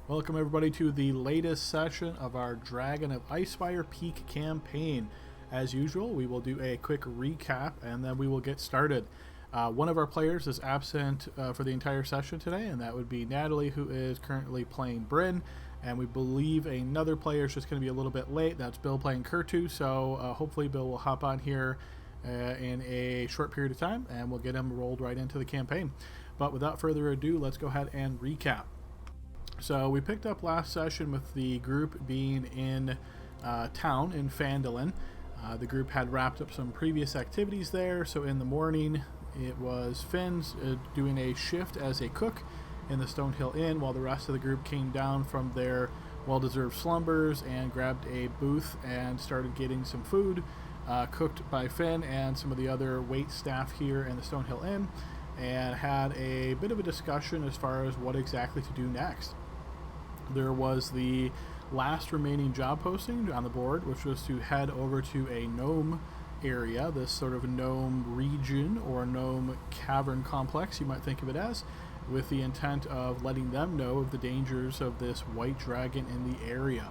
Welcome everybody to the latest session of our Dragon of Icespire Peak campaign. As usual, we will do a quick recap and then we will get started. One of our players is absent for the entire session today, and that would be Natalie, who is currently playing Bryn. And we believe another player is just going to be a little bit late. That's Bill playing Kurtu, so hopefully Bill will hop on here in a short period of time and we'll get him rolled right into the campaign. But without further ado, let's go ahead and recap. So we picked up last session with the group being in town in Phandalin. The group had wrapped up some previous activities there, so in the morning it was Finn's doing a shift as a cook in the Stonehill Inn, while the rest of the group came down from their well-deserved slumbers and grabbed a booth and started getting some food cooked by Finn and some of the other wait staff here in the Stonehill Inn, and had a bit of a discussion as far as what exactly to do next. There was the last remaining job posting on the board, which was to head over to a gnome area, this sort of gnome region or gnome cavern complex, you might think of it as, with the intent of letting them know of the dangers of this white dragon in the area.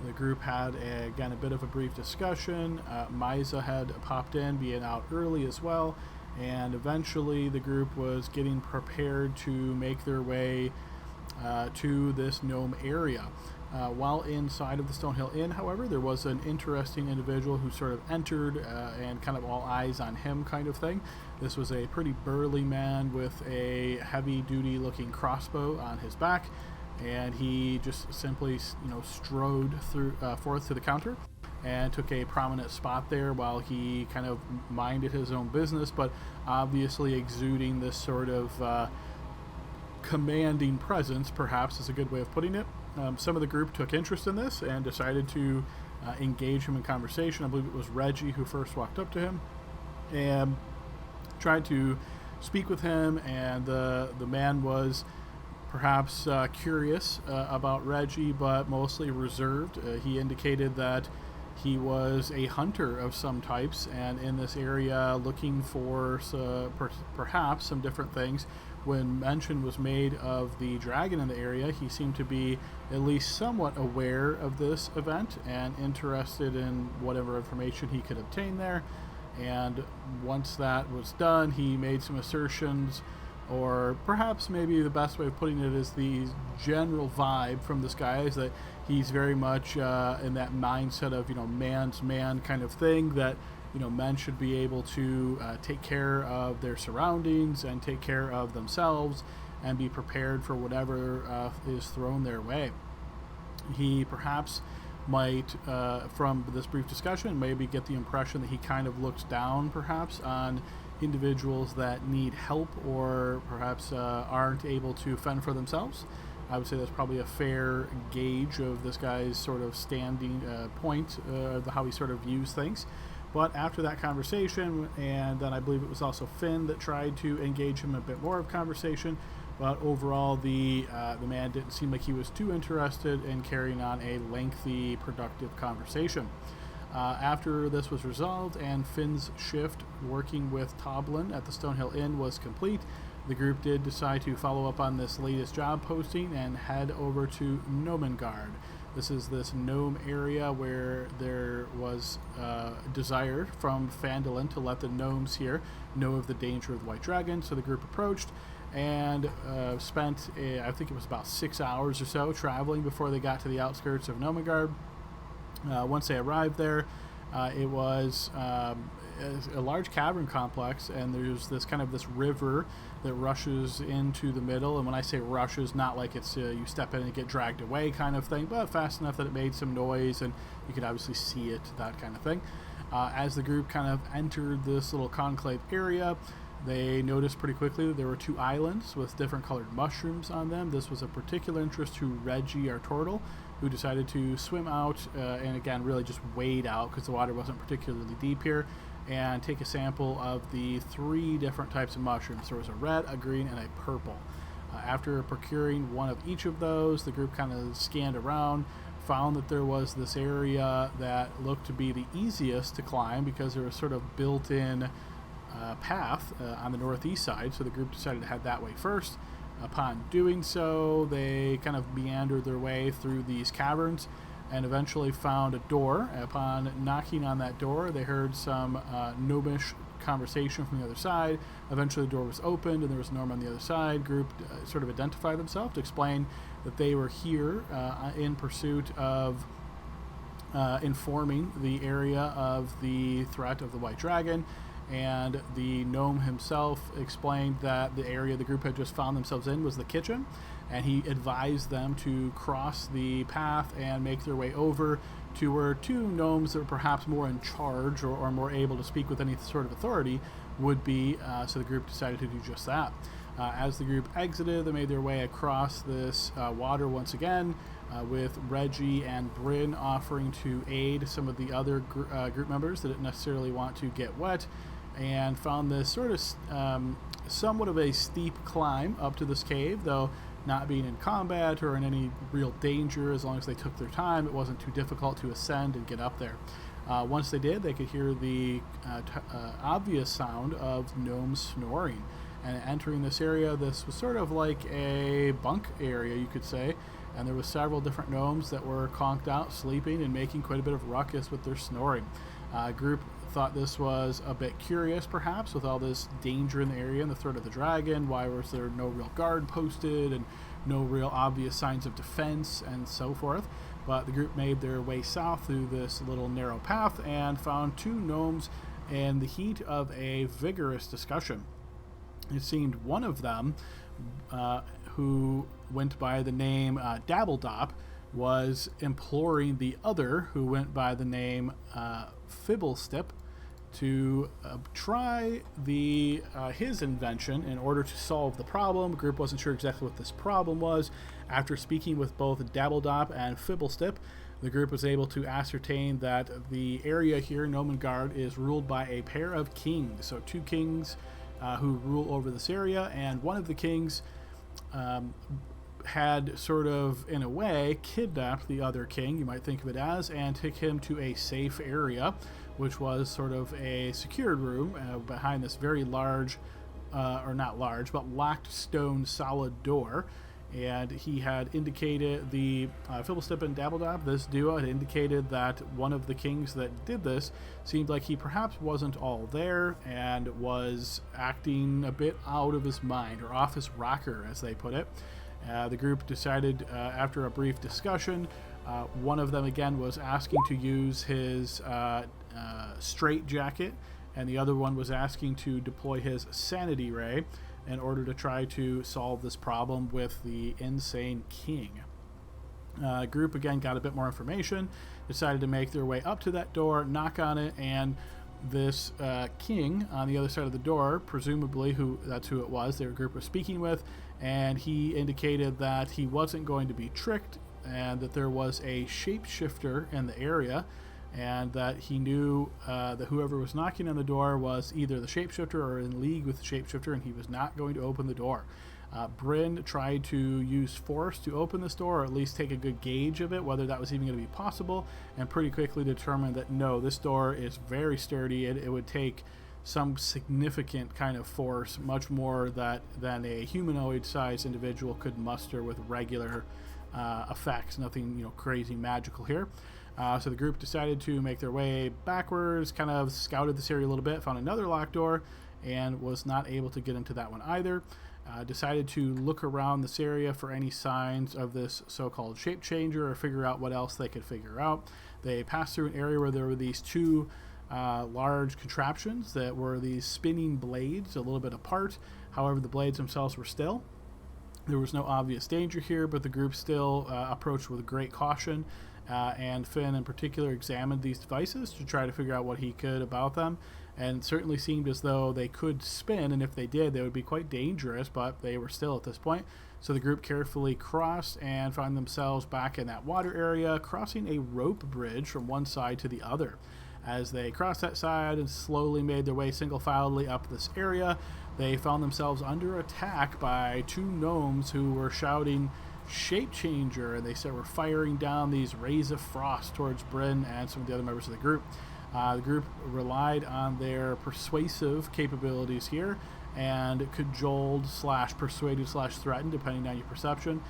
The group had, again, a bit of a brief discussion. Misa had popped in, being out early as well, and eventually the group was getting prepared to make their way to this gnome area. While inside of the Stonehill Inn, however, there was an interesting individual who sort of entered and kind of all eyes on him kind of thing. This was a pretty burly man with a heavy-duty looking crossbow on his back, and he just simply, strode forth to the counter and took a prominent spot there while he kind of minded his own business, but obviously exuding this sort of commanding presence, perhaps is a good way of putting it. Some of the group took interest in this and decided to engage him in conversation. I believe it was Reggie who first walked up to him and tried to speak with him, and the man was perhaps curious about Reggie, but mostly reserved. He indicated that he was a hunter of some types and in this area looking for perhaps some different things. When mention was made of the dragon in the area, he seemed to be at least somewhat aware of this event and interested in whatever information he could obtain there. And once that was done, he made some assertions, or perhaps maybe the best way of putting it is the general vibe from this guy is that he's very much in that mindset of, man's man kind of thing, that men should be able to take care of their surroundings and take care of themselves and be prepared for whatever is thrown their way. He perhaps might, from this brief discussion, maybe get the impression that he kind of looks down perhaps on individuals that need help or perhaps aren't able to fend for themselves. I would say that's probably a fair gauge of this guy's sort of standing point, how he sort of views things. But after that conversation, and then I believe it was also Finn that tried to engage him in a bit more of conversation, but overall the man didn't seem like he was too interested in carrying on a lengthy, productive conversation. After this was resolved and Finn's shift working with Toblin at the Stonehill Inn was complete, the group did decide to follow up on this latest job posting and head over to Gnomengard. This is this gnome area where there was desire from Phandalin to let the gnomes here know of the danger of the white dragon. So the group approached and spent, I think it was about 6 hours or so traveling before they got to the outskirts of Gnomengard. Once they arrived there, it was a large cavern complex, and there's this river that rushes into the middle. And when I say rushes, not like it's you step in and get dragged away kind of thing, but fast enough that it made some noise and you could obviously see it, that kind of thing. As the group kind of entered this little conclave area, they noticed pretty quickly that there were 2 islands with different colored mushrooms on them. This was of particular interest to Reggie, our turtle, who decided to swim out and again really just wade out because the water wasn't particularly deep here, and take a sample of the 3 different types of mushrooms. There was a red, a green, and a purple. After procuring one of each of those, the group kind of scanned around, found that there was this area that looked to be the easiest to climb because there was sort of built-in path on the northeast side, so the group decided to head that way first. Upon doing so, they kind of meandered their way through these caverns and eventually found a door. Upon knocking on that door, they heard some gnomish conversation from the other side. Eventually the door was opened and there was a gnome on the other side. Group sort of identified themselves to explain that they were here in pursuit of informing the area of the threat of the white dragon. And the gnome himself explained that the area the group had just found themselves in was the kitchen, and he advised them to cross the path and make their way over to where two gnomes that were perhaps more in charge or more able to speak with any sort of authority would be, so the group decided to do just that. As the group exited, they made their way across this water once again, with Reggie and Bryn offering to aid some of the other group members that didn't necessarily want to get wet, and found this sort of somewhat of a steep climb up to this cave, though not being in combat or in any real danger. As long as they took their time, it wasn't too difficult to ascend and get up there. Once they did, they could hear the obvious sound of gnomes snoring. And entering this area, this was sort of like a bunk area, you could say, and there was several different gnomes that were conked out, sleeping and making quite a bit of ruckus with their snoring. Group thought this was a bit curious, perhaps, with all this danger in the area and the threat of the dragon. Why was there no real guard posted and no real obvious signs of defense and so forth? But the group made their way south through this little narrow path and found two gnomes in the heat of a vigorous discussion. It seemed one of them, who went by the name Dabbledop, was imploring the other, who went by the name Fibblestip, to try his invention in order to solve the problem. The group wasn't sure exactly what this problem was. After speaking with both Dabbledop and Fibblestip, the group was able to ascertain that the area here, Nomengard, is ruled by a pair of kings. So two kings who rule over this area, and one of the kings had sort of, in a way, kidnapped the other king, you might think of it as, and took him to a safe area, which was sort of a secured room behind this very large, or not large, but locked stone solid door. And he had indicated, the Fibblestip and Dabbledop, this duo, had indicated that one of the kings that did this seemed like he perhaps wasn't all there and was acting a bit out of his mind, or off his rocker, as they put it. The group decided, after a brief discussion, one of them again was asking to use his straight jacket, and the other one was asking to deploy his sanity ray in order to try to solve this problem with the insane king. Group again got a bit more information, decided to make their way up to that door, knock on it, and this king on the other side of the door, presumably that's who it was their group was speaking with, and he indicated that he wasn't going to be tricked, and that there was a shapeshifter in the area, and that he knew that whoever was knocking on the door was either the shapeshifter or in league with the shapeshifter, and he was not going to open the door. Bryn tried to use force to open this door, or at least take a good gauge of it, whether that was even going to be possible, and pretty quickly determined that no, this door is very sturdy. It would take some significant kind of force, much more than a humanoid-sized individual could muster with regular effects. Nothing crazy magical here. So the group decided to make their way backwards, kind of scouted this area a little bit, found another locked door, and was not able to get into that one either. Decided to look around this area for any signs of this so-called shape changer, or figure out what else they could figure out. They passed through an area where there were these two large contraptions that were these spinning blades, a little bit apart. However, the blades themselves were still. There was no obvious danger here, but the group still approached with great caution, and Finn in particular examined these devices to try to figure out what he could about them, and it certainly seemed as though they could spin, and if they did, they would be quite dangerous, but they were still at this point. So the group carefully crossed and found themselves back in that water area, crossing a rope bridge from one side to the other. As they crossed that side and slowly made their way single-filedly up this area, they found themselves under attack by two gnomes who were shouting shape changer, and they were firing down these rays of frost towards Bryn and some of the other members of the group. The group relied on their persuasive capabilities here and cajoled slash persuaded slash threatened, depending on your perception,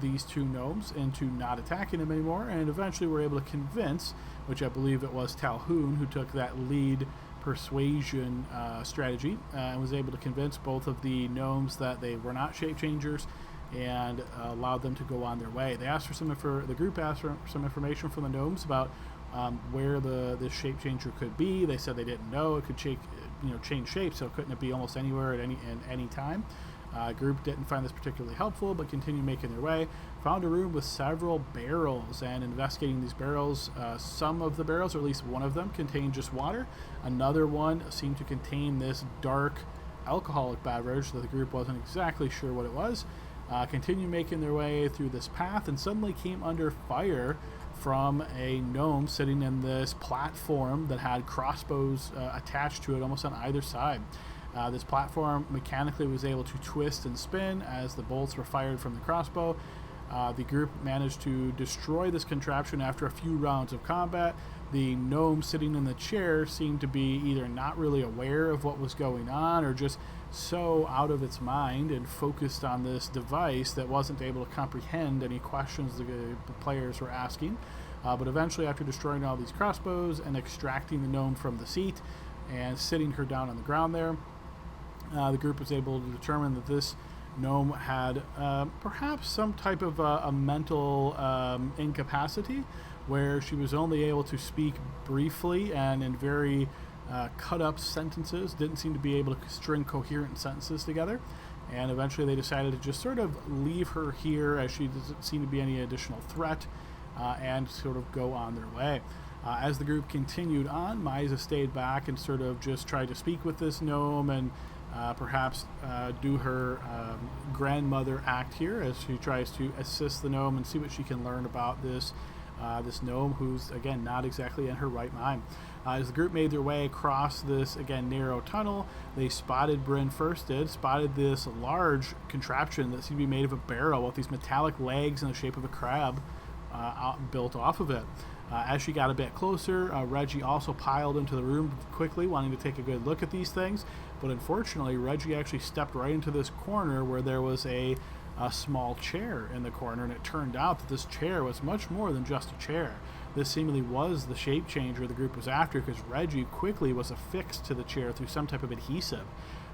these two gnomes into not attacking him anymore, and eventually were able to convince, which I believe it was Talhoun who took that lead persuasion strategy, and was able to convince both of the gnomes that they were not shape changers, and allowed them to go on their way. They asked for the group asked for some information from the gnomes about where the shape changer could be. They said they didn't know. It could change shape, so couldn't it be almost anywhere at any time? Group didn't find this particularly helpful, but continued making their way. Found a room with several barrels, and investigating these barrels, some of the barrels, or at least one of them, contained just water. Another one seemed to contain this dark alcoholic beverage that the group wasn't exactly sure what it was. Continued making their way through this path, and suddenly came under fire from a gnome sitting in this platform that had crossbows attached to it almost on either side. This platform mechanically was able to twist and spin as the bolts were fired from the crossbow. The group managed to destroy this contraption after a few rounds of combat. The gnome sitting in the chair seemed to be either not really aware of what was going on, or just so out of its mind and focused on this device that wasn't able to comprehend any questions the players were asking. But eventually, after destroying all these crossbows and extracting the gnome from the seat and sitting her down on the ground there, the group was able to determine that this gnome had perhaps some type of a mental incapacity, where she was only able to speak briefly and in very cut up sentences, didn't seem to be able to string coherent sentences together. And eventually they decided to just sort of leave her here, as she doesn't seem to be any additional threat, and sort of go on their way. As the group continued on, Maiza stayed back and sort of just tried to speak with this gnome and perhaps do her grandmother act here, as she tries to assist the gnome and see what she can learn about this gnome, who's again not exactly in her right mind. As the group made their way across this again narrow tunnel, they spotted this large contraption that seemed to be made of a barrel with these metallic legs in the shape of a crab built off of it. As she got a bit closer, Reggie also piled into the room quickly, wanting to take a good look at these things. But unfortunately, Reggie actually stepped right into this corner where there was a small chair in the corner, and it turned out that this chair was much more than just a chair. This seemingly was the shape changer the group was after, because Reggie quickly was affixed to the chair through some type of adhesive.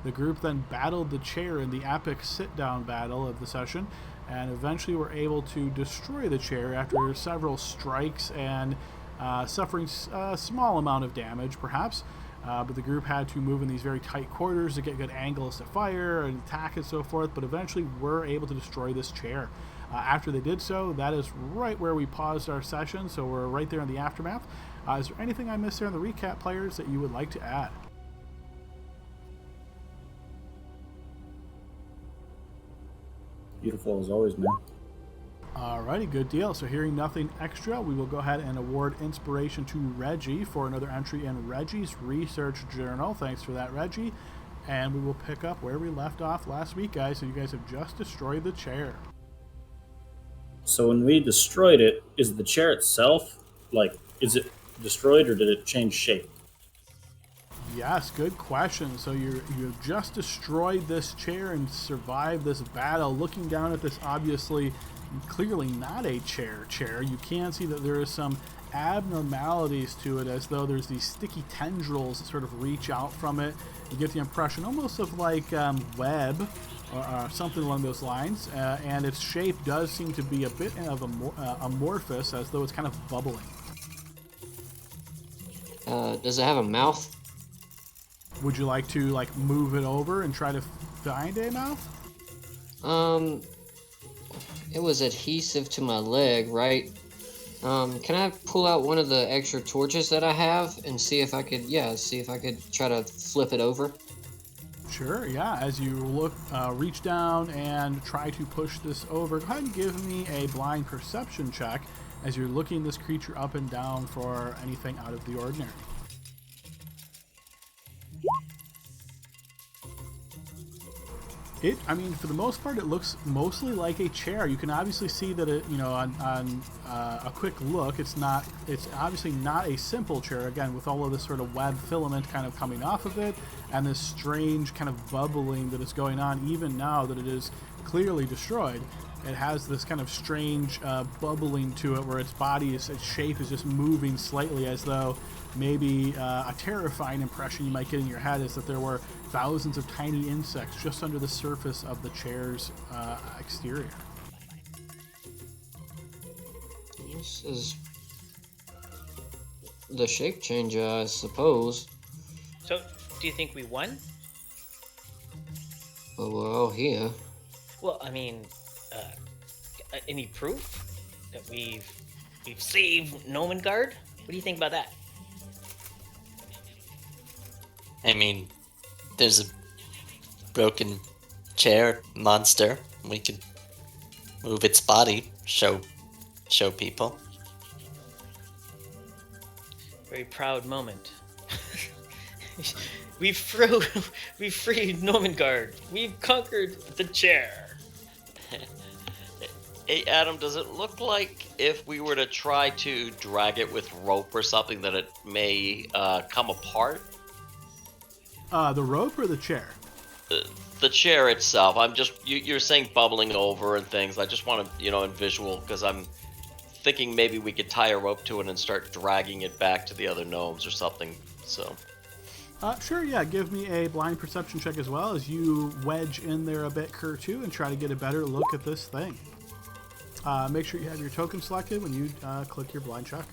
The group then battled the chair in the epic sit-down battle of the session, and eventually were able to destroy the chair after several strikes and suffering a small amount of damage, perhaps. But the group had to move in these very tight quarters to get good angles to fire and attack and so forth, but eventually were able to destroy this chair. After they did so, that is right where we paused our session, so we're right there in the aftermath. Is there anything I missed there in the recap, players, that you would like to add? Beautiful as always, man. Alrighty, good deal. So hearing nothing extra, we will go ahead and award inspiration to Reggie for another entry in Reggie's research journal. Thanks for that, Reggie. And we will pick up where we left off last week, guys. So you guys have just destroyed the chair. So when we destroyed it, is the chair itself, is it destroyed or did it change shape? Yes, good question. So you've just destroyed this chair and survived this battle. Looking down at this, obviously, clearly not a chair. You can see that there is some abnormalities to it, as though there's these sticky tendrils that sort of reach out from it. You get the impression almost of like web or something along those lines, and its shape does seem to be a bit of amorphous, as though it's kind of bubbling. Does it have a mouth? Would you like to move it over and try to find a mouth? It was adhesive to my leg, right? Can I pull out one of the extra torches that I have and see if I could try to flip it over? Sure, yeah. As you reach down and try to push this over, go ahead and give me a blind perception check as you're looking this creature up and down for anything out of the ordinary. I mean, for the most part, it looks mostly like a chair. You can obviously see that it, you know, on a quick look, it's obviously not a simple chair. Again, with all of this sort of web filament kind of coming off of it, and this strange kind of bubbling that is going on, even now that it is clearly destroyed. It has this kind of strange bubbling to it, where its shape is just moving slightly, as though maybe a terrifying impression you might get in your head is that there were thousands of tiny insects just under the surface of the chair's exterior. This is the shape changer, I suppose. So, do you think we won? Well, we're all here. Well, I mean, any proof that we've saved Nomengard? What do you think about that? I mean, there's a broken chair monster. We could move its body, show people. Very proud moment. We've freed Nomengard. We've conquered the chair. Hey, Adam, does it look like if we were to try to drag it with rope or something that it may come apart? The rope or the chair? The chair itself. You're saying bubbling over and things. I just want to, in visual, because I'm thinking maybe we could tie a rope to it and start dragging it back to the other gnomes or something. So. Sure, yeah. Give me a blind perception check as well, as you wedge in there a bit, Kurtu, and try to get a better look at this thing. Make sure you have your token selected when you click your blind check.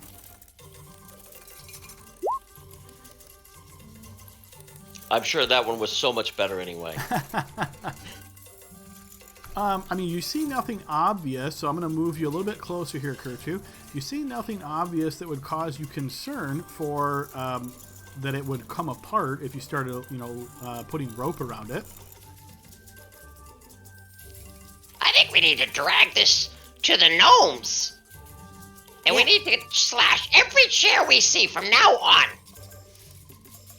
I'm sure that one was so much better anyway. I mean, you see nothing obvious, so I'm going to move you a little bit closer here, Kurtu. You see nothing obvious that would cause you concern for that it would come apart if you started, putting rope around it. I think we need to drag this to the gnomes. And we need to slash every chair we see from now on.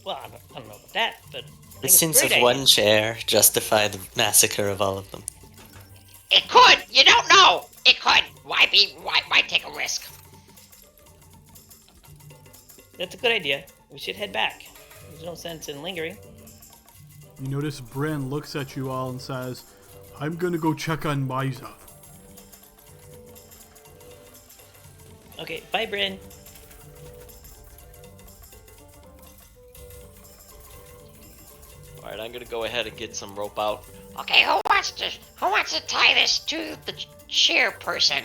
Well, I don't know about that, but The sins of one chair justify the massacre of all of them. It could. You don't know. It could. Why take a risk? That's a good idea. We should head back. There's no sense in lingering. You notice Bryn looks at you all and says, "I'm gonna go check on Misa." Okay, bye, Bryn. Alright, I'm gonna go ahead and get some rope out. Okay, who wants to tie this to the chairperson?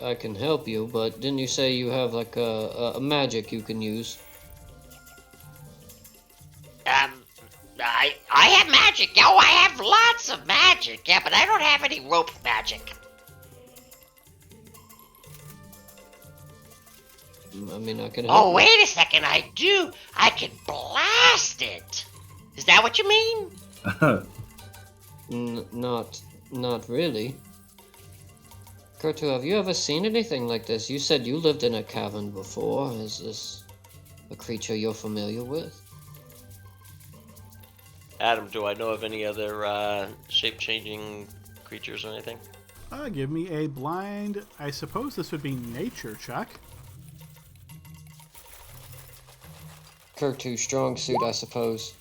I can help you, but didn't you say you have like a magic you can use? I have magic. Oh, I have lots of magic. Yeah, but I don't have any rope magic. I mean, I can help Oh, you. wait a second. I do. I can blast it. Is that what you mean? Not really. Kurtu, have you ever seen anything like this? You said you lived in a cavern before. Is this a creature you're familiar with? Adam, do I know of any other shape-changing creatures or anything? Give me a blind, I suppose this would be nature check. Kurtu, strong suit, I suppose.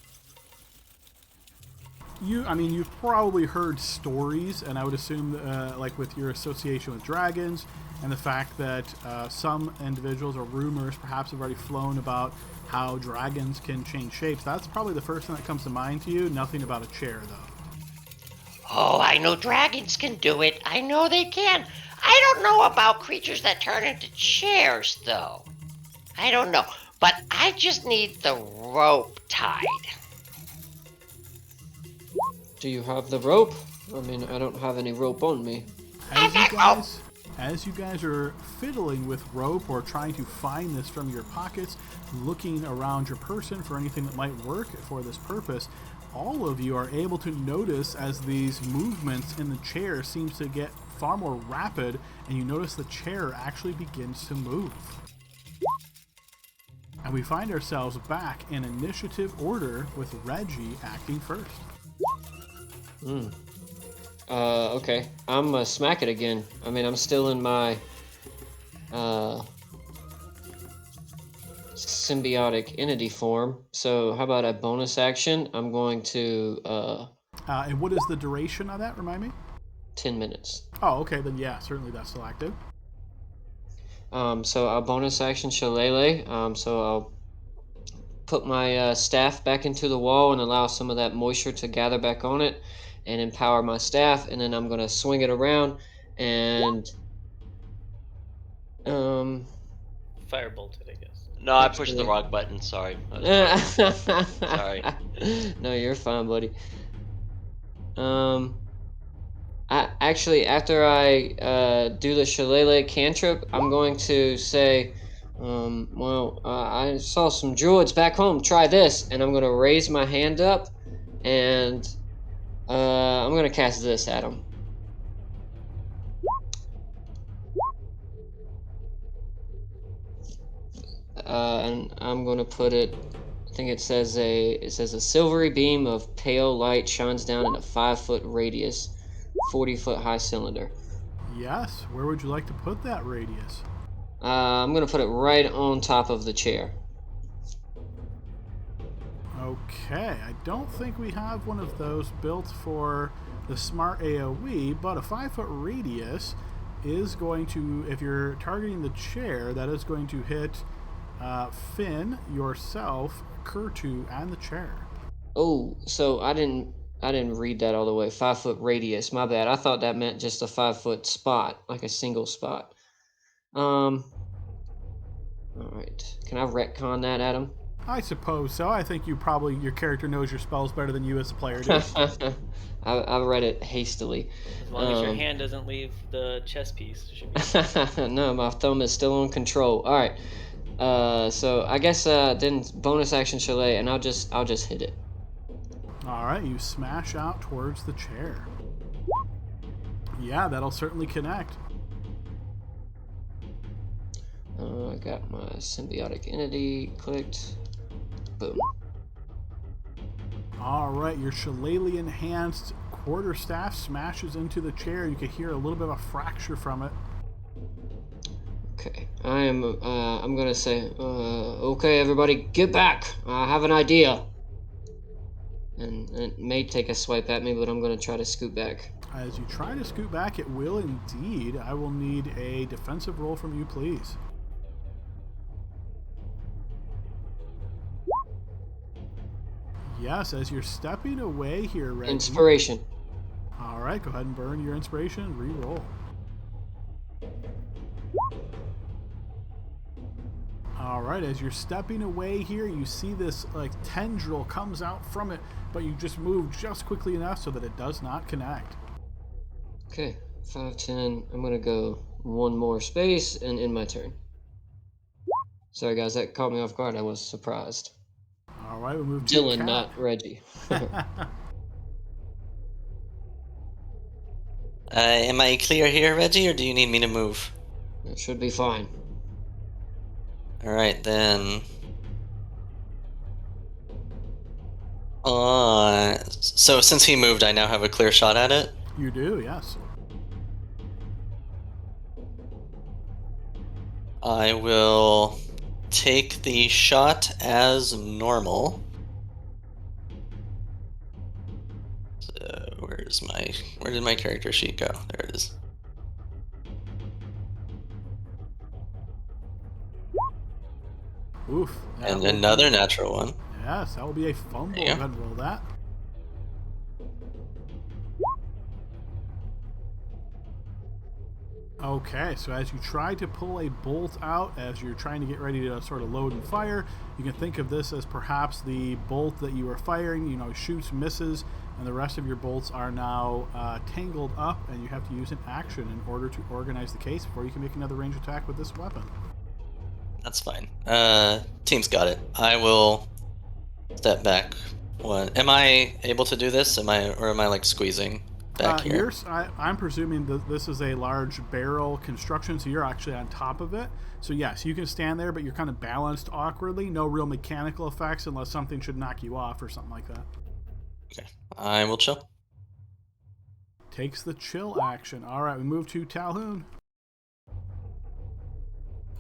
You've probably heard stories, and I would assume, like with your association with dragons, and the fact that some individuals or rumors perhaps have already flown about how dragons can change shapes. That's probably the first thing that comes to mind to you. Nothing about a chair, though. Oh, I know dragons can do it. I know they can. I don't know about creatures that turn into chairs, though. I don't know. But I just need the rope tied. Do you have the rope? I mean, I don't have any rope on me. As you guys are fiddling with rope or trying to find this from your pockets, looking around your person for anything that might work for this purpose, all of you are able to notice as these movements in the chair seems to get far more rapid, and you notice the chair actually begins to move. And we find ourselves back in initiative order with Reggie acting first. Okay. I'm gonna smack it again. I mean, I'm still in my symbiotic entity form. So how about a bonus action? I'm going to And what is the duration of that? Remind me. 10 minutes. Oh, okay. Then yeah, certainly that's still active. So I'll bonus action Shillelagh. So I'll put my staff back into the wall and allow some of that moisture to gather back on it and empower my staff. And then I'm going to swing it around and Firebolt it, I guess. No, I pushed the actually- wrong button. Sorry. I was Sorry. No, you're fine, buddy. Actually, after I do the Shillelagh cantrip, I'm going to say, I saw some druids back home. Try this, and I'm going to raise my hand up, and I'm going to cast this at him. And I'm going to put it. I think it says a silvery beam of pale light shines down in a 5-foot radius, 40-foot high cylinder. Yes. Where would you like to put that radius? I'm gonna put it right on top of the chair. Okay. I don't think we have one of those built for the smart AoE, but a 5-foot radius is going to, if you're targeting the chair, that is going to hit Finn, yourself, Kurtu, and the chair. Oh, so I didn't read that all the way. 5-foot radius. My bad. I thought that meant just a 5-foot spot, like a single spot. All right. Can I retcon that, Adam? I suppose so. I think your character knows your spells better than you as a player do. I read it hastily. As long as your hand doesn't leave the chess piece, it should be. No, my thumb is still on control. All right. So I guess then bonus action Chalet, and I'll just hit it. All right, you smash out towards the chair. Yeah, that'll certainly connect. I got my symbiotic entity clicked. Boom. All right, your shillelagh enhanced quarterstaff smashes into the chair. You can hear a little bit of a fracture from it. Okay, I'm gonna say, okay, everybody, get back. I have an idea. And it may take a swipe at me, but I'm gonna try to scoot back. As you try to scoot back, it will indeed. I will need a defensive roll from you, please. Yes, as you're stepping away here, Reggie. Inspiration. All right, go ahead and burn your inspiration and re-roll. All right, as you're stepping away here, you see this like tendril comes out from it, but you just move just quickly enough so that it does not connect. Okay, 5, 10. I'm gonna go one more space and end my turn. Sorry guys, that caught me off guard. I was surprised. All right, we move to Dylan, Cat. not Reggie. Am I clear here, Reggie, or do you need me to move? It should be fine. Alright, then. So since he moved, I now have a clear shot at it? You do, yes. I will take the shot as normal. So where did my character sheet go? There it is. Oof. that And will another be- natural one. Yes, that will be a fumble. Go Yeah. ahead and roll that. Okay, so as you try to pull a bolt out, as you're trying to get ready to sort of load and fire, you can think of this as perhaps the bolt that you were firing, shoots, misses, and the rest of your bolts are now tangled up, and you have to use an action in order to organize the case before you can make another range attack with this weapon. That's fine. Team's got it. I will step back one. Am I able to do this? Am I like squeezing? back here? I'm presuming that this is a large barrel construction, so you're actually on top of it. So yes, you can stand there, but you're kind of balanced awkwardly. No real mechanical effects unless something should knock you off or something like that. Okay, I will chill. Takes the chill action. All right, we move to Talhoun.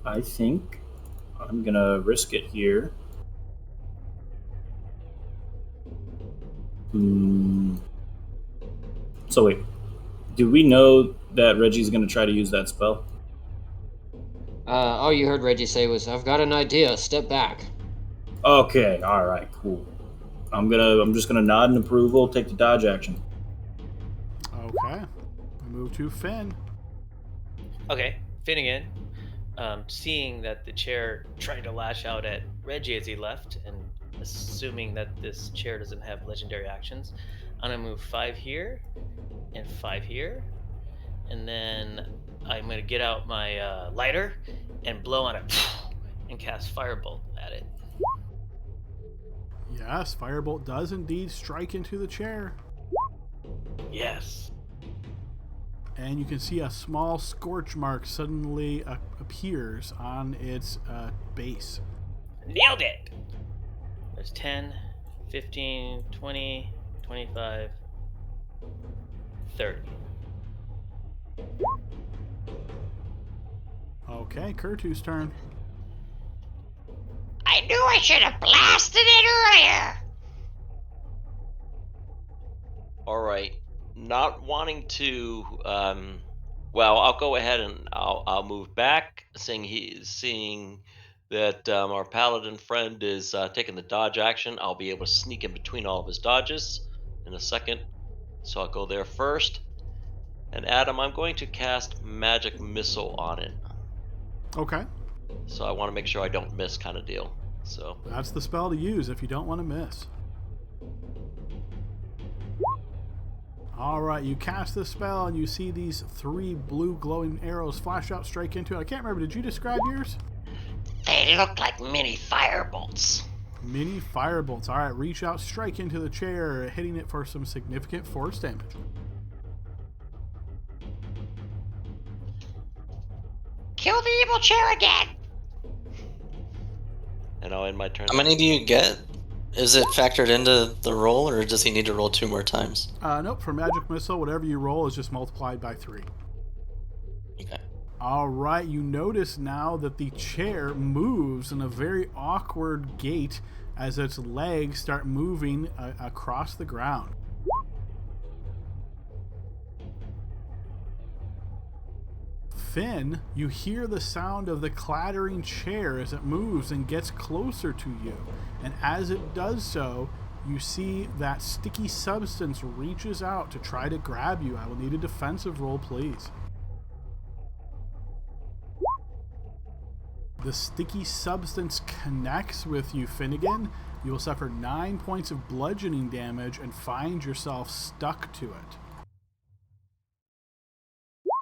I think I'm gonna risk it here. So wait, do we know that Reggie's gonna try to use that spell? All you heard Reggie say was, "I've got an idea. Step back." Okay, all right, cool. I'm just gonna nod in approval, take the dodge action. Okay, we move to Finn. Okay, Finnegan, seeing that the chair tried to lash out at Reggie as he left, and assuming that this chair doesn't have legendary actions, I'm gonna move 5 here and 5 here, and then I'm gonna get out my lighter and blow on it and cast Firebolt at it. Yes, Firebolt does indeed strike into the chair. Yes. And you can see a small scorch mark suddenly appears on its base. Nailed it! There's 10, 15, 20, 25, 30. Okay, Kurtu's turn. I knew I should have blasted it earlier. All right. Not wanting to. Well, I'll go ahead and I'll move back, seeing that our paladin friend is taking the dodge action. I'll be able to sneak in between all of his dodges in a second. So I'll go there first. And Adam, I'm going to cast Magic Missile on it. Okay. So I want to make sure I don't miss, kind of deal. So That's the spell to use if you don't want to miss. All right, you cast the spell and you see these 3 blue glowing arrows flash out, strike into it. I can't remember, did you describe yours? They look like mini firebolts. Mini firebolts. All right, reach out, strike into the chair, hitting it for some significant force damage. Kill the evil chair again. and I'll end my turn. How many do you get? Is it factored into the roll, or does he need to roll 2 more times? Nope, for Magic Missile, whatever you roll is just multiplied by 3. Okay. All right, you notice now that the chair moves in a very awkward gait as its legs start moving across the ground. Finn, you hear the sound of the clattering chair as it moves and gets closer to you. And as it does so, you see that sticky substance reaches out to try to grab you. I will need a defensive roll, please. The sticky substance connects with you, Finnegan. You will suffer 9 points of bludgeoning damage and find yourself stuck to it.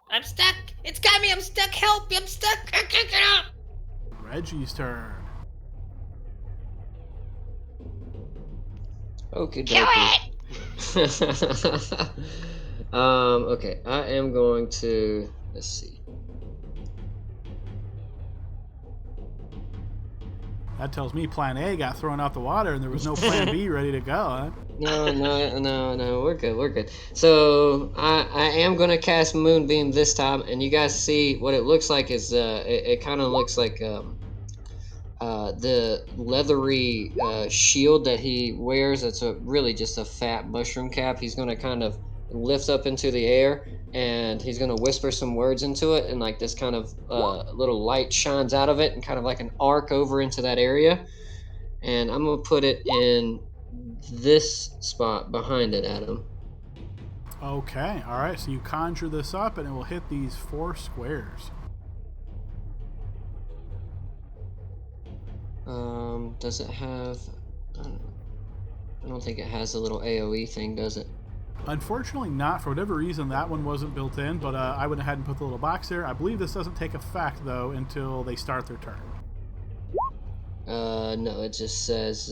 I'm stuck! It's got me! I'm stuck! Help! I'm stuck! I can't get out! Reggie's turn. Okay, Kill dokie. it! Okay, I am going to, let's see. That tells me plan A got thrown out the water and there was no plan B ready to go, huh? No, we're good. So I am gonna cast Moonbeam this time, and you guys see what it looks like is it kind of looks like the leathery shield that he wears. It's really just a fat mushroom cap. He's gonna kind of lift up into the air, and he's gonna whisper some words into it, and like this kind of little light shines out of it, and kind of like an arc over into that area. And I'm gonna put it in this spot behind it, Adam. Okay, alright, so you conjure this up and it will hit these 4 squares. Does it have... I don't think it has a little AoE thing, does it? Unfortunately not. For whatever reason, that one wasn't built in, but I went ahead and put the little box there. I believe this doesn't take effect, though, until they start their turn. No, it just says,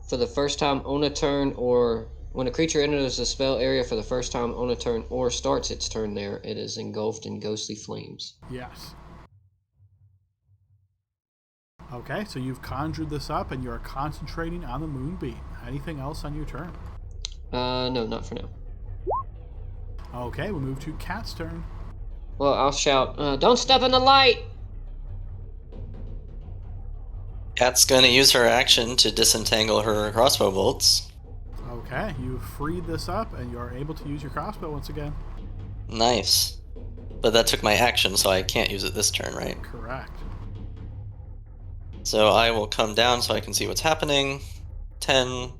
for the first time on a turn or When a creature enters the spell area for the first time on a turn or starts its turn there, it is engulfed in ghostly flames. Yes. Okay, so you've conjured this up and you are concentrating on the moonbeam. Anything else on your turn? No, not for now. Okay, we'll move to Cat's turn. Well, I'll shout, don't step in the light! Cat's gonna use her action to disentangle her crossbow bolts. Okay, you've freed this up and you are able to use your crossbow once again. Nice. But that took my action, so I can't use it this turn, right? Correct. So I will come down so I can see what's happening. 10.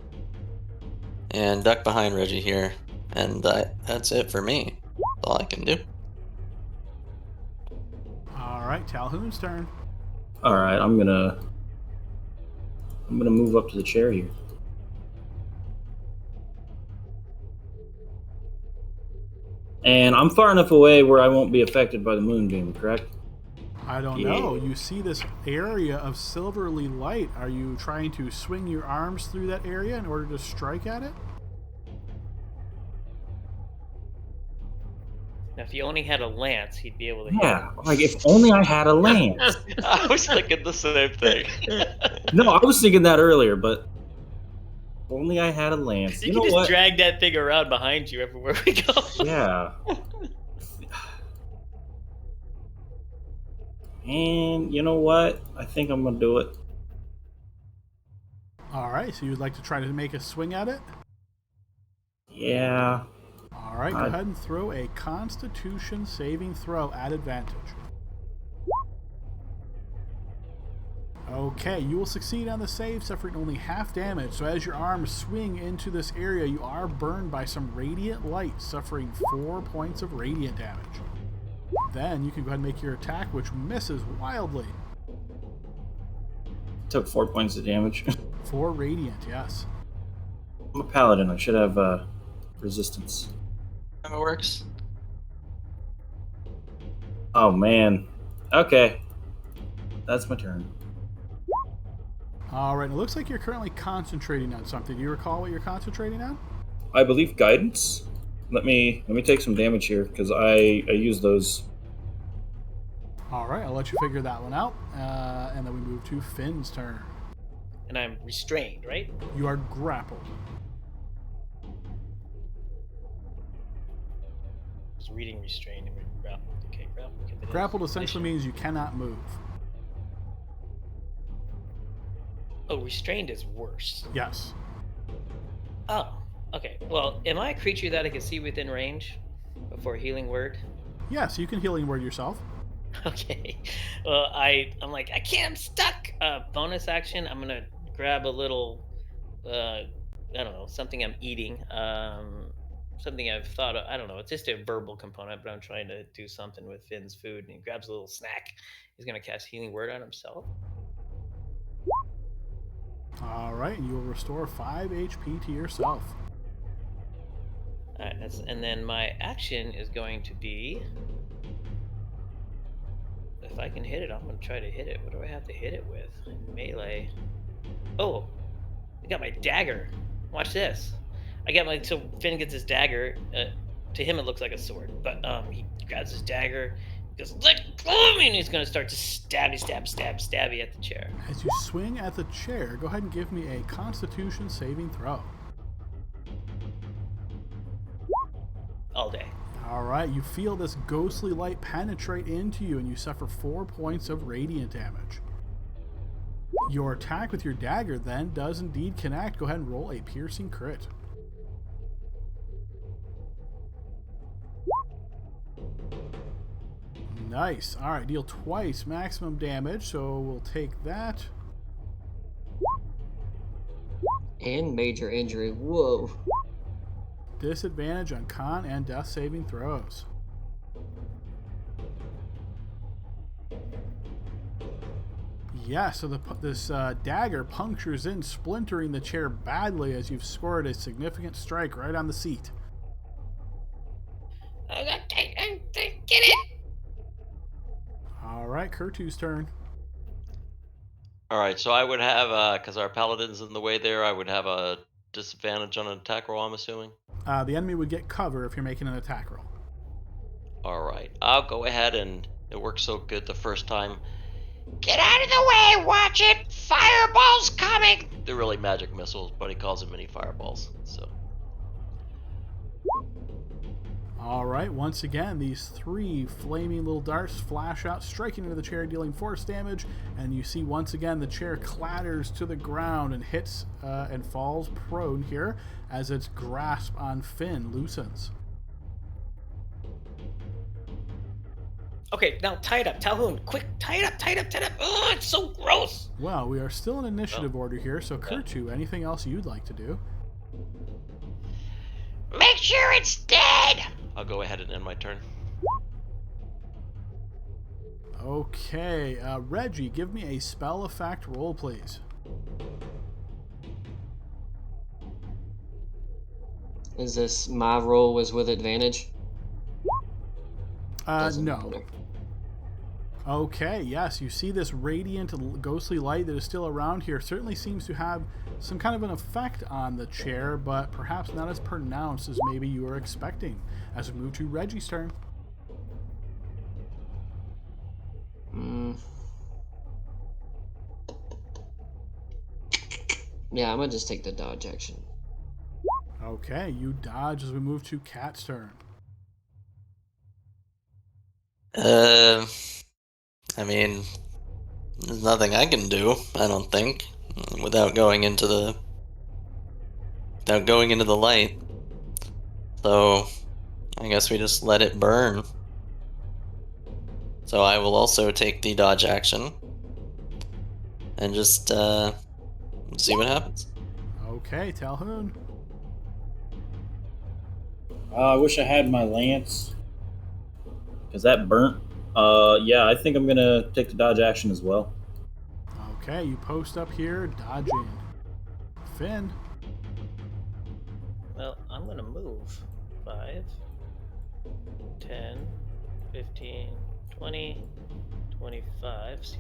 And duck behind Reggie here. And that's it for me. That's all I can do. All right, Talhoon's turn. All right, I'm gonna move up to the chair here. And I'm far enough away where I won't be affected by the moonbeam, correct? I don't know. You see this area of silverly light. Are you trying to swing your arms through that area in order to strike at it? Now, if he only had a lance, he'd be able to hit Yeah, him. like if only I had a lance. I was thinking the same thing. No, I was thinking that earlier, but if only I had a lance. You You can know just what? drag that thing around behind you everywhere we go. Yeah. And you know what? I think I'm gonna do it. All right, so you'd like to try to make a swing at it? Yeah. All right, go ahead and throw a Constitution saving throw at advantage. Okay, you will succeed on the save, suffering only half damage. So as your arms swing into this area, you are burned by some radiant light, suffering 4 points of radiant damage. Then you can go ahead and make your attack, which misses wildly. Took 4 points of damage. 4 radiant, yes. I'm a paladin. I should have resistance. How it works? Oh man. Okay. That's my turn. All right, it looks like you're currently concentrating on something. Do you recall what you're concentrating on? I believe guidance. Let me take some damage here because I use those. All right, I'll let you figure that one out. And then we move to Finn's turn. And I'm restrained, right? You are grappled. I was reading restrained and grappled. Okay, grappled. Okay, Grappled essentially means you cannot move. Oh, restrained is worse. Yes. Oh, okay. Well, am I a creature that I can see within range before healing word? Yes, you can healing word yourself. Okay. Well, I'm like, I can't. I'm stuck. Bonus action. I'm gonna grab a little. I don't know, something I'm eating. Something I've thought of. I don't know. It's just a verbal component, but I'm trying to do something with Finn's food, and he grabs a little snack. He's gonna cast healing word on himself. All right, and you will restore 5 HP to yourself. All right. And then my action is going to be. If I can hit it, I'm gonna try to hit it. What do I have to hit it with? Melee. Oh, I got my dagger. Watch this. I got my. So Finn gets his dagger. To him, it looks like a sword, but he grabs his dagger. He goes, "Let go of me!" And he's gonna start to stabby at the chair. As you swing at the chair, go ahead and give me a Constitution saving throw. All day. All right, you feel this ghostly light penetrate into you, and you suffer 4 points of radiant damage. Your attack with your dagger then does indeed connect. Go ahead and roll a piercing crit. Nice. All right, deal twice maximum damage, so we'll take that. And major injury. Whoa. Disadvantage on con and death saving throws. Yeah, so this dagger punctures in, splintering the chair badly as you've scored a significant strike right on the seat. Get it! All right, Kurtu's turn. All right, so I would have, because our paladin's in the way there, I would have a disadvantage on an attack roll, I'm assuming? The enemy would get cover if you're making an attack roll. Alright, I'll go ahead and it worked so good the first time. Get out of the way, watch it! Fireball's coming! They're really magic missiles, but he calls them mini fireballs, so. All right, once again, these 3 flaming little darts flash out, striking into the chair, dealing force damage, and you see once again the chair clatters to the ground and hits and falls prone here as its grasp on Finn loosens. Okay, now tie it up. Calhoun, quick, tie it up, tie it up, tie it up. Oh, it's so gross. Well, we are still in initiative order here, so Kurtu, anything else you'd like to do? Make sure it's dead! I'll go ahead and end my turn. Okay, Reggie, give me a spell effect roll, please. Is this my roll was with advantage? Doesn't No. matter. Okay, yes, you see this radiant ghostly light that is still around here. Certainly seems to have some kind of an effect on the chair, but perhaps not as pronounced as maybe you were expecting. As we move to Reggie's turn. Yeah, I'm gonna just take the dodge action. Okay, you dodge as we move to Cat's turn. I mean, there's nothing I can do, I don't think, without going into the light. So, I guess we just let it burn. So I will also take the dodge action and just see what happens. Okay, Calhoun. I wish I had my lance, because that burnt. Yeah, I think I'm gonna take the dodge action as well. Okay, you post up here, dodging. Finn. Well, I'm gonna move 5, 10, 15, 20, 25. See.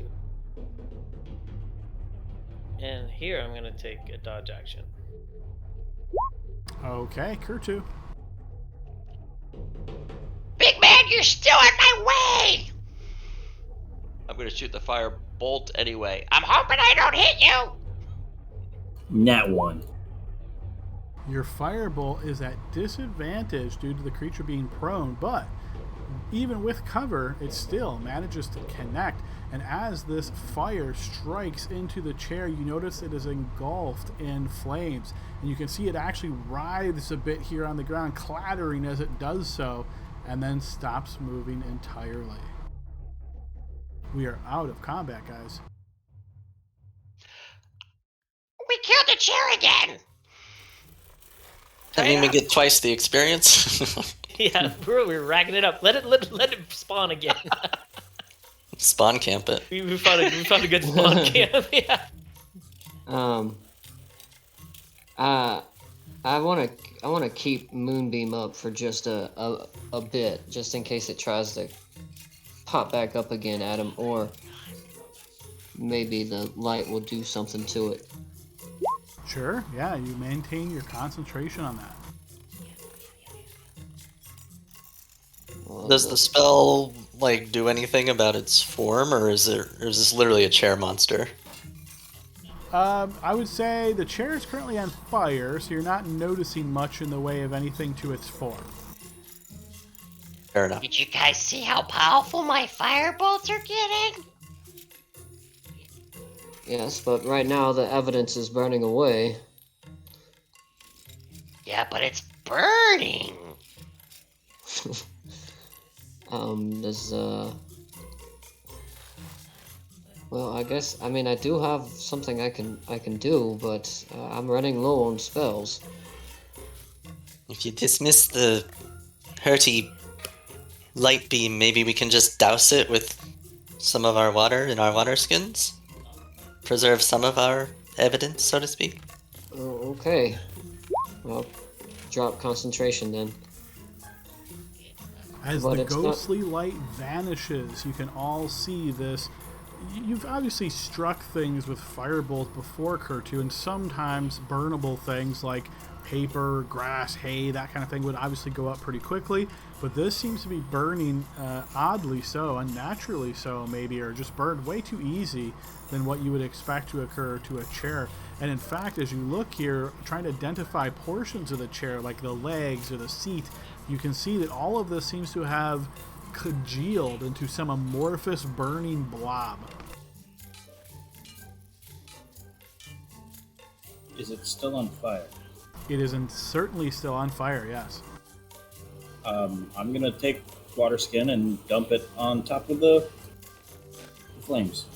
And here I'm gonna take a dodge action. Okay, Kurtu. Big man, you're still in my way! I'm gonna shoot the fire bolt anyway. I'm hoping I don't hit you! Nat 1. Your firebolt is at disadvantage due to the creature being prone, but even with cover, it still manages to connect. And as this fire strikes into the chair, you notice it is engulfed in flames. And you can see it actually writhes a bit here on the ground, clattering as it does so, and then stops moving entirely. We are out of combat, guys. We killed the chair again! I mean, we get twice the experience. Yeah, we're racking it up. Let it spawn again. Spawn camp it. we found a good spawn camp. Yeah. I wanna keep Moonbeam up for just a bit, just in case it tries to pop back up again at him, or maybe the light will do something to it. Sure, yeah, you maintain your concentration on that. Does the spell like do anything about its form, or is this literally a chair monster? I would say the chair is currently on fire, so you're not noticing much in the way of anything to its form. Fair enough. Did you guys see how powerful my firebolts are getting? Yes, but right now the evidence is burning away. Yeah, but it's burning! Well, I mean, I do have something I can do, but I'm running low on spells. If you dismiss the hurty light beam, maybe we can just douse it with some of our water in our water skins? Preserve some of our evidence, so to speak? Oh, okay. Well, drop concentration then. As But the it's not- ghostly light vanishes, you can all see this you've obviously struck things with firebolt before, Kurtu, and sometimes burnable things like paper, grass, hay, that kind of thing would obviously go up pretty quickly, but this seems to be burning oddly so, unnaturally so maybe, or just burned way too easy than what you would expect to occur to a chair. And in fact, as you look here, trying to identify portions of the chair, like the legs or the seat, you can see that all of this seems to have congealed into some amorphous burning blob. Is it still on fire? It is certainly still on fire, yes. I'm gonna take water skin and dump it on top of the flames.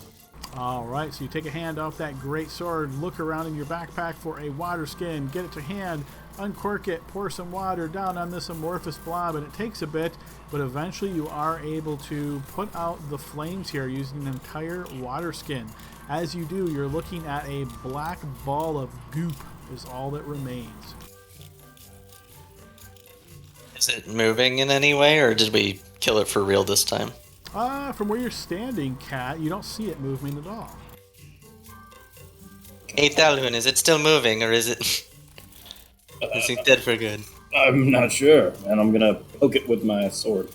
All right, so you take a hand off that great sword, look around in your backpack for a water skin, get it to hand, uncork it, pour some water down on this amorphous blob, and it takes a bit, but eventually you are able to put out the flames here using an entire water skin. As you do, you're looking at a black ball of goop is all that remains. Is it moving in any way, or did we kill it for real this time? From where you're standing, Cat, you don't see it moving at all. Hey, Talhoun, is it still moving, or is it is it dead for good? I'm not sure, and I'm gonna poke it with my sword.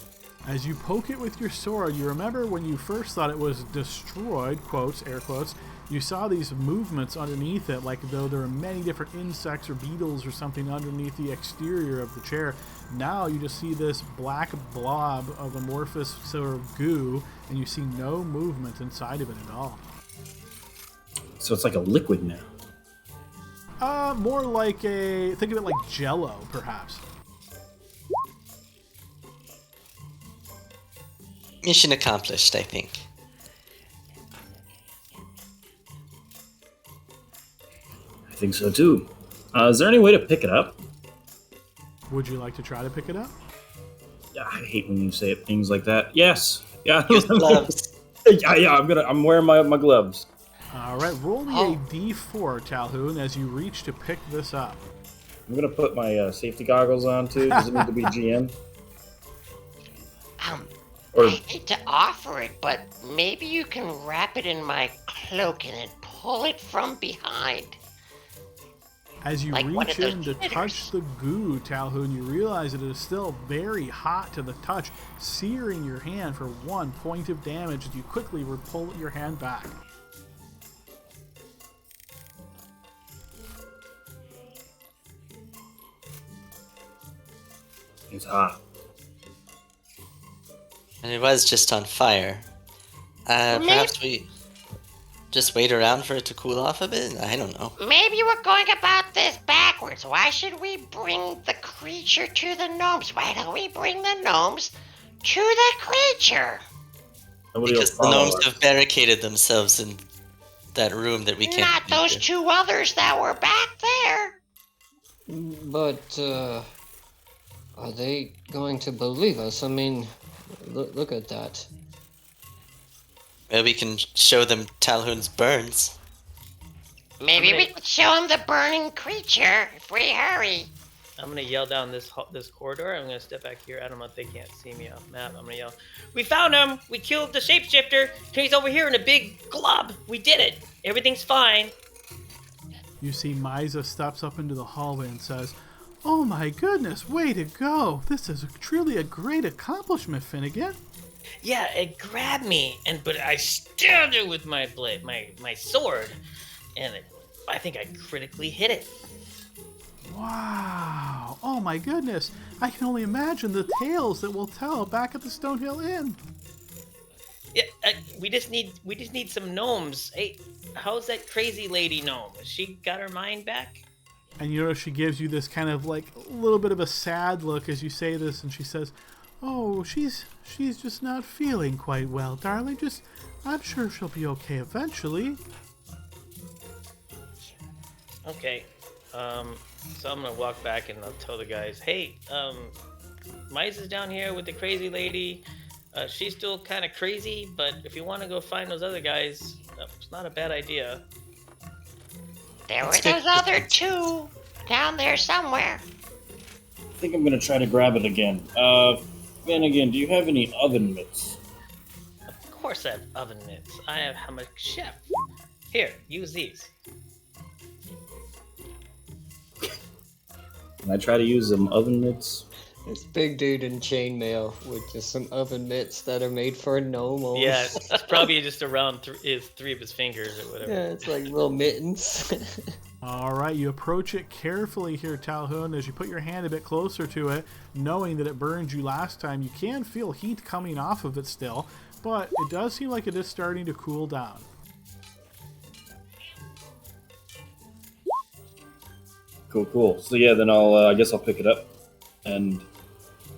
As you poke it with your sword, you remember when you first thought it was destroyed, quotes, air quotes, you saw these movements underneath it, like though there were many different insects or beetles or something underneath the exterior of the chair. Now you just see this black blob of amorphous sort of goo, and you see no movement inside of it at all. So it's like a liquid now. More like think of it like Jello, perhaps. Mission accomplished, I think. I think so too. Is there any way to pick it up? Would you like to try to pick it up? I hate when you say things like that. Yes. Yeah. Use gloves. yeah. I'm wearing my gloves. All right, roll me a d4, Talhoun, as you reach to pick this up. I'm gonna put my safety goggles on too. Does it need to be GM? Or I hate to offer it, but maybe you can wrap it in my cloak and then pull it from behind. As you Like one reach of those in to critters. touch the goo, Talhoun, you realize it is still very hot to the touch, searing your hand for 1 point of damage as you quickly pull your hand back. it's hot. And it was just on fire. Perhaps we just wait around for it to cool off a bit? I don't know. Maybe we're going about this backwards. Why should we bring the creature to the gnomes? Why don't we bring the gnomes to the creature? Nobody Because will the follow gnomes us. have barricaded themselves in that room that we can't Not get those to. 2 others that were back there. But, are they going to believe us? I mean, look at that. Well, we can show them Talhoun's burns. Maybe we could show them the burning creature if we hurry. I'm gonna yell down this corridor. I'm gonna step back here. I don't know if they can't see me off map. I'm gonna yell, "We found him! We killed the shapeshifter! He's over here in a big glob! We did it! Everything's fine!" You see Misa steps up into the hallway and says, "Oh my goodness, way to go! This is truly a great accomplishment, Finnegan." Yeah, it grabbed me, but I stabbed it with my blade, my sword, and I think I critically hit it. Wow! Oh my goodness! I can only imagine the tales that we'll tell back at the Stonehill Inn. Yeah, we just need some gnomes. Hey, how's that crazy lady gnome? Has she got her mind back? And you know she gives you this kind of like a little bit of a sad look as you say this, and she says, "Oh, she's just not feeling quite well, darling. I'm sure she'll be okay eventually." Okay, so I'm gonna walk back and I'll tell the guys, "Hey, Mice is down here with the crazy lady. She's still kind of crazy, but if you want to go find those other guys, it's not a bad idea." There were Let's get those other 2 down there somewhere. I think I'm gonna try to grab it again. Finnegan, do you have any oven mitts? Of course I have oven mitts. I'm a chef. Here, use these. Can I try to use some oven mitts? This big dude in chainmail with just some oven mitts that are made for a gnome. Almost. Yeah, it's probably just around three of his fingers or whatever. Yeah, it's like little mittens. All right, you approach it carefully here, Talhoun. As you put your hand a bit closer to it, knowing that it burned you last time, you can feel heat coming off of it still, but it does seem like it is starting to cool down. Cool. So yeah, then I guess I'll pick it up and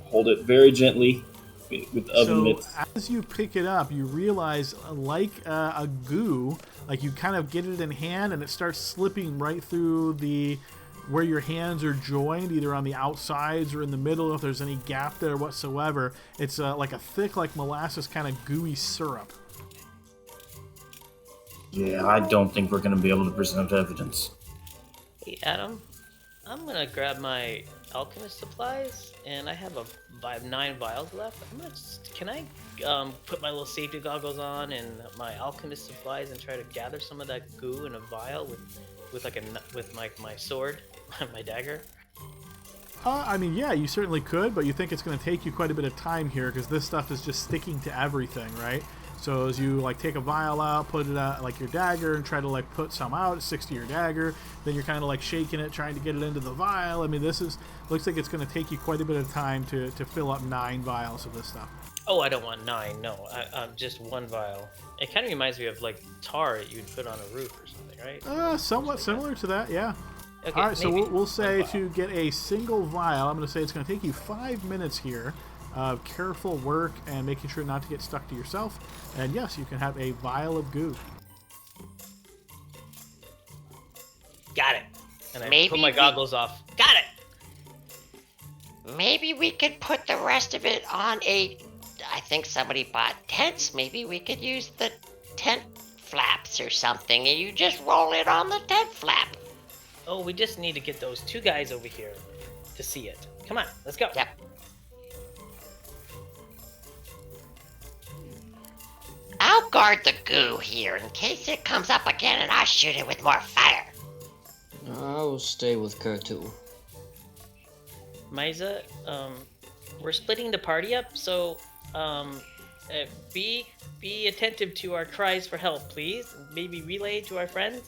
hold it very gently with the oven mitts. As you pick it up, you realize, like a goo, like you kind of get it in hand and it starts slipping right through where your hands are joined, either on the outsides or in the middle, if there's any gap there whatsoever. It's like a thick, like molasses kind of gooey syrup. Yeah, I don't think we're going to be able to present evidence. Hey, Adam, I'm gonna grab my alchemist supplies, and I have 9 vials left. Can I put my little safety goggles on and my alchemist supplies and try to gather some of that goo in a vial with my sword, my dagger? I mean, yeah, you certainly could, but you think it's going to take you quite a bit of time here because this stuff is just sticking to everything, right? So as you like take a vial out, put it out like your dagger, and try to like put some out, it sticks to your dagger. Then you're kind of like shaking it, trying to get it into the vial. I mean, looks like it's going to take you quite a bit of time to fill up 9 vials of this stuff. Oh, I don't want 9. No, just 1 vial. It kind of reminds me of like tar you'd put on a roof or something, right? Somewhat similar to that, yeah. Okay, all right, so we'll say 1 vial. to get a single vial, I'm going to say it's going to take you 5 minutes here of careful work and making sure not to get stuck to yourself. And yes, you can have a vial of goo. Got it. And I Maybe put my goggles off. Got it. Maybe we could put the rest of it on I think somebody bought tents. Maybe we could use the tent flaps or something, and you just roll it on the tent flap. Oh, we just need to get those 2 guys over here to see it. Come on, let's go. Yep. I'll guard the goo here in case it comes up again and I shoot it with more fire. I will stay with Kertu. Maiza, we're splitting the party up, so be attentive to our cries for help, please. Maybe relay to our friends.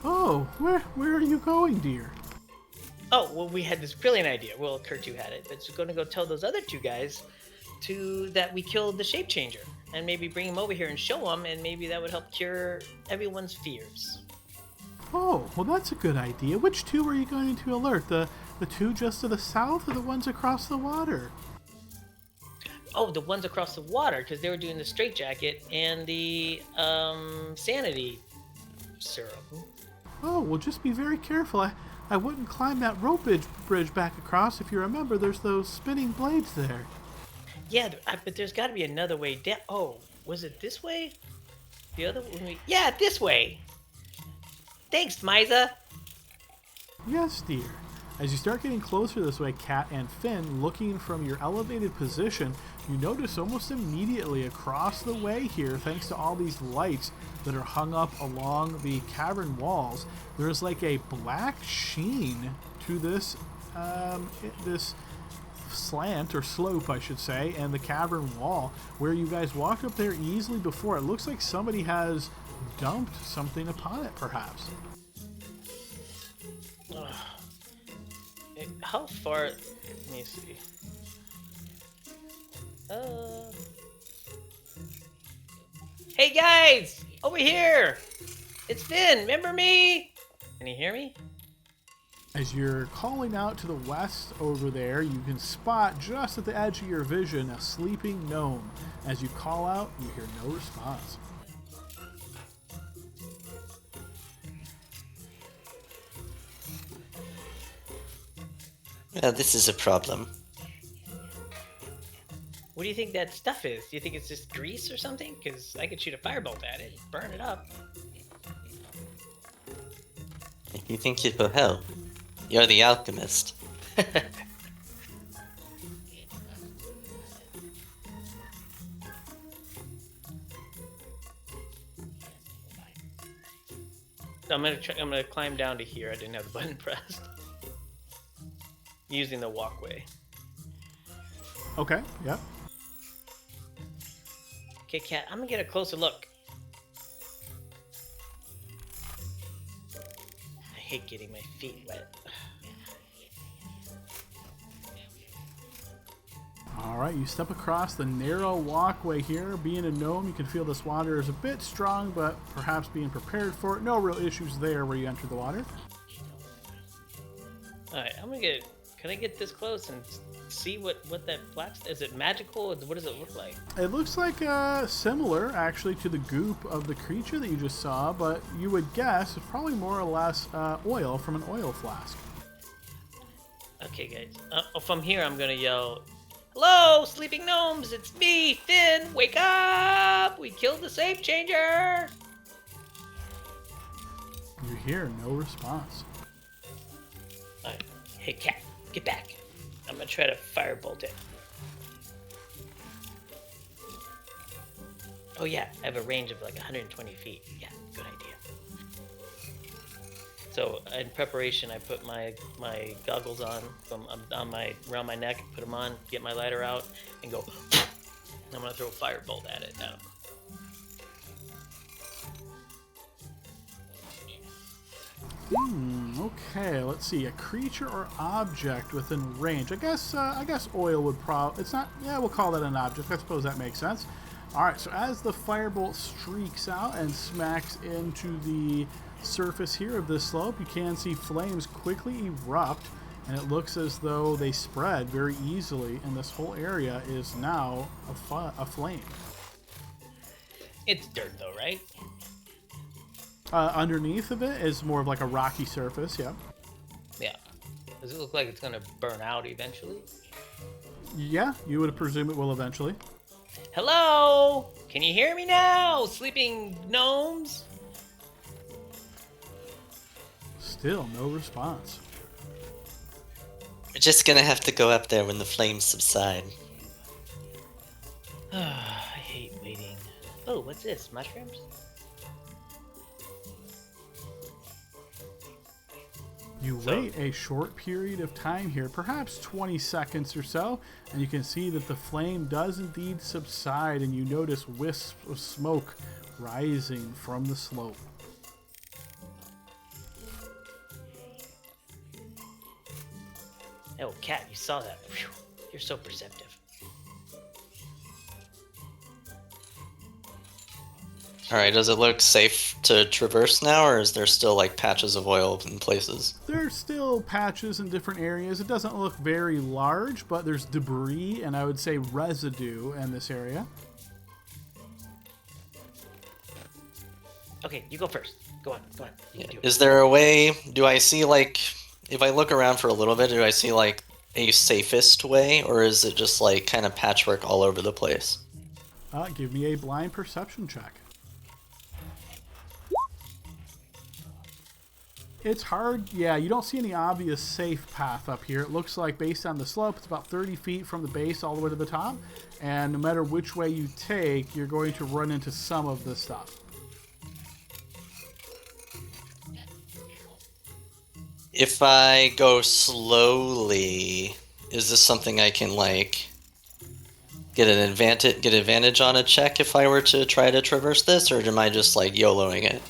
Oh, where are you going, dear? Oh, well, we had this brilliant idea. Well, Kertu had it, but we're going to go tell those other 2 guys that we killed the shape changer, and maybe bring him over here and show them, and maybe that would help cure everyone's fears. Oh, well, that's a good idea. Which 2 are you going to alert? The 2 just to the south, or the ones across the water? Oh, the ones across the water, because they were doing the straitjacket and the sanity syrup. Oh, well, just be very careful. I wouldn't climb that rope bridge back across. If you remember, there's those spinning blades there. Yeah, but there's got to be another way down. Oh, was it this way? The other way? Yeah, this way. Thanks, Maiza. Yes, dear. As you start getting closer this way, Kat and Finn, looking from your elevated position, you notice almost immediately across the way here, thanks to all these lights that are hung up along the cavern walls, there's like a black sheen to this slant, or slope I should say, and the cavern wall where you guys walked up there easily before. It looks like somebody has dumped something upon it, perhaps. How far? Let me see. Hey guys, over here! It's Finn. Remember me? Can you hear me? As you're calling out to the west over there, you can spot just at the edge of your vision a sleeping gnome. As you call out, you hear no response. Yeah, this is a problem. What do you think that stuff is? Do you think it's just grease or something? Because I could shoot a firebolt at it and burn it up. If you think it will help, you're the alchemist. I'm gonna climb down to here. I didn't have the button pressed. Using the walkway. Okay, yep. Okay, Cat, I'm gonna get a closer look. I hate getting my feet wet. Alright, you step across the narrow walkway here. Being a gnome, you can feel this water is a bit strong, but perhaps being prepared for it. No real issues there where you enter the water. Alright, I'm gonna get... Can I get this close and see what that black... Is it magical? What does it look like? It looks like similar, actually, to the goop of the creature that you just saw, but you would guess it's probably more or less oil from an oil flask. Okay, guys. From here, I'm gonna yell, "Hello, sleeping gnomes! It's me, Finn! Wake up! We killed the safe changer!" You hear no response. Alright. Hey, Cat, get back. I'm gonna try to firebolt it. Oh yeah, I have a range of like 120 feet. Yeah, good idea. So in preparation, I put my goggles on around my neck, put them on, get my lighter out, and go. And I'm gonna throw a firebolt at it now. Okay, let's see. A creature or object within range. I guess oil would probably... It's not... Yeah, we'll call that an object. I suppose that makes sense. Alright, so as the firebolt streaks out and smacks into the surface here of this slope, you can see flames quickly erupt, and it looks as though they spread very easily, and this whole area is now a flame. It's dirt though, right? Underneath of it is more of like a rocky surface, yeah. Yeah. Does it look like it's gonna burn out eventually? Yeah, you would presume it will eventually. Hello? Can you hear me now, sleeping gnomes? Still no response. We're just gonna have to go up there when the flames subside. I hate waiting. Oh, what's this? Mushrooms? You wait a short period of time here, perhaps 20 seconds or so, and you can see that the flame does indeed subside, and you notice wisps of smoke rising from the slope. Oh, Cat, you saw that. Whew. You're so perceptive. Alright, does it look safe to traverse now, or is there still like patches of oil in places? There's still patches in different areas. It doesn't look very large, but there's debris and I would say residue in this area. Okay, you go first. Go on, go on. You can do it. Is there a way, do I see like, if I look around for a little bit, do I see like a safest way, or is it just like kind of patchwork all over the place? Give me a blind perception check. It's hard, yeah, you don't see any obvious safe path up here. It looks like based on the slope, it's about 30 feet from the base all the way to the top. And no matter which way you take, you're going to run into some of this stuff. If I go slowly, is this something I can like get advantage on a check if I were to try to traverse this, or am I just like YOLOing it?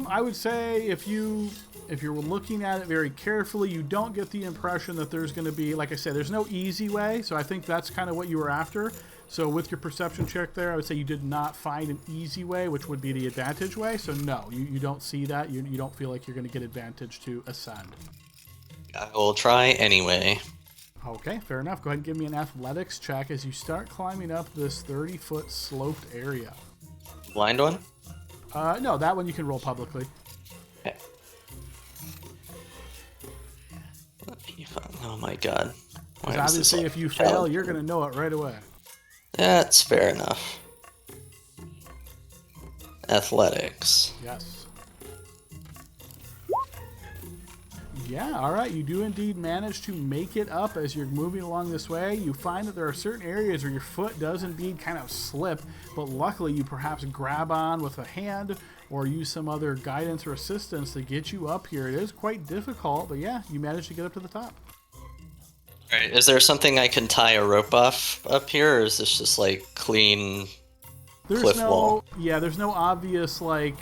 I would say if you're looking at it very carefully, you don't get the impression that there's going to be, like I said, there's no easy way. So I think that's kind of what you were after. So with your perception check there, I would say you did not find an easy way, which would be the advantage way. So no, you don't see that. You don't feel like you're going to get advantage to ascend. I will try anyway. Okay, fair enough. Go ahead and give me an athletics check as you start climbing up this 30-foot sloped area. Blind one? No, that one you can roll publicly. Okay. Oh my god. Because obviously if you fail, you're going to know it right away. That's fair enough. Athletics. Yes. Yeah, all right. You do indeed manage to make it up as you're moving along this way. You find that there are certain areas where your foot does indeed kind of slip, but luckily you perhaps grab on with a hand or use some other guidance or assistance to get you up here. It is quite difficult, but yeah, you managed to get up to the top. Alright, is there something I can tie a rope off up here, or is this just like clean cliff wall? Yeah, there's no obvious like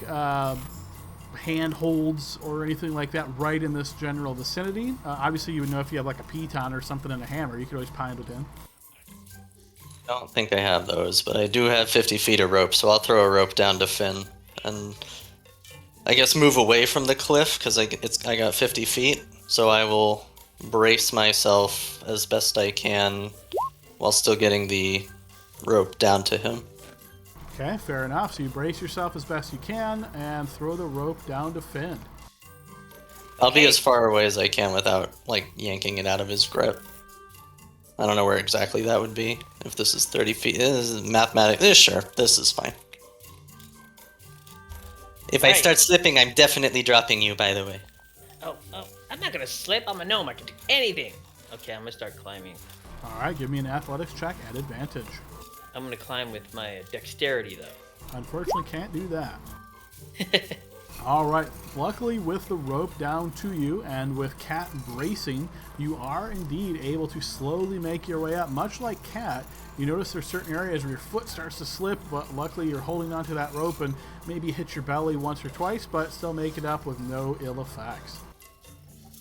handholds or anything like that right in this general vicinity. Obviously, you would know if you have like a piton or something and a hammer. You could always pound it in. I don't think I have those, but I do have 50 feet of rope, so I'll throw a rope down to Finn. And I guess move away from the cliff, because I got 50 feet, so I will brace myself as best I can while still getting the rope down to him. Okay, fair enough. So you brace yourself as best you can and throw the rope down to Finn. I'll be as far away as I can without, like, yanking it out of his grip. I don't know where exactly that would be. If this is 30 feet, this is mathematics. Sure, this is fine. If I start slipping, I'm definitely dropping you, by the way. Oh, I'm not gonna slip. I'm a gnome. I can do anything. Okay, I'm gonna start climbing. All right, give me an athletics check at advantage. I'm gonna climb with my dexterity, though. Unfortunately, can't do that. All right, luckily with the rope down to you and with Cat bracing, you are indeed able to slowly make your way up. Much like Cat, you notice there's certain areas where your foot starts to slip, but luckily you're holding onto that rope and maybe hit your belly once or twice, but still make it up with no ill effects.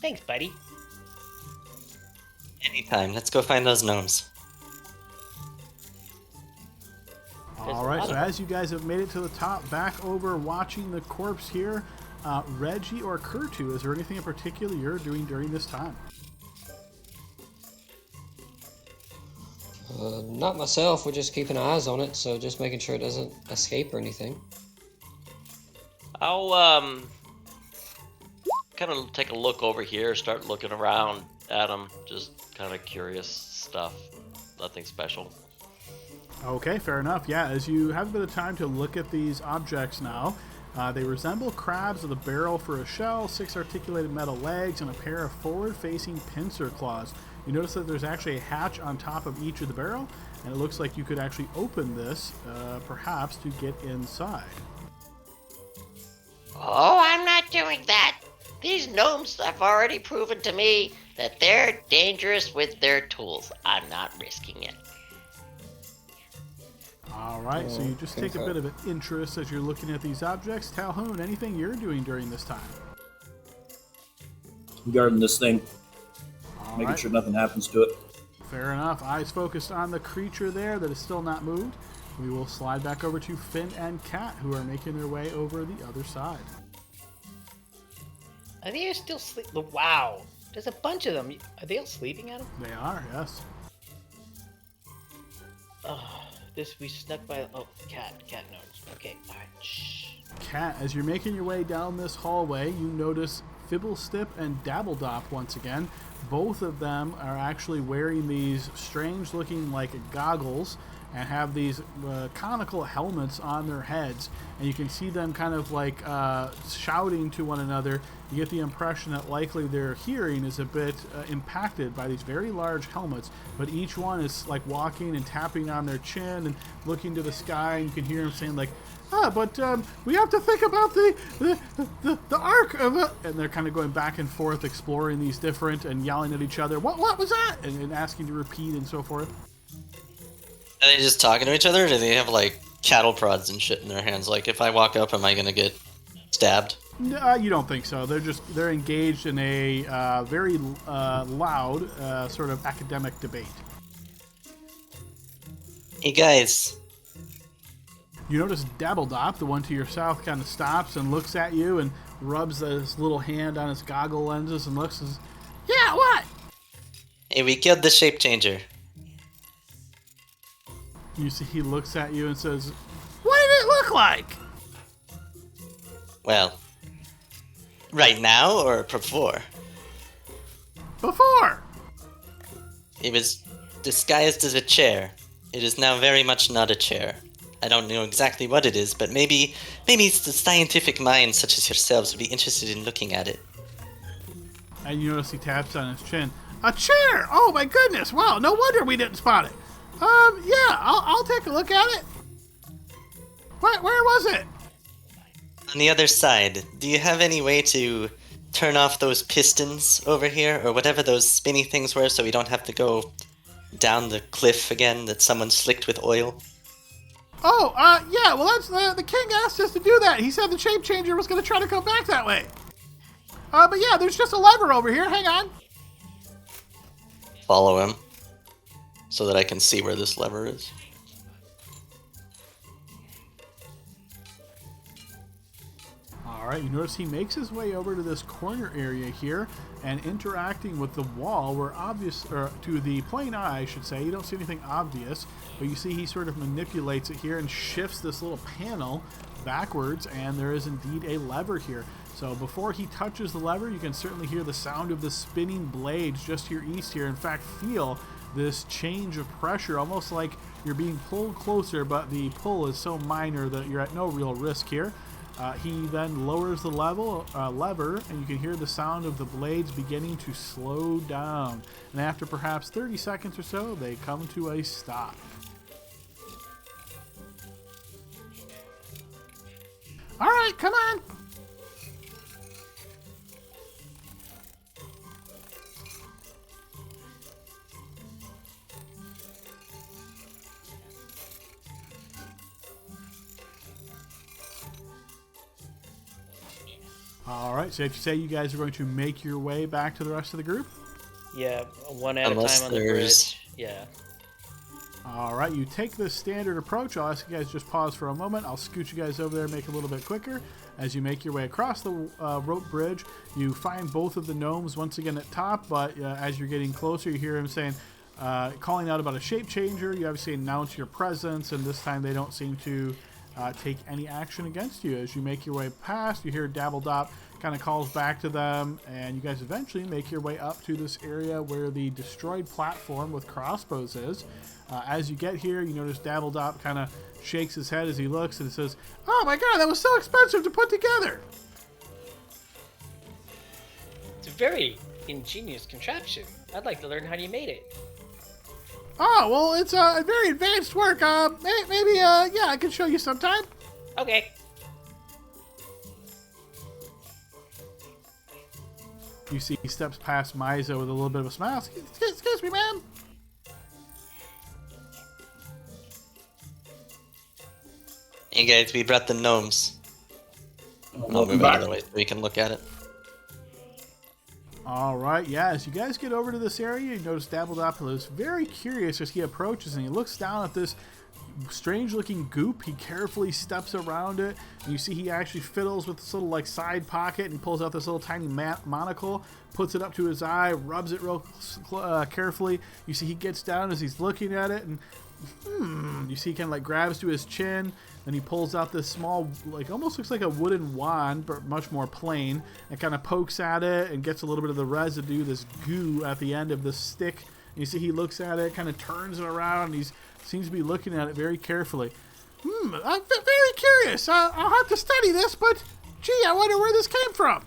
Thanks, buddy. Anytime. Let's go find those gnomes. All right, so as you guys have made it to the top, back over watching the corpse here, Reggie or Kurtu, is there anything in particular you're doing during this time? Not myself. We're just keeping eyes on it, so just making sure it doesn't escape or anything. I'll kind of take a look over here, start looking around at him, just kind of curious stuff. Nothing special. Okay, fair enough. Yeah, as you have a bit of time to look at these objects now, they resemble crabs with a barrel for a shell, 6 articulated metal legs, and a pair of forward-facing pincer claws. You notice that there's actually a hatch on top of each of the barrel, and it looks like you could actually open this, perhaps, to get inside. Oh, I'm not doing that. These gnomes have already proven to me that they're dangerous with their tools. I'm not risking it. All right, so you just take a bit of an interest as you're looking at these objects. Calhoun, anything you're doing during this time? Guarding this thing, All making right, sure nothing happens to it. fair enough. Eyes focused on the creature there that is still not moved. We will slide back over to Finn and Kat, who are making their way over the other side. Are they still sleeping? Wow. There's a bunch of them. Are they all sleeping, Adam? They are, yes. Oh, we snuck by. Oh, cat knows. Okay, alright. Shh. Kat, as you're making your way down this hallway, you notice Fibblestip and Dabbledop once again. Both of them are actually wearing these strange looking like goggles and have these conical helmets on their heads, and you can see them kind of like shouting to one another. You get the impression that likely their hearing is a bit impacted by these very large helmets, but each one is like walking and tapping on their chin and looking to the sky, and you can hear them saying like, but we have to think about the arc of it. And they're kind of going back and forth, exploring these different and yelling at each other. What was that? And asking to repeat and so forth. Are they just talking to each other, or do they have, like, cattle prods and shit in their hands? Like, if I walk up, am I gonna get stabbed? No, you don't think so. They're engaged in a very loud sort of academic debate. Hey, guys. You notice Dabbledop, the one to your south, kind of stops and looks at you and rubs his little hand on his goggle lenses and looks and says, "Yeah, what?" Hey, we killed the shape changer. You see he looks at you and says, "What did it look like?" Well, right now or before? Before. It was disguised as a chair. It is now very much not a chair. I don't know exactly what it is, but maybe the scientific minds such as yourselves would be interested in looking at it. and you notice he taps on his chin. A chair! Oh my goodness! Wow, no wonder we didn't spot it. Yeah, I'll take a look at it. Where was it? On the other side, do you have any way to turn off those pistons over here, or whatever those spinny things were, so we don't have to go down the cliff again that someone slicked with oil? Oh, yeah, well, that's the king asked us to do that. He said the shape changer was going to try to come back that way. But yeah, there's just a lever over here. Hang on. Follow him, so that I can see where this lever is. All right, you notice he makes his way over to this corner area here and interacting with the wall where to the plain eye, I should say, you don't see anything obvious, but you see he sort of manipulates it here and shifts this little panel backwards, and there is indeed a lever here. So before he touches the lever, you can certainly hear the sound of the spinning blades just to your east here. In fact, feel this change of pressure, almost like you're being pulled closer, but the pull is so minor that you're at no real risk here. He then lowers the lever, and you can hear the sound of the blades beginning to slow down. And after perhaps 30 seconds or so, they come to a stop. All right, come on. All right, so if you say you guys are going to make your way back to the rest of the group? Yeah, one at Unless a time on the there's- bridge. Yeah. All right, you take the standard approach. I'll ask you guys just pause for a moment. I'll scoot you guys over there and make it a little bit quicker. As you make your way across the rope bridge, you find both of the gnomes once again at top, but as you're getting closer, you hear him saying, calling out about a shape changer. You obviously announce your presence, and this time they don't seem to take any action against you. As you make your way past, you hear Dabbledop kind of calls back to them, and you guys eventually make your way up to this area where the destroyed platform with crossbows is. As you get here, you notice Dabbledop kind of shakes his head as he looks and says, "Oh my god, that was so expensive to put together!" It's a very ingenious contraption. I'd like to learn how you made it. Oh, well, it's a very advanced work. Maybe, yeah, I can show you sometime. Okay. You see he steps past Mizo with a little bit of a smile. Excuse me, ma'am. Hey guys, we brought the gnomes. I'll Welcome move out back. of the way so we can look at it. All right, yeah, as you guys get over to this area, you notice Dabbledop is very curious as he approaches, and he looks down at this strange-looking goop. He carefully steps around it, and you see he actually fiddles with this little, like, side pocket, and he pulls out this little tiny monocle, puts it up to his eye, rubs it real carefully. You see he gets down as he's looking at it, and you see he kind of, like, grabs to his chin. Then he pulls out this small, like, almost looks like a wooden wand, but much more plain, and kind of pokes at it and gets a little bit of the residue, this goo at the end of the stick. And you see he looks at it, kind of turns it around, and he seems to be looking at it very carefully. I'm very curious. I'll have to study this, but gee, I wonder where this came from.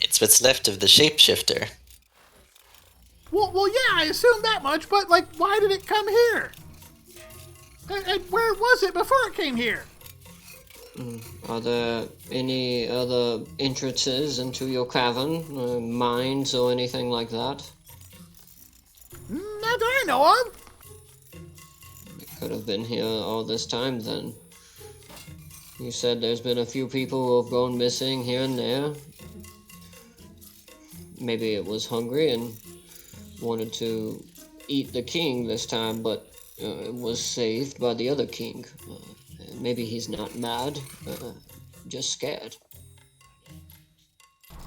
It's what's left of the shapeshifter. Well, yeah, I assumed that much, but, like, why did it come here? And where was it before it came here? Are there any other entrances into your cavern? Mines or anything like that? Not that I know of. It could have been here all this time then. You said there's been a few people who have gone missing here and there. Maybe it was hungry and wanted to eat the king this time, but it was saved by the other king. Maybe he's not mad, just scared.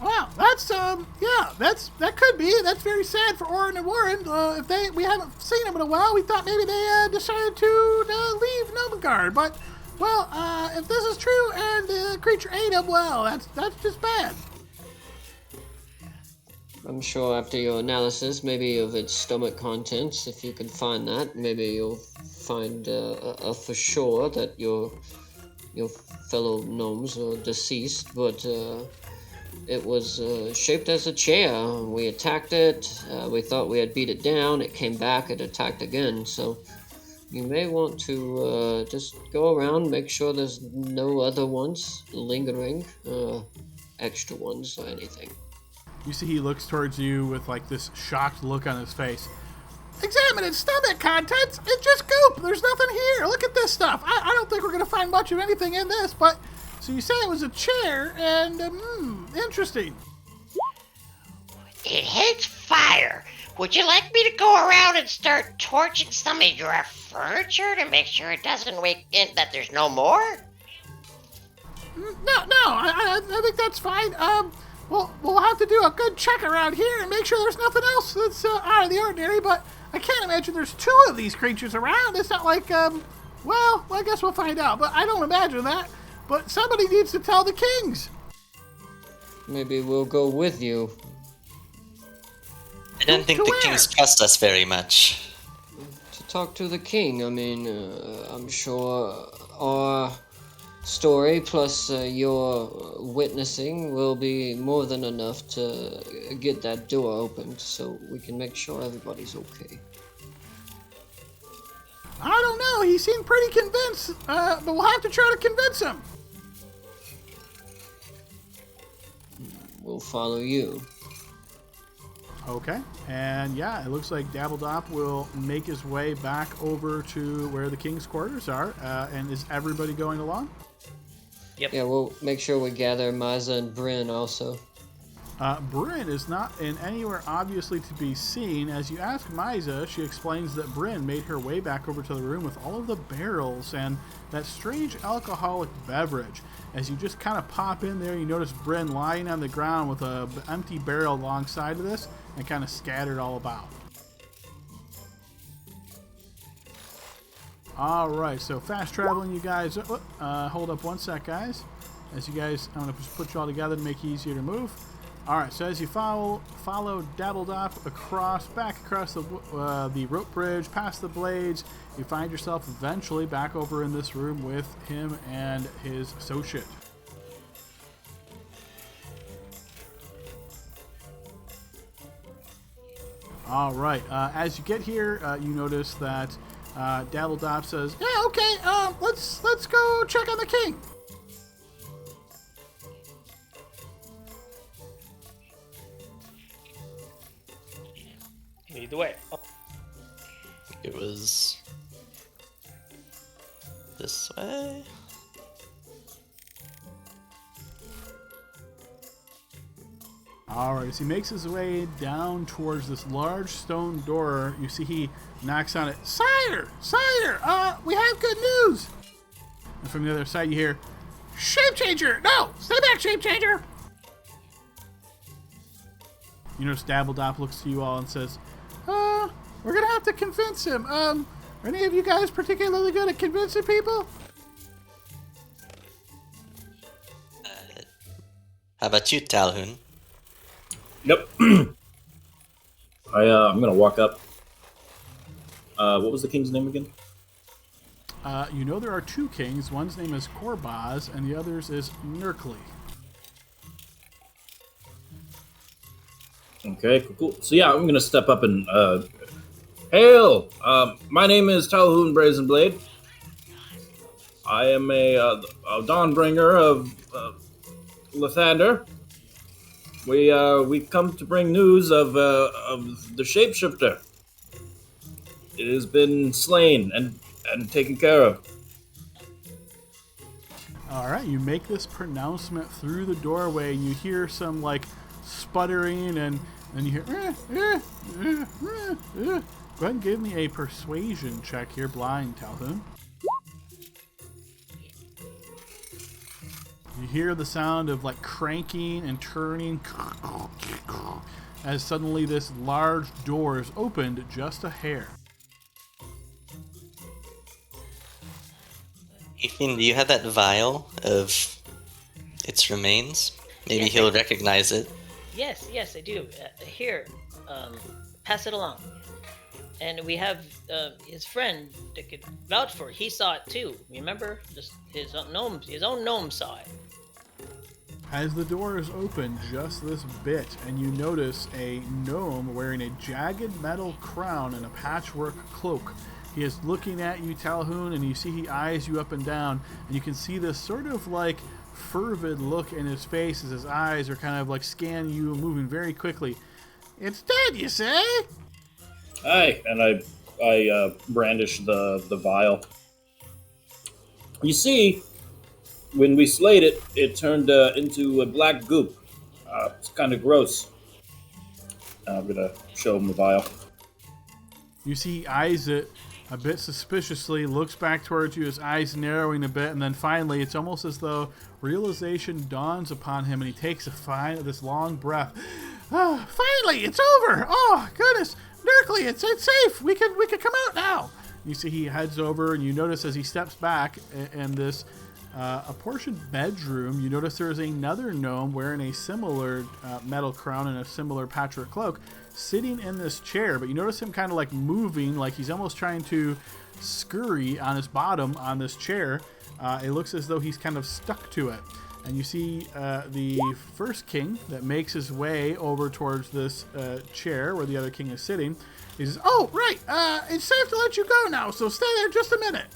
Wow, that's yeah, that could be. That's very sad for Orin and Warren. If we haven't seen them in a while, we thought maybe they decided to leave Nomengard. But well, if this is true and the creature ate them, well, that's just bad. I'm sure after your analysis, maybe of its stomach contents, if you can find that, maybe you'll find for sure that your fellow gnomes are deceased. But it was shaped as a chair. We attacked it. We thought we had beat it down. It came back. It attacked again. So you may want to just go around, make sure there's no other ones lingering, extra ones or anything. You see he looks towards you with like this shocked look on his face. Examine its stomach contents. It's just goop. There's nothing here. Look at this stuff. I don't think we're going to find much of anything in this, but... So you say it was a chair, and, interesting. It hates fire. Would you like me to go around and start torching some of your furniture to make sure it doesn't wake in that there's no more? No, I think that's fine. We'll have to do a good check around here and make sure there's nothing else that's out of the ordinary, but I can't imagine there's two of these creatures around. It's not like, well, I guess we'll find out, but I don't imagine that. But somebody needs to tell the kings. Maybe we'll go with you. I don't think the kings trust us very much. To talk to the king. I mean, I'm sure our story plus your witnessing will be more than enough to get that door opened so we can make sure everybody's okay. I don't know. He seemed pretty convinced, but we'll have to try to convince him. We'll follow you. Okay, and yeah, it looks like Dabbledop will make his way back over to where the king's quarters are. And is everybody going along? Yep. Yeah, we'll make sure we gather Maza and Bryn also. Bryn is not in anywhere obviously to be seen. As you ask Miza, she explains that Bryn made her way back over to the room with all of the barrels and that strange alcoholic beverage. As you just kind of pop in there, you notice Bryn lying on the ground with an empty barrel alongside of this and kind of scattered all about. Alright, so fast traveling, you guys. Hold up one sec, guys. As you guys, I'm going to just put you all together to make it easier to move. Alright, so as you follow Dabbledop back across the rope bridge, past the blades, you find yourself eventually back over in this room with him and his associate. Alright, as you get here, you notice that Dabbledop says, yeah, okay, let's go check on the king. Lead the way. It was this way. Alright, as he makes his way down towards this large stone door, you see he knocks on it. Sire! Sire! We have good news! And from the other side you hear, Shape Changer! No! Stay back, Shape Changer! You notice Dabbledop looks to you all and says, we're gonna have to convince him. Are any of you guys particularly good at convincing people? How about you, Talhoun? Yep. I'm gonna walk up. What was the king's name again? You know there are two kings. One's name is Korbaz, and the other's is Nurkly. Okay, cool. So yeah, I'm gonna step up and hail. My name is Talhoun Brazenblade. I am a Dawnbringer of Lathander. We come to bring news of the shapeshifter. It has been slain and taken care of. All right, you make this pronouncement through the doorway. You hear some like sputtering, and then you hear. Go ahead and give me a persuasion check here, blind Talhoun. You hear the sound of like cranking and turning as suddenly this large door is opened just a hair. Ethan, do you have that vial of its remains? Maybe Yes, he'll recognize it. Yes, I do. Here, pass it along. And we have his friend that could vouch for it. He saw it too. Remember, just his own gnome saw it. As the doors open just this bit, and you notice a gnome wearing a jagged metal crown and a patchwork cloak. He is looking at you, Talhoun, and you see he eyes you up and down, and you can see this sort of like fervid look in his face as his eyes are kind of like scanning you, moving very quickly. It's dead, you say? Aye, and I brandish the vial. You see, when we slayed it, it turned into a black goop. It's kind of gross. I'm gonna show him the vial. You see he eyes it a bit suspiciously, looks back towards you, his eyes narrowing a bit, and then finally it's almost as though realization dawns upon him and he takes this long breath. Oh, finally, it's over! Oh, goodness! Nurkly, it's safe! We can come out now! You see he heads over and you notice as he steps back in this apportioned bedroom, you notice there is another gnome wearing a similar metal crown and a similar patchwork cloak sitting in this chair, but you notice him kind of like moving, like he's almost trying to scurry on his bottom on this chair. It looks as though he's kind of stuck to it. And you see the first king that makes his way over towards this chair where the other king is sitting. He says, "Oh, right, it's safe to let you go now, so stay there just a minute."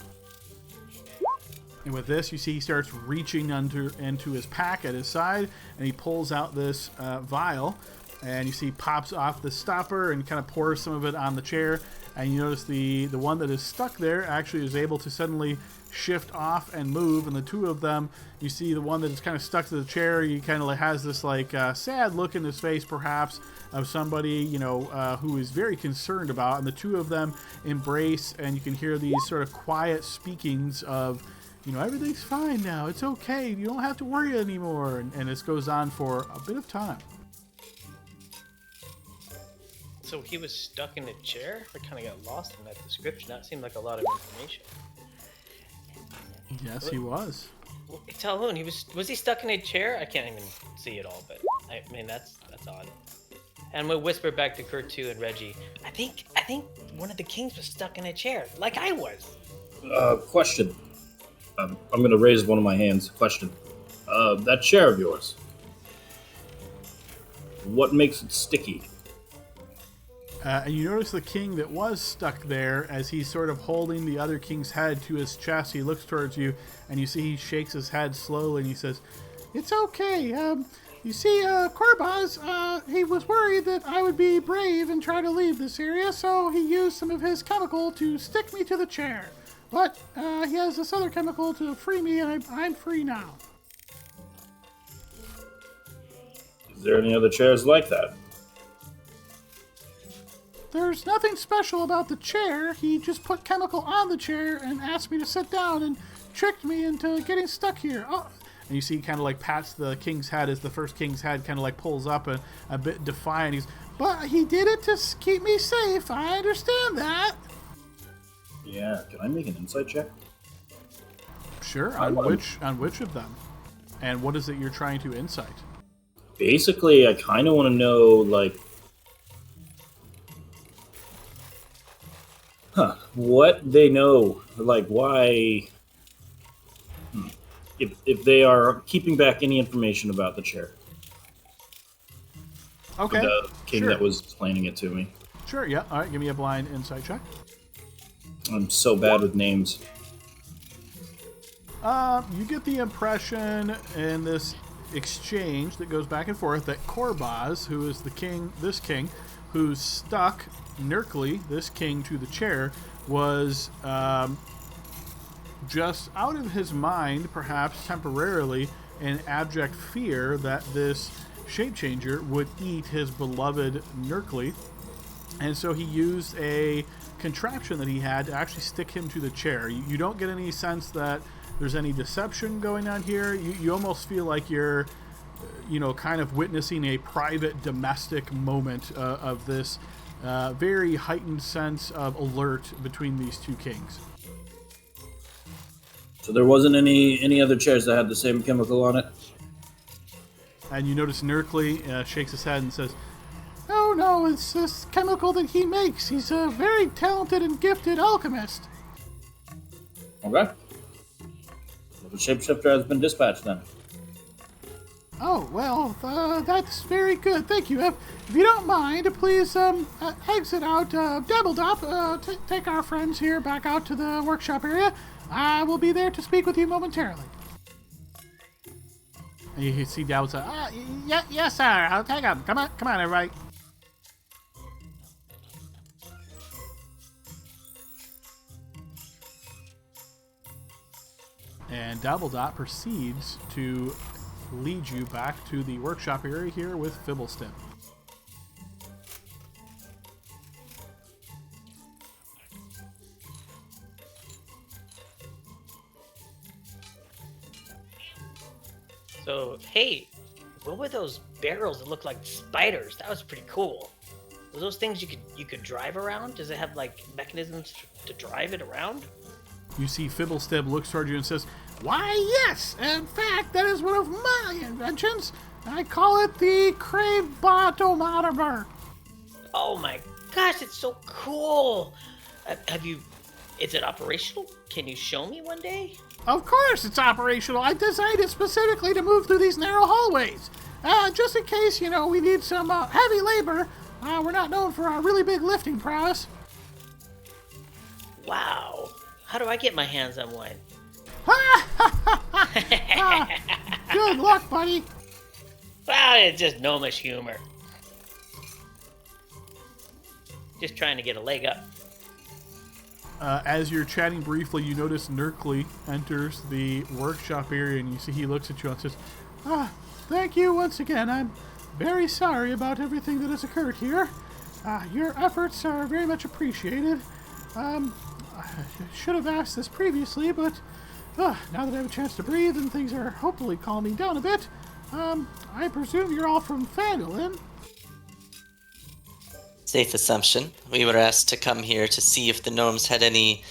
And with this, you see he starts reaching into his pack at his side, and he pulls out this vial, and you see he pops off the stopper and kind of pours some of it on the chair, and you notice the one that is stuck there actually is able to suddenly shift off and move, and the two of them, you see the one that is kind of stuck to the chair, he kind of like has this like sad look in his face perhaps of somebody, you know, who is very concerned about, and the two of them embrace, and you can hear these sort of quiet speakings of, you know, everything's fine now, it's okay, you don't have to worry anymore, and this goes on for a bit of time. So he was stuck in a chair? I kind of got lost in that description. That seemed like a lot of information. Yes, he was. Talhoun, was he stuck in a chair? I can't even see it all, but I mean that's odd. And we'll whisper back to Kurtu and Reggie. I think one of the kings was stuck in a chair, like I was. Question. I'm gonna raise one of my hands. Question. That chair of yours. What makes it sticky? And you notice the king that was stuck there, as he's sort of holding the other king's head to his chest, he looks towards you, and you see he shakes his head slowly, and he says, "It's okay. You see, Korbaz, he was worried that I would be brave and try to leave this area, so he used some of his chemical to stick me to the chair. But he has this other chemical to free me, and I'm free now." Is there any other chairs like that? There's nothing special about the chair. He just put chemical on the chair and asked me to sit down and tricked me into getting stuck here. Oh. And you see he kind of like pats the king's head as the first king's head kind of like pulls up a bit defiant. He's, "But he did it to keep me safe. I understand that." Yeah, can I make an insight check? Sure, on which of them? And what is it you're trying to insight? Basically, I kind of want to know, like, what they know, like why, if they are keeping back any information about the chair. Okay. The king sure. that was explaining it to me. Sure, yeah. All right, give me a blind insight check. I'm so bad with names. You get the impression in this exchange that goes back and forth that Korbaz, who is the king, this king, who's stuck Nurkly, this king, to the chair, was just out of his mind, perhaps temporarily, in abject fear that this shape changer would eat his beloved Nurkly, and so he used a contraption that he had to actually stick him to the chair. You don't get any sense that there's any deception going on here. You almost feel like you're, you know, kind of witnessing a private domestic moment of this very heightened sense of alert between these two kings. So there wasn't any other chairs that had the same chemical on it? And you notice Nurkly shakes his head and says, "Oh no, it's this chemical that he makes. He's a very talented and gifted alchemist." Okay. Well, the shapeshifter has been dispatched then. Oh, well, that's very good. Thank you. If you don't mind, please exit out Dabbledop. Take our friends here back out to the workshop area. I will be there to speak with you momentarily. And you see Dabbledop. Yes, sir. I'll take him. Come on, everybody. And Dabbledot proceeds to lead you back to the workshop area here with Fibblestip. So, hey, what were those barrels that looked like spiders? That was pretty cool. Were those things you could drive around? Does it have like mechanisms to drive it around? You see Fibblestip looks toward you and says, "Why, yes! In fact, that is one of my inventions. I call it the Crave-Bot-O-Motomer." Oh my gosh, it's so cool! Is it operational? Can you show me one day? Of course it's operational. I designed it specifically to move through these narrow hallways. Just in case, we need some heavy labor. We're not known for our really big lifting prowess. Wow. How do I get my hands on one? Good luck, buddy. Well, it's just gnomish humor. Just trying to get a leg up. As you're chatting briefly, you notice Nerkly enters the workshop area, and you see he looks at you and says, "Thank you once again. I'm very sorry about everything that has occurred here. Your efforts are very much appreciated. I should have asked this previously, but now that I have a chance to breathe and things are hopefully calming down a bit, I presume you're all from Phandalin." Safe assumption. We were asked to come here to see if the gnomes had any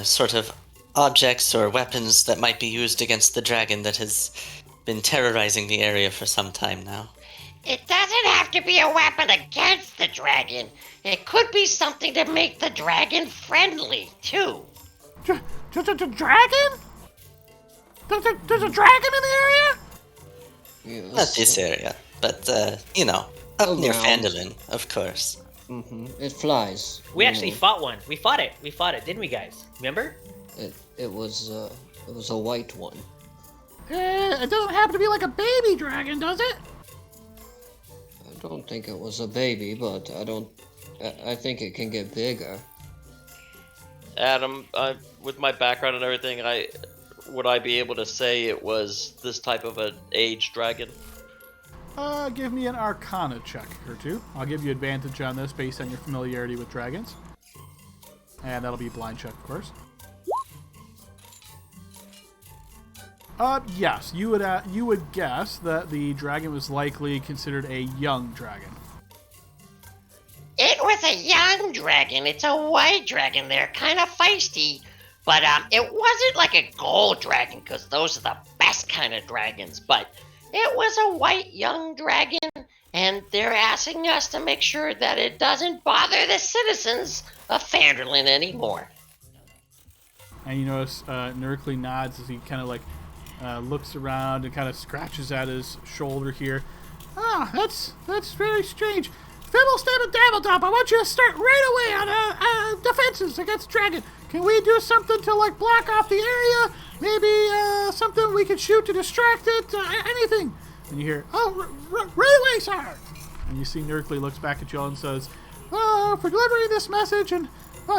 sort of objects or weapons that might be used against the dragon that has been terrorizing the area for some time now. It doesn't have to be a weapon against the dragon. It could be something to make the dragon friendly, too. Dragon? There's a dragon in the area? Yes. Not this area, but, up near Around. Phandalin, of course. It flies. We actually fought one. We fought it, didn't we, guys? Remember? It was a white one. It doesn't happen to be like a baby dragon, does it? I don't think it was a baby, but I think it can get bigger. Adam, with my background and everything, would I be able to say it was this type of an aged dragon? Give me an Arcana check or two. I'll give you advantage on this based on your familiarity with dragons. And that'll be a blind check, of course. Yes, you would guess that the dragon was likely considered a young dragon. It was a young dragon. It's a white dragon. They're kind of feisty. But it wasn't like a gold dragon, because those are the best kind of dragons. But it was a white young dragon, and they're asking us to make sure that it doesn't bother the citizens of Phandalin anymore. And you notice Nerkly nods as he kind of looks around and kind of scratches at his shoulder here. That's very strange. Fibblestip and Dabbledop, I want you to start right away on defenses against dragon. Can we do something to block off the area? Maybe something we can shoot to distract it? Anything? And you hear, right away, sir. And you see Nerkly looks back at you all and says, for delivering this message and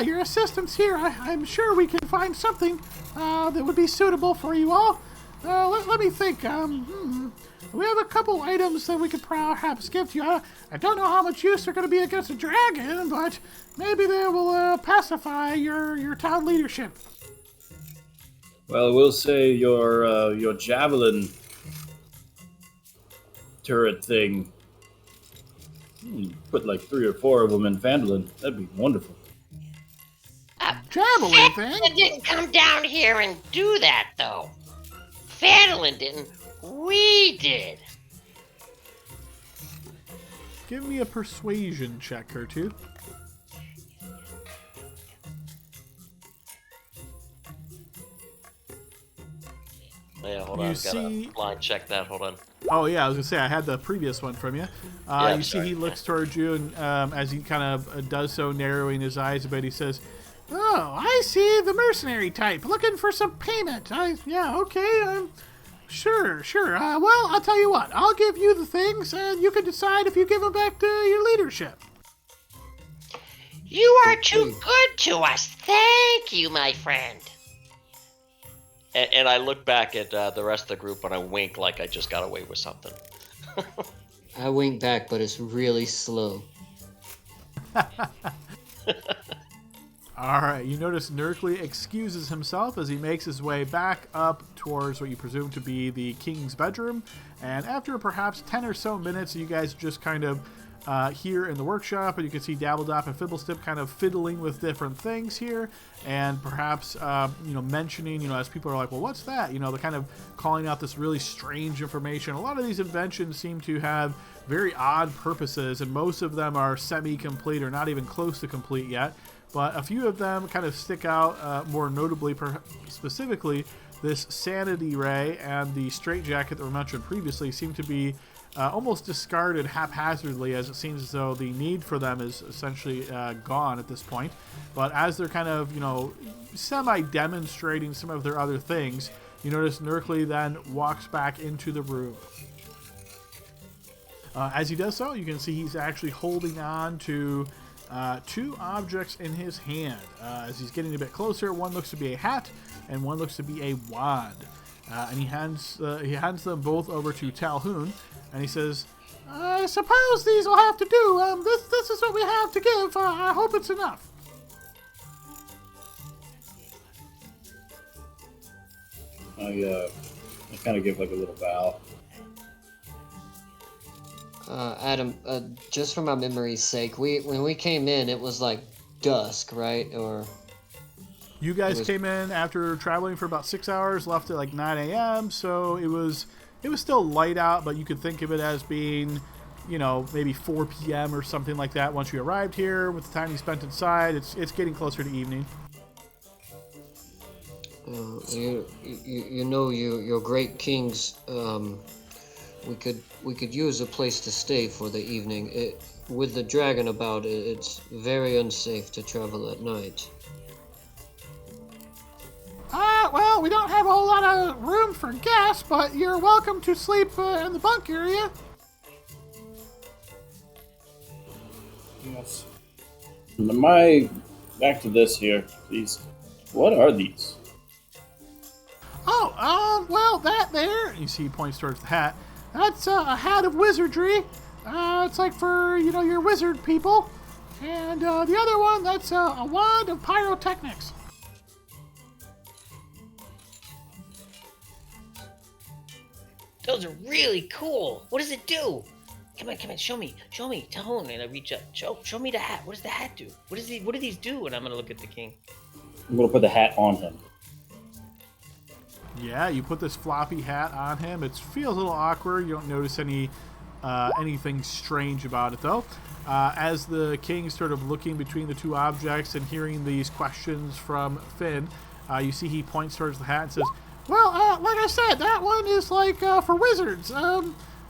your assistance here, I'm sure we can find something that would be suitable for you all. Let me think. We have a couple items that we could perhaps give to you. I don't know how much use they're going to be against a dragon, but maybe they will pacify your town leadership. Well, we'll say your javelin turret thing. Put 3 or 4 of them in Phandalin. That'd be wonderful. Javelin thing? Phandalin didn't come down here and do that, though. Phandalin didn't. We did. Give me a persuasion check or two. Yeah, hold You on. see- Gotta blind check that. Hold on. Oh yeah, I was gonna say I had the previous one from you. Yeah, You see, sorry. he looks towards you, and as he kind of does so, narrowing his eyes a bit, he says, "Oh, I see the mercenary type, looking for some payment. Okay, sure. Well, I'll tell you what, I'll give you the things, and you can decide if you give them back to your leadership." You are too good to us. Thank you, my friend. And I look back at the rest of the group and I wink like I just got away with something. I wink back, but it's really slow. All right, you notice Nerkly excuses himself as he makes his way back up towards what you presume to be the king's bedroom. And after perhaps 10 or so minutes, you guys just kind of here in the workshop, and you can see Dabbledop and Fibblestip kind of fiddling with different things here, and perhaps mentioning, as people are like, well, what's that? They're kind of calling out this really strange information. A lot of these inventions seem to have very odd purposes, and most of them are semi-complete or not even close to complete yet. But a few of them kind of stick out more notably, specifically this sanity ray and the straitjacket that were mentioned previously seem to be almost discarded haphazardly, as it seems as though the need for them is essentially gone at this point. But as they're kind of, semi-demonstrating some of their other things, you notice Nerkly then walks back into the room. As he does so, you can see he's actually holding on to two objects in his hand. As he's getting a bit closer, one looks to be a hat and one looks to be a wand. And he hands them both over to Talhoun, and he says, "I suppose these will have to do. This is what we have to give. I hope it's enough." I kind of give like a little bow. Adam, just for my memory's sake, when we came in, it was like dusk, right? Or You guys came in after traveling for about 6 hours, left at like 9 a.m., so it was still light out, but you could think of it as being, maybe 4 p.m. or something like that once you arrived here. With the time you spent inside, it's getting closer to evening. your great kings. We could use a place to stay for the evening. With the dragon about, it's very unsafe to travel at night. Well, we don't have a whole lot of room for guests, but you're welcome to sleep in the bunk area. Yes. Back to this here, please. What are these? Well, that there, you see he points towards the hat. That's a hat of wizardry. It's like for, your wizard people. And the other one, that's a wand of pyrotechnics. Those are really cool. What does it do? Come on, show me, Tahone. And I reach up, show me the hat. What does the hat do? What do these do? And I'm gonna look at the king. I'm gonna put the hat on him. Yeah, you put this floppy hat on him. It feels a little awkward. You don't notice anything strange about it, though. As the king is sort of looking between the two objects and hearing these questions from Finn, you see he points towards the hat and says, "Well, like I said, that one is like for wizards.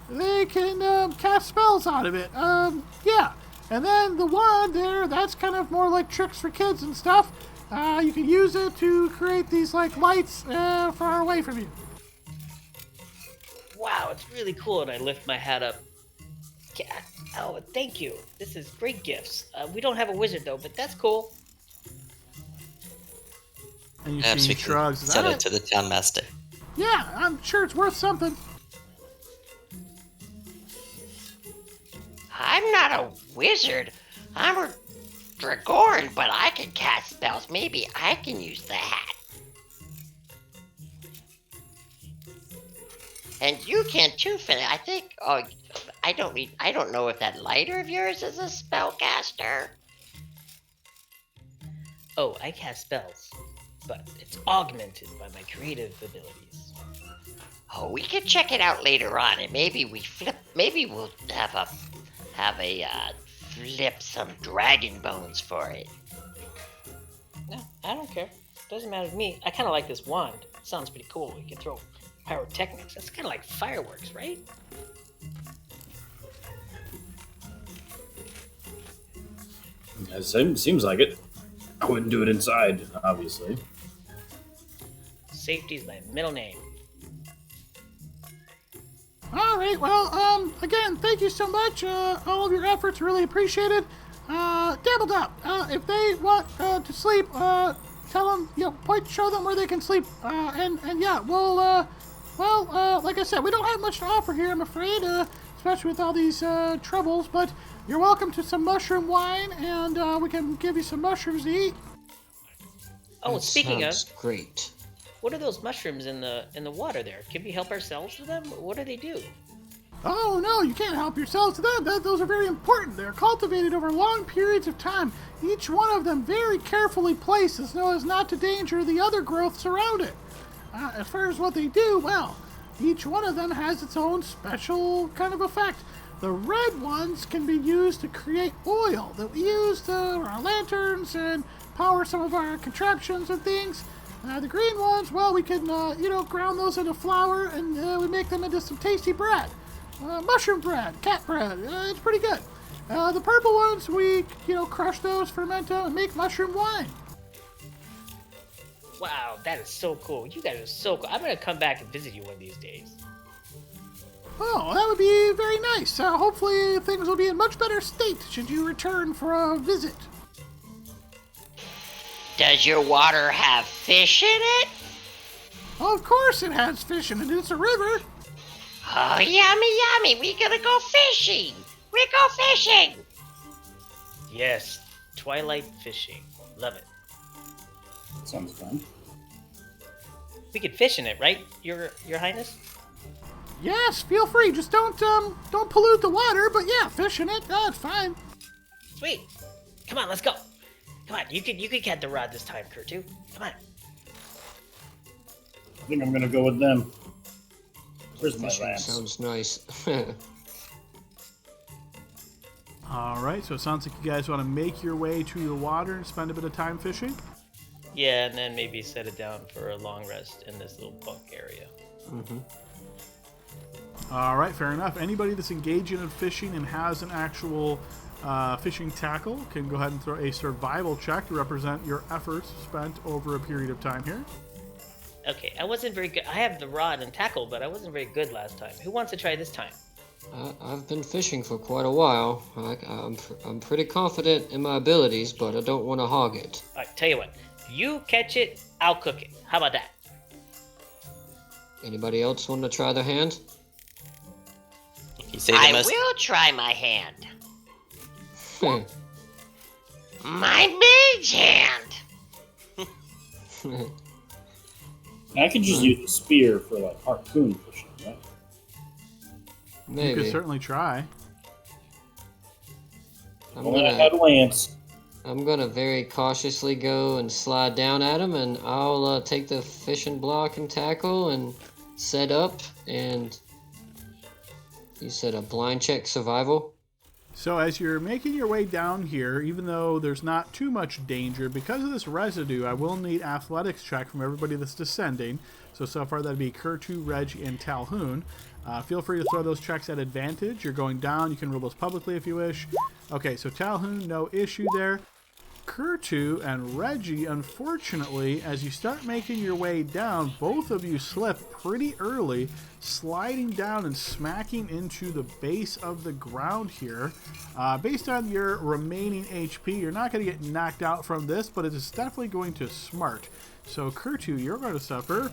They can cast spells out of it. Yeah. And then the wand there, that's kind of more like tricks for kids and stuff. You can use it to create these like lights far away from you." Wow, it's really cool. And I lift my hat up. Oh, thank you. This is great gifts. We don't have a wizard though, but that's cool. And you Perhaps see we he can shrugs. sell it to the town master. Yeah, I'm sure it's worth something. I'm not a wizard. I'm a Dragoran, but I can cast spells. Maybe I can use the hat. And you can too, Finn. I think. Oh, I don't know if that lighter of yours is a spellcaster. Oh, I cast spells, but it's augmented by my creative abilities. Oh, we can check it out later on, and maybe we'll have flip some dragon bones for it. No, I don't care. Doesn't matter to me. I kind of like this wand. It sounds pretty cool. You can throw Pyrotechnics. That's kind of like fireworks, right? Yeah, seems like it. I wouldn't do it inside, obviously. Safety's my middle name. All right, well, again, thank you so much. All of your efforts really appreciated. Dabbledup, if they want to sleep, tell them, show them where they can sleep. And yeah, like I said, we don't have much to offer here, I'm afraid, especially with all these troubles, but you're welcome to some mushroom wine, and we can give you some mushrooms to eat. Oh, That speaking of, sounds great. what are those mushrooms in the water there? Can we help ourselves with them? What do they do? Oh no, you can't help yourselves to them. Those are very important. They're cultivated over long periods of time. Each one of them very carefully placed so as not to danger the other growths around it. As far as what they do, well, each one of them has its own special kind of effect. The red ones can be used to create oil that we use to our lanterns and power some of our contraptions and things. The green ones, well, we can, ground those into flour and we make them into some tasty bread. Mushroom bread, cat bread, it's pretty good. The purple ones, we, crush those, ferment them, and make mushroom wine. Wow, that is so cool. You guys are so cool. I'm gonna come back and visit you one of these days. Oh, that would be very nice. Hopefully things will be in much better state should you return for a visit. Does your water have fish in it? Of course it has fish in it. It's a river. Oh, yummy, yummy. We gonna go fishing. We go fishing. Yes, twilight fishing. Love it. Sounds fun. We could fish in it, right, Your Highness? Yes, feel free. Just don't pollute the water. But yeah, fish in it. It's fine. Sweet. Come on, let's go. Come on, you could get the rod this time, Kurtu. Come on. I think I'm gonna go with them. Where's my Fishing lance? sounds nice. All right, so it sounds like you guys want to make your way to the water and spend a bit of time fishing. Yeah, and then maybe set it down for a long rest in this little bunk area. Mm-hmm. All right, fair enough. Anybody that's engaging in fishing and has an actual fishing tackle can go ahead and throw a survival check to represent your efforts spent over a period of time here. Okay, I wasn't very good. I have the rod and tackle, but I wasn't very good last time. Who wants to try this time? I've been fishing for quite a while. I'm pretty confident in my abilities, but I don't want to hog it. All right, tell you what. You catch it, I'll cook it. How about that? Anybody else want to try their hand? You say the I most. will try my hand. My mage hand. I could just use a spear for like harpoon fishing, right? You Maybe. could certainly try. Only I had lance. I'm gonna very cautiously go and slide down at him, and I'll take the fishing block and tackle and set up. And you said a blind check survival. So as you're making your way down here, even though there's not too much danger, because of this residue, I will need athletics check from everybody that's descending. So far that'd be Kurtu, Reg, and Talhoun. Feel free to throw those checks at advantage. You're going down. You can roll those publicly if you wish. Okay, so Talhoun, no issue there. Kurtu and Reggie, unfortunately, as you start making your way down, both of you slip pretty early, sliding down and smacking into the base of the ground here. Based on your remaining HP, you're not going to get knocked out from this, but it is definitely going to smart. So Kurtu, you're going to suffer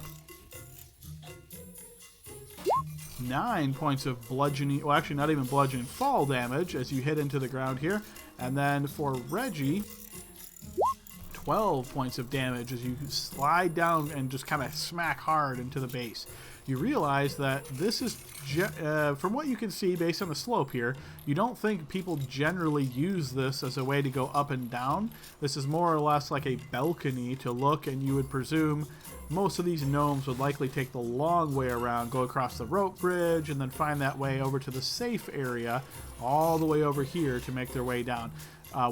9 points of bludgeoning, well actually not even bludgeoning, fall damage as you hit into the ground here. And then for Reggie, 12 points of damage as you slide down and just kind of smack hard into the base. You realize that this is, from what you can see based on the slope here, you don't think people generally use this as a way to go up and down. This is more or less like a balcony to look, and you would presume most of these gnomes would likely take the long way around, go across the rope bridge, and then find that way over to the safe area all the way over here to make their way down.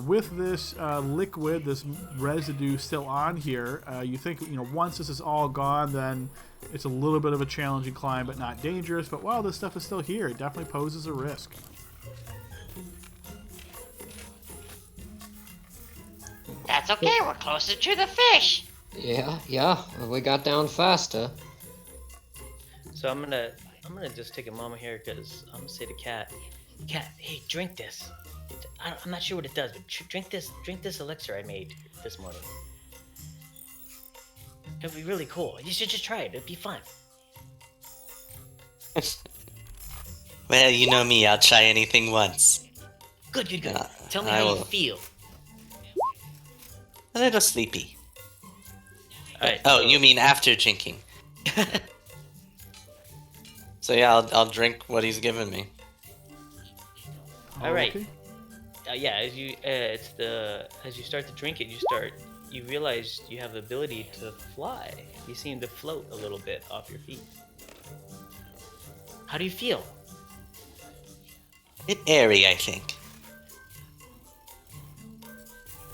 With this liquid, this residue still on here, you think, once this is all gone, then it's a little bit of a challenging climb, but not dangerous. But while this stuff is still here, it definitely poses a risk. That's okay, we're closer to the fish. Yeah, we got down faster. So I'm gonna just take a moment here because I'm gonna say to Cat, hey, drink this. I'm not sure what it does, but drink this elixir I made this morning. It'll be really cool. You should just try it. It'll be fun. Well, you know me, I'll try anything once. Good. Tell me I how will. you feel. A little sleepy. All right. Oh, so- you mean after drinking? So yeah, I'll drink what he's given me. All right. Okay. Yeah, as you start to drink it, you realize you have the ability to fly. You seem to float a little bit off your feet. How do you feel? Bit airy, I think.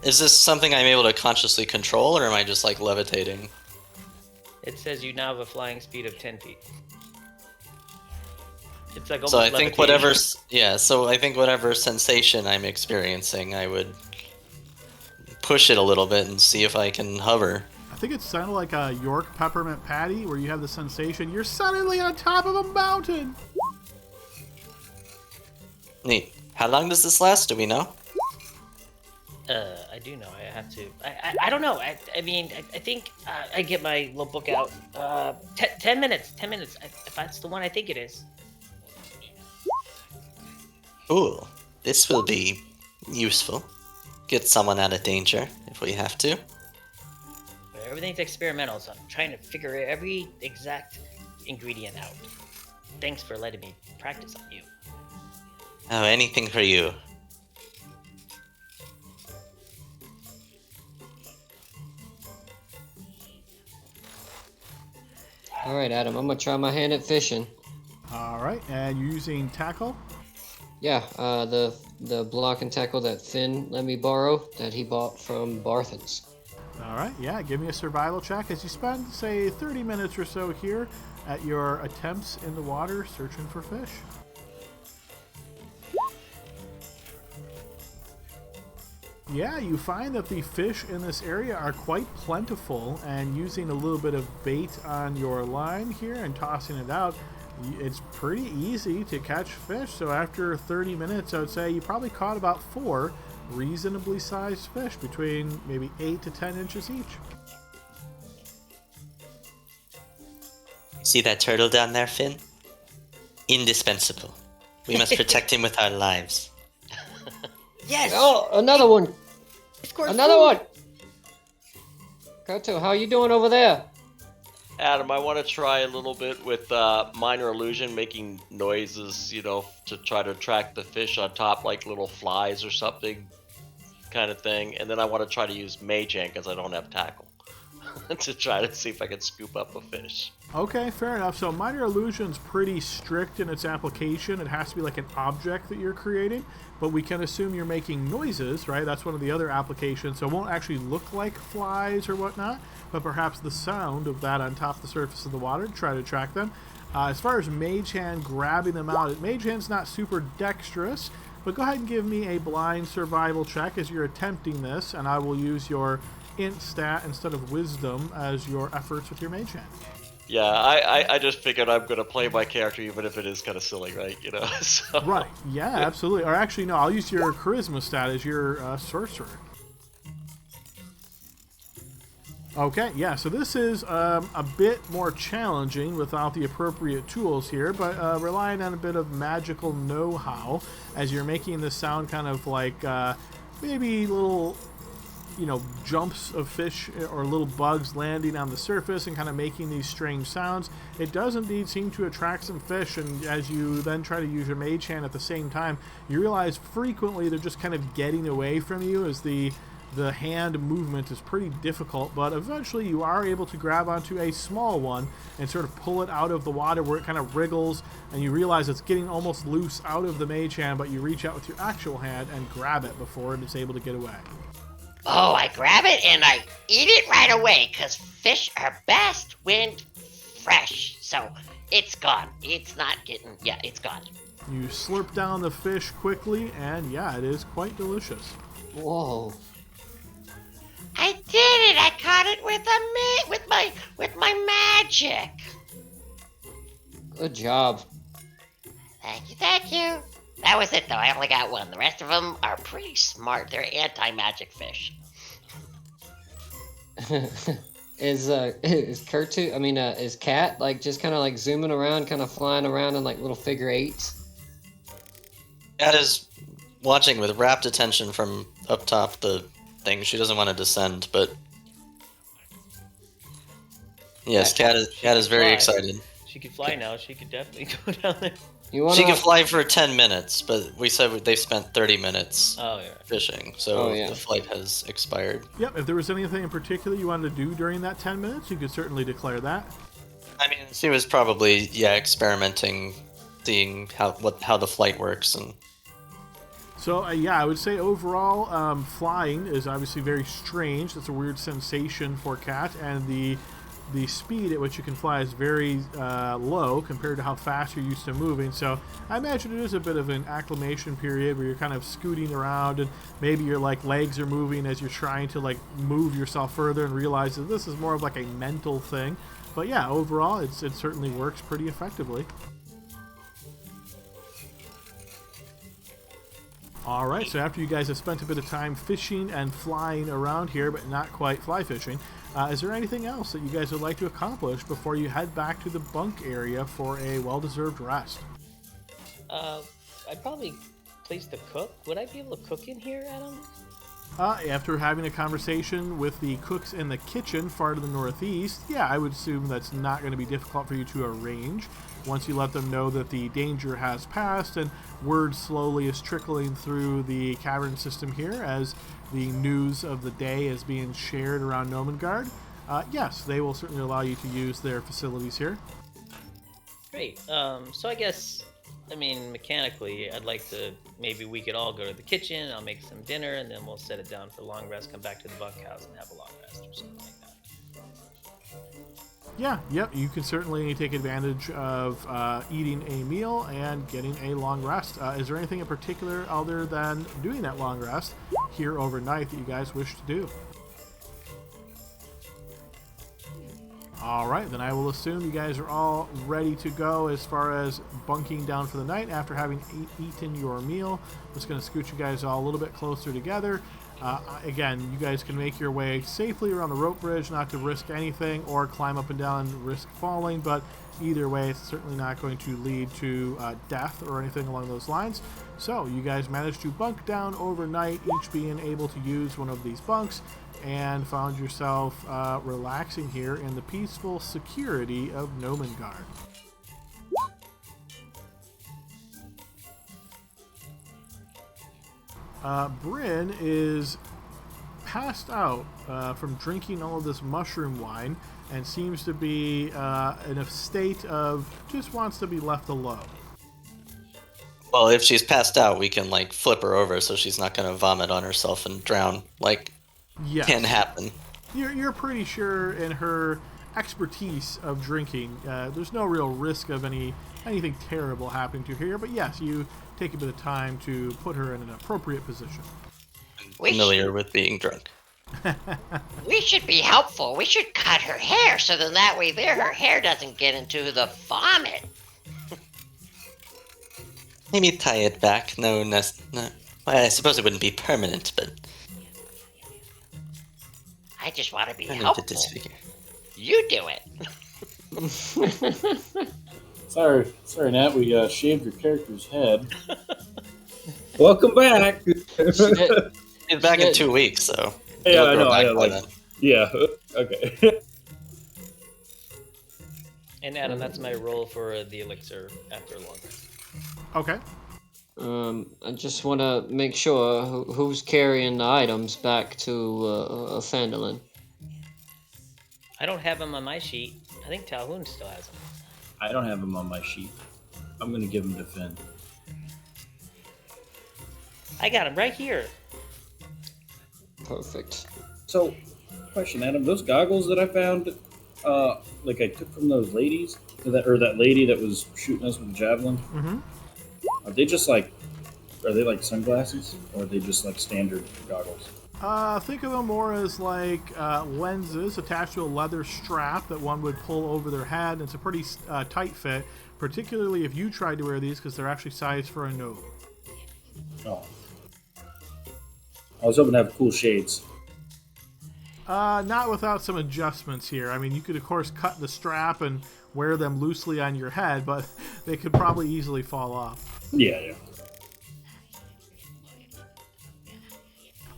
Is this something I'm able to consciously control, or am I just like levitating? It says you now have a flying speed of 10 feet. It's like almost So I think levitating. So I think whatever sensation I'm experiencing, I would push it a little bit and see if I can hover. I think it sounded like a York peppermint patty, where you have the sensation you're suddenly on top of a mountain. Neat. How long does this last? Do we know? I do know. I have to. I don't know. I think I get my little book out. 10 minutes. 10 minutes. If that's the one I think it is. Cool. This will be useful. Get someone out of danger if we have to. Everything's experimental, so I'm trying to figure every exact ingredient out. Thanks for letting me practice on you. Oh, anything for you. All right, Adam, I'm gonna try my hand at fishing. All right, and you're using tackle. Yeah, the block and tackle that Finn let me borrow that he bought from Barthen's. All right, yeah, give me a survival check as you spend, say, 30 minutes or so here at your attempts in the water searching for fish. Yeah, you find that the fish in this area are quite plentiful, and using a little bit of bait on your line here and tossing it out, it's pretty easy to catch fish. So after 30 minutes, I would say you probably caught about 4 reasonably sized fish between maybe 8 to 10 inches each. See that turtle down there, Finn? Indispensable. We must protect him with our lives. Yes! Oh, another one! Score Another food! one! Koto, how you doing over there? Adam, I want to try a little bit with minor illusion, making noises, to try to attract the fish on top, like little flies or something, kind of thing. And then I want to try to use mage hand because I don't have tackle to try to see if I can scoop up a fish. Okay, fair enough. So minor illusion's pretty strict in its application. It has to be like an object that you're creating, but we can assume you're making noises, right? That's one of the other applications. So it won't actually look like flies or whatnot, but perhaps the sound of that on top of the surface of the water to try to attract them. As far as Mage Hand grabbing them out, Mage Hand's not super dexterous, but go ahead and give me a blind survival check as you're attempting this, and I will use your int stat instead of wisdom as your efforts with your Mage Hand. Yeah, I just figured I'm going to play my character even if it is kind of silly, right? So. Right, yeah, absolutely. Or actually, no, I'll use your charisma stat as your sorcerer. Okay, yeah, so this is a bit more challenging without the appropriate tools here, but relying on a bit of magical know-how as you're making this sound kind of like maybe little, jumps of fish or little bugs landing on the surface and kind of making these strange sounds. It does indeed seem to attract some fish, and as you then try to use your Mage Hand at the same time, you realize frequently they're just kind of getting away from you as the the hand movement is pretty difficult, but eventually you are able to grab onto a small one and sort of pull it out of the water where it kind of wriggles, and you realize it's getting almost loose out of the mage hand, but you reach out with your actual hand and grab it before it is able to get away. Oh, I grab it and I eat it right away, because fish are best when fresh. So it's gone. It's not getting... Yeah, it's gone. You slurp down the fish quickly, and yeah, it is quite delicious. Whoa. I did it! I caught it with my magic. Good job. Thank you, thank you. That was it, though. I only got one. The rest of them are pretty smart. They're anti-magic fish. Is Kurtu? I mean, is Cat like just kind of like zooming around, kind of flying around in like little figure eights? Cat is watching with rapt attention from up top the thing. She doesn't want to descend, but yes, Cat is very fly. excited. She could fly now. She could definitely go down there. You want She can fly for 10 minutes, but we said they've spent 30 minutes Oh yeah. fishing, so Oh, yeah. the flight has expired. Yep, if there was anything in particular you wanted to do during that 10 minutes, you could certainly declare that. I mean, she was probably experimenting, seeing how the flight works, and So yeah, I would say overall, flying is obviously very strange. It's a weird sensation for Cat, and the speed at which you can fly is very low compared to how fast you're used to moving. So I imagine it is a bit of an acclimation period where you're kind of scooting around, and maybe your like legs are moving as you're trying to like move yourself further, and realize that this is more of like a mental thing. But yeah, overall, it certainly works pretty effectively. Alright, so after you guys have spent a bit of time fishing and flying around here, but not quite fly fishing, is there anything else that you guys would like to accomplish before you head back to the bunk area for a well-deserved rest? I'd probably place the cook. Would I be able to cook in here, Adam? After having a conversation with the cooks in the kitchen far to the northeast, yeah, I would assume that's not going to be difficult for you to arrange. Once you let them know that the danger has passed and word slowly is trickling through the cavern system here as the news of the day is being shared around Nomengard, yes, they will certainly allow you to use their facilities here. Great. So I guess, I mean, mechanically, I'd like to, maybe we could all go to the kitchen, I'll make some dinner, and then we'll set it down for a long rest, come back to the bunkhouse and have a long rest or something like that. Yeah, yep, you can certainly take advantage of eating a meal and getting a long rest. Is there anything in particular other than doing that long rest here overnight that you guys wish to do? Alright, then I will assume you guys are all ready to go as far as bunking down for the night after having eaten your meal. I'm just going to scoot you guys all a little bit closer together. Again, you guys can make your way safely around the rope bridge, not to risk anything, or climb up and down and risk falling, but either way, it's certainly not going to lead to death or anything along those lines. So, you guys managed to bunk down overnight, each being able to use one of these bunks, and found yourself relaxing here in the peaceful security of Nomengard. Bryn is passed out from drinking all of this mushroom wine and seems to be in a state of just wants to be left alone. well, if she's passed out, we can like flip her over so she's not going to vomit on herself and drown. Like, Yes. can happen. You're pretty sure in her expertise of drinking, there's no real risk of anything terrible happening to her here, but yes, you take a bit of time to put her in an appropriate position. We Familiar with being drunk. We should be helpful. We should cut her hair so then that way her hair doesn't get into the vomit. Maybe tie it back. No. Well, I suppose it wouldn't be permanent, but I just want to be I need to helpful. disfigure. You do it. Sorry, Nat. We shaved your character's head. Welcome back. Shit. It's back in Shit. 2 weeks, so Yeah, it'll I grow know. back I know. by Like, then. yeah. Okay. And Adam, that's my roll for the elixir after a long rest. Okay. I just want to make sure who's carrying the items back to Phandalin. I don't have them on my sheet. I think Talhoun still has them. I don't have them on my sheet. I'm gonna give them to Finn. I got them right here. Perfect. So, question, Adam, those goggles that I found, like I took from those ladies, or that lady that was shooting us with the javelin, are they just like, are they like sunglasses, or are they just like standard goggles? Think of them more as like lenses attached to a leather strap that one would pull over their head. And it's a pretty tight fit, particularly if you tried to wear these because they're actually sized for a gnome. Oh. I was hoping to have cool shades. Not without some adjustments here. I mean, you could, of course, cut the strap and wear them loosely on your head, but they could probably easily fall off. Yeah.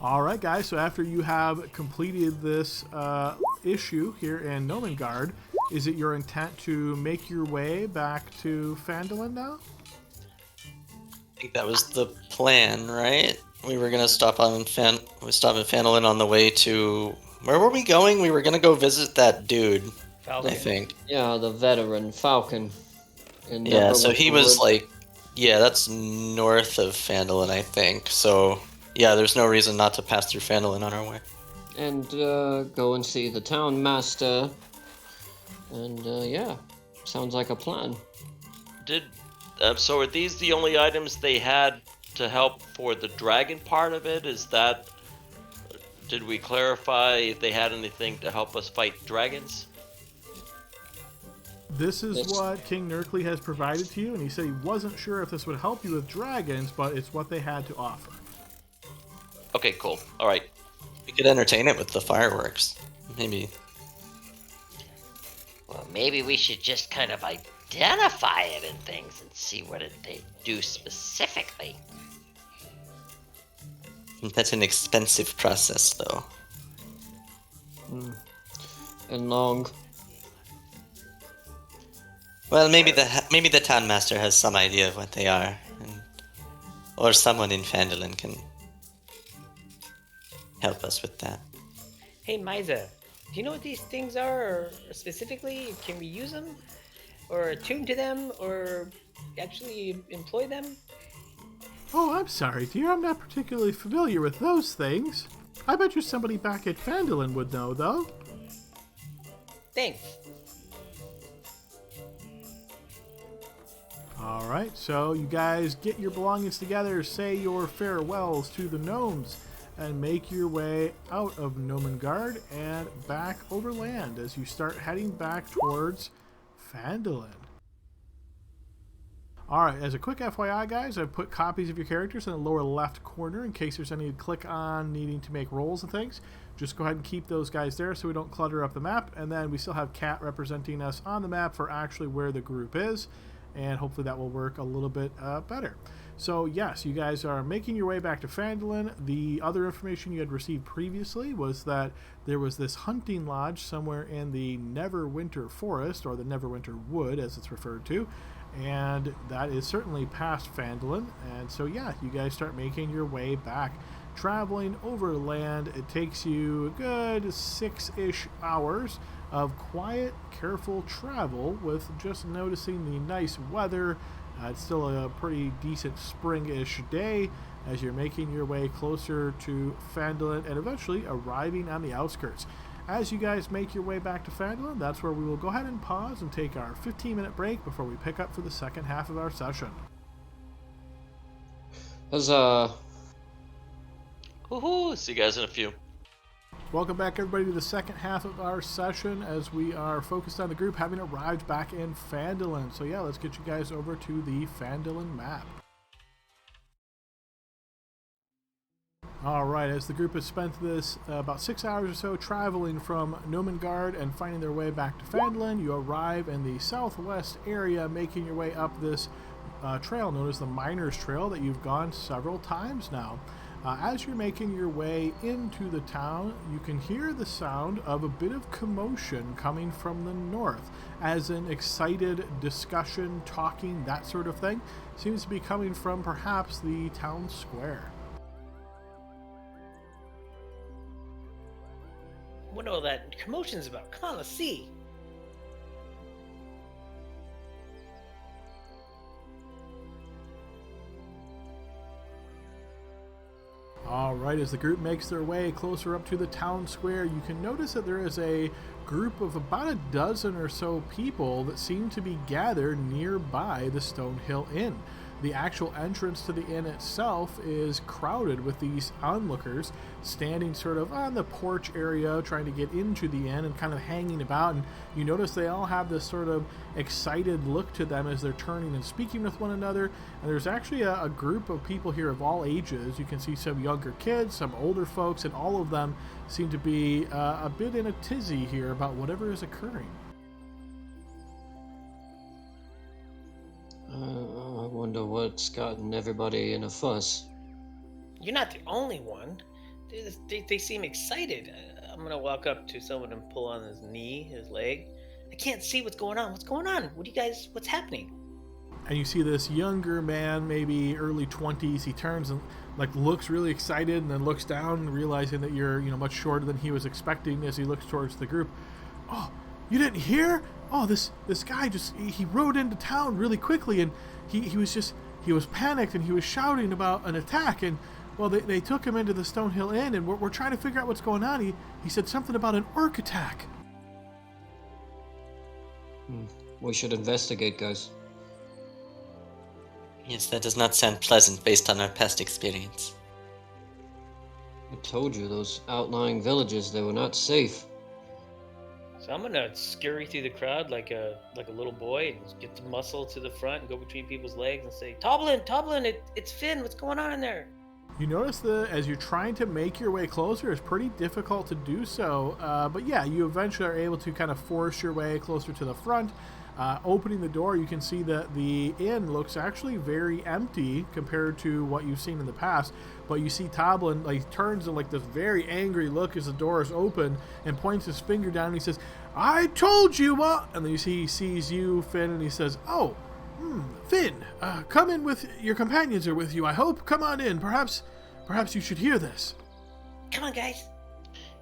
All right, guys, so after you have completed this issue here in Nomengard, is it your intent to make your way back to Phandalin now? I think that was the plan, right? We were gonna stop in Phandalin on the way to... Where were we going? We were gonna go visit that dude, Falcon. I think. Yeah, the veteran Falcon. And Yeah, so he was like... Yeah, that's north of Phandalin, I think. So, yeah, there's no reason not to pass through Phandalin on our way. And go and see the town master. And yeah, sounds like a plan. So are these the only items they had to help for the dragon part of it? Is that... Did we clarify if they had anything to help us fight dragons? This is what King Nerkly has provided to you, and he said he wasn't sure if this would help you with dragons, but it's what they had to offer. Okay, cool. All right. We could entertain it with the fireworks. Maybe. Well, maybe we should just kind of identify it and things and see what they do specifically. That's an expensive process, though. And long. Well, maybe the town master has some idea of what they are, or someone in Phandalin can help us with that. Hey, Miza, do you know what these things are, or specifically, can we use them? Or attune to them, or actually employ them? Oh, I'm sorry, dear. I'm not particularly familiar with those things. I bet you somebody back at Phandalin would know, though. Thanks. All right, so you guys get your belongings together, say your farewells to the gnomes, and make your way out of Nomengard and back overland as you start heading back towards Phandalin. Alright, as a quick FYI, guys, I've put copies of your characters in the lower left corner in case there's any to click on needing to make rolls and things. Just go ahead and keep those guys there so we don't clutter up the map. And then we still have Cat representing us on the map for actually where the group is. And hopefully that will work a little bit better. So yes, you guys are making your way back to Phandalin. The other information you had received previously was that there was this hunting lodge somewhere in the Neverwinter Forest, or the Neverwinter Wood as it's referred to. And that is certainly past Phandalin. And so yeah, you guys start making your way back. Traveling overland, it takes you a good 6-ish hours of quiet, careful travel with just noticing the nice weather. It's still a pretty decent spring-ish day as you're making your way closer to Phandalin and eventually arriving on the outskirts. As you guys make your way back to Phandalin, that's where we will go ahead and pause and take our 15-minute break before we pick up for the second half of our session. Huzzah. Woohoo! See you guys in a few. Welcome back, everybody, to the second half of our session as we are focused on the group having arrived back in Phandalin. So yeah, let's get you guys over to the Phandalin map. Alright, as the group has spent this about 6 hours or so traveling from Nomengard and finding their way back to Phandalin, you arrive in the southwest area, making your way up this trail known as the Miners' Trail that you've gone several times now. As you're making your way into the town, you can hear the sound of a bit of commotion coming from the north, as an excited discussion, talking, that sort of thing. Seems to be coming from perhaps the town square. What all that commotion's about? Come on, let's see. Alright, as the group makes their way closer up to the town square, you can notice that there is a group of about a dozen or so people that seem to be gathered nearby the Stonehill Inn. The actual entrance to the inn itself is crowded with these onlookers standing sort of on the porch area trying to get into the inn and kind of hanging about. And you notice they all have this sort of excited look to them as they're turning and speaking with one another. And there's actually a group of people here of all ages. You can see some younger kids, some older folks, and all of them seem to be a bit in a tizzy here about whatever is occurring. I wonder what's gotten everybody in a fuss. You're not the only one. They seem excited. I'm gonna walk up to someone and pull on his knee, his leg. I can't see what's going on. What's going on? What's happening? And you see this younger man, maybe early 20s. He turns and looks really excited and then looks down, realizing that you're much shorter than he was expecting as he looks towards the group. Oh, you didn't hear? Oh, this guy he rode into town really quickly, and he was panicked and he was shouting about an attack, and well, they took him into the Stonehill Inn, and we're trying to figure out what's going on. He said something about an orc attack. We should investigate, guys. Yes, that does not sound pleasant based on our past experience. I told you, those outlying villages, they were not safe. So I'm gonna scurry through the crowd like a little boy and get the muscle to the front and go between people's legs and say, Toblin, it's Finn. What's going on in there? You notice that as you're trying to make your way closer, it's pretty difficult to do so. But yeah, you eventually are able to kind of force your way closer to the front. Opening the door, you can see that the inn looks actually very empty compared to what you've seen in the past. But you see Toblin turns in this very angry look as the door is open and points his finger down and he says, "I told you what!" And then he sees you, Finn, and he says, "Oh, Finn, come in with your companions are with you, I hope. Come on in. Perhaps you should hear this." Come on, guys.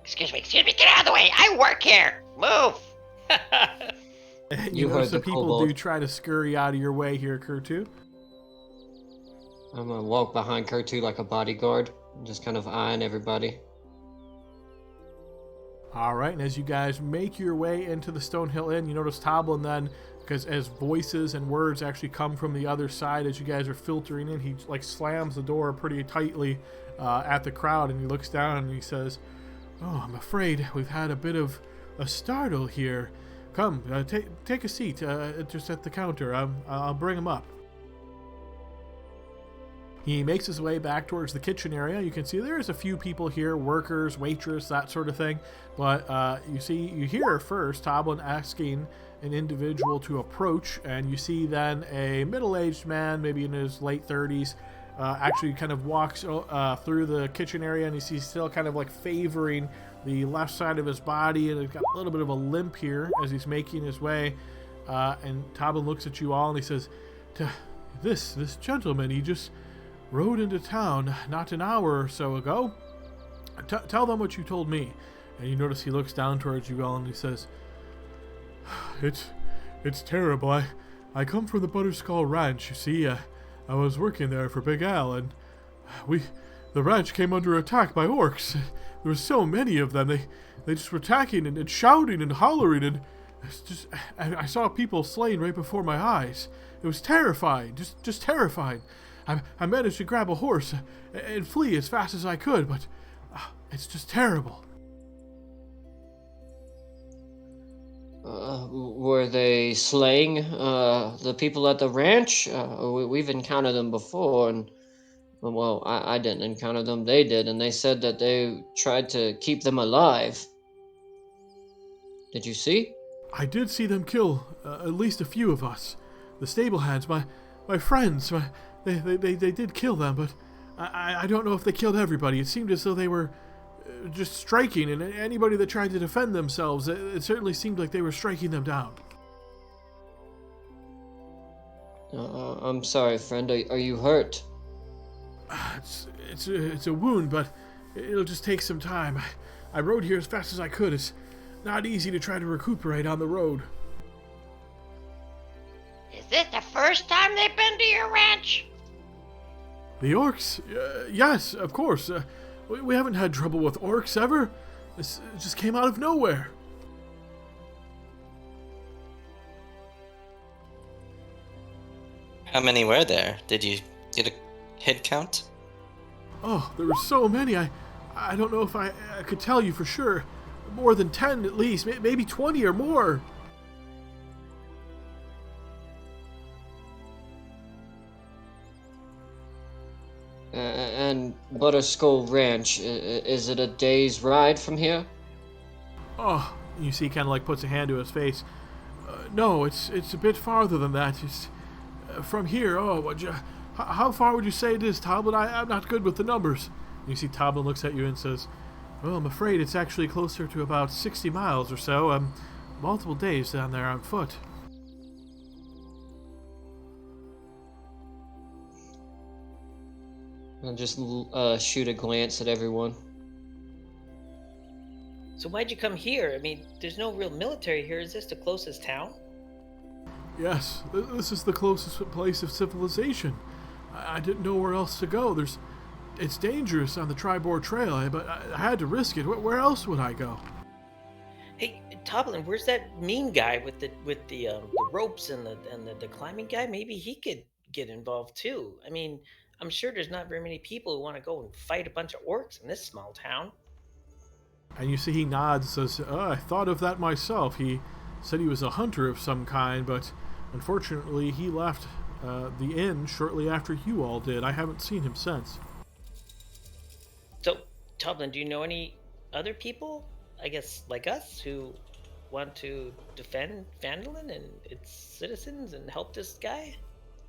Excuse me, get out of the way. I work here. Move. You heard notice the the people kobold. do try to scurry out of your way here, Kurtu. I'm gonna walk behind Kurtu like a bodyguard, just kind of eyeing everybody. All right, and as you guys make your way into the Stonehill Inn, you notice Toblin then, because as voices and words actually come from the other side as you guys are filtering in, he slams the door pretty tightly at the crowd, and he looks down and he says, "Oh, I'm afraid we've had a bit of a startle here. Come, take a seat just at the counter. I'll bring him up." He makes his way back towards the kitchen area. You can see there's a few people here, workers, waitress, that sort of thing. But you hear first Toblin asking an individual to approach, and you see then a middle-aged man, maybe in his late 30s, actually kind of walks through the kitchen area, and he's still kind of favoring the left side of his body, and he's got a little bit of a limp here as he's making his way. And Toblin looks at you all and he says, "This gentleman, he just rode into town not an hour or so ago. Tell them what you told me." And you notice he looks down towards you all and he says, It's terrible. I come from the Butterskull Ranch. You see, I was working there for Big Al, and the ranch came under attack by orcs. There were so many of them. They just were attacking and shouting and hollering, and I saw people slain right before my eyes. It was terrifying, just terrifying. I managed to grab a horse and flee as fast as I could, but it's just terrible. Were they slaying the people at the ranch? We've encountered them before, and well, I didn't encounter them. They did, and they said that they tried to keep them alive. Did you see? I did see them kill at least a few of us. The stable hands, my friends, they did kill them, but I don't know if they killed everybody. It seemed as though they were just striking, and anybody that tried to defend themselves, it certainly seemed like they were striking them down. I'm sorry, friend. Are you hurt? It's a wound, but it'll just take some time. I rode here as fast as I could. It's not easy to try to recuperate on the road. Is this the first time they've been to your ranch? The orcs? Yes, of course. We haven't had trouble with orcs ever. This just came out of nowhere. How many were there? Did you get a head count? Oh, there were so many. I don't know if I could tell you for sure. More than 10 at least, maybe 20 or more. And Butterskull Ranch, is it a day's ride from here? Oh, you see, kind of like puts a hand to his face. No, it's a bit farther than that. It's from here. Oh, how far would you say it is, Toblin? I'm not good with the numbers. You see, Toblin looks at you and says, "Well, I'm afraid it's actually closer to about 60 miles or so. Multiple days down there on foot." I'll just shoot a glance at everyone. So why'd you come here? I mean, there's no real military here. Is this the closest town? Yes, this is the closest place of civilization. I didn't know where else to go. It's dangerous on the Tribord Trail, but I had to risk it. Where else would I go? Hey, Toblin, where's that mean guy with the ropes and the climbing guy? Maybe he could get involved too. I mean, I'm sure there's not very many people who want to go and fight a bunch of orcs in this small town. And you see he nods and says, I thought of that myself. He said he was a hunter of some kind, but unfortunately he left the inn shortly after you all did. I haven't seen him since. So, Toblin, do you know any other people, I guess, like us, who want to defend Phandalin and its citizens and help this guy?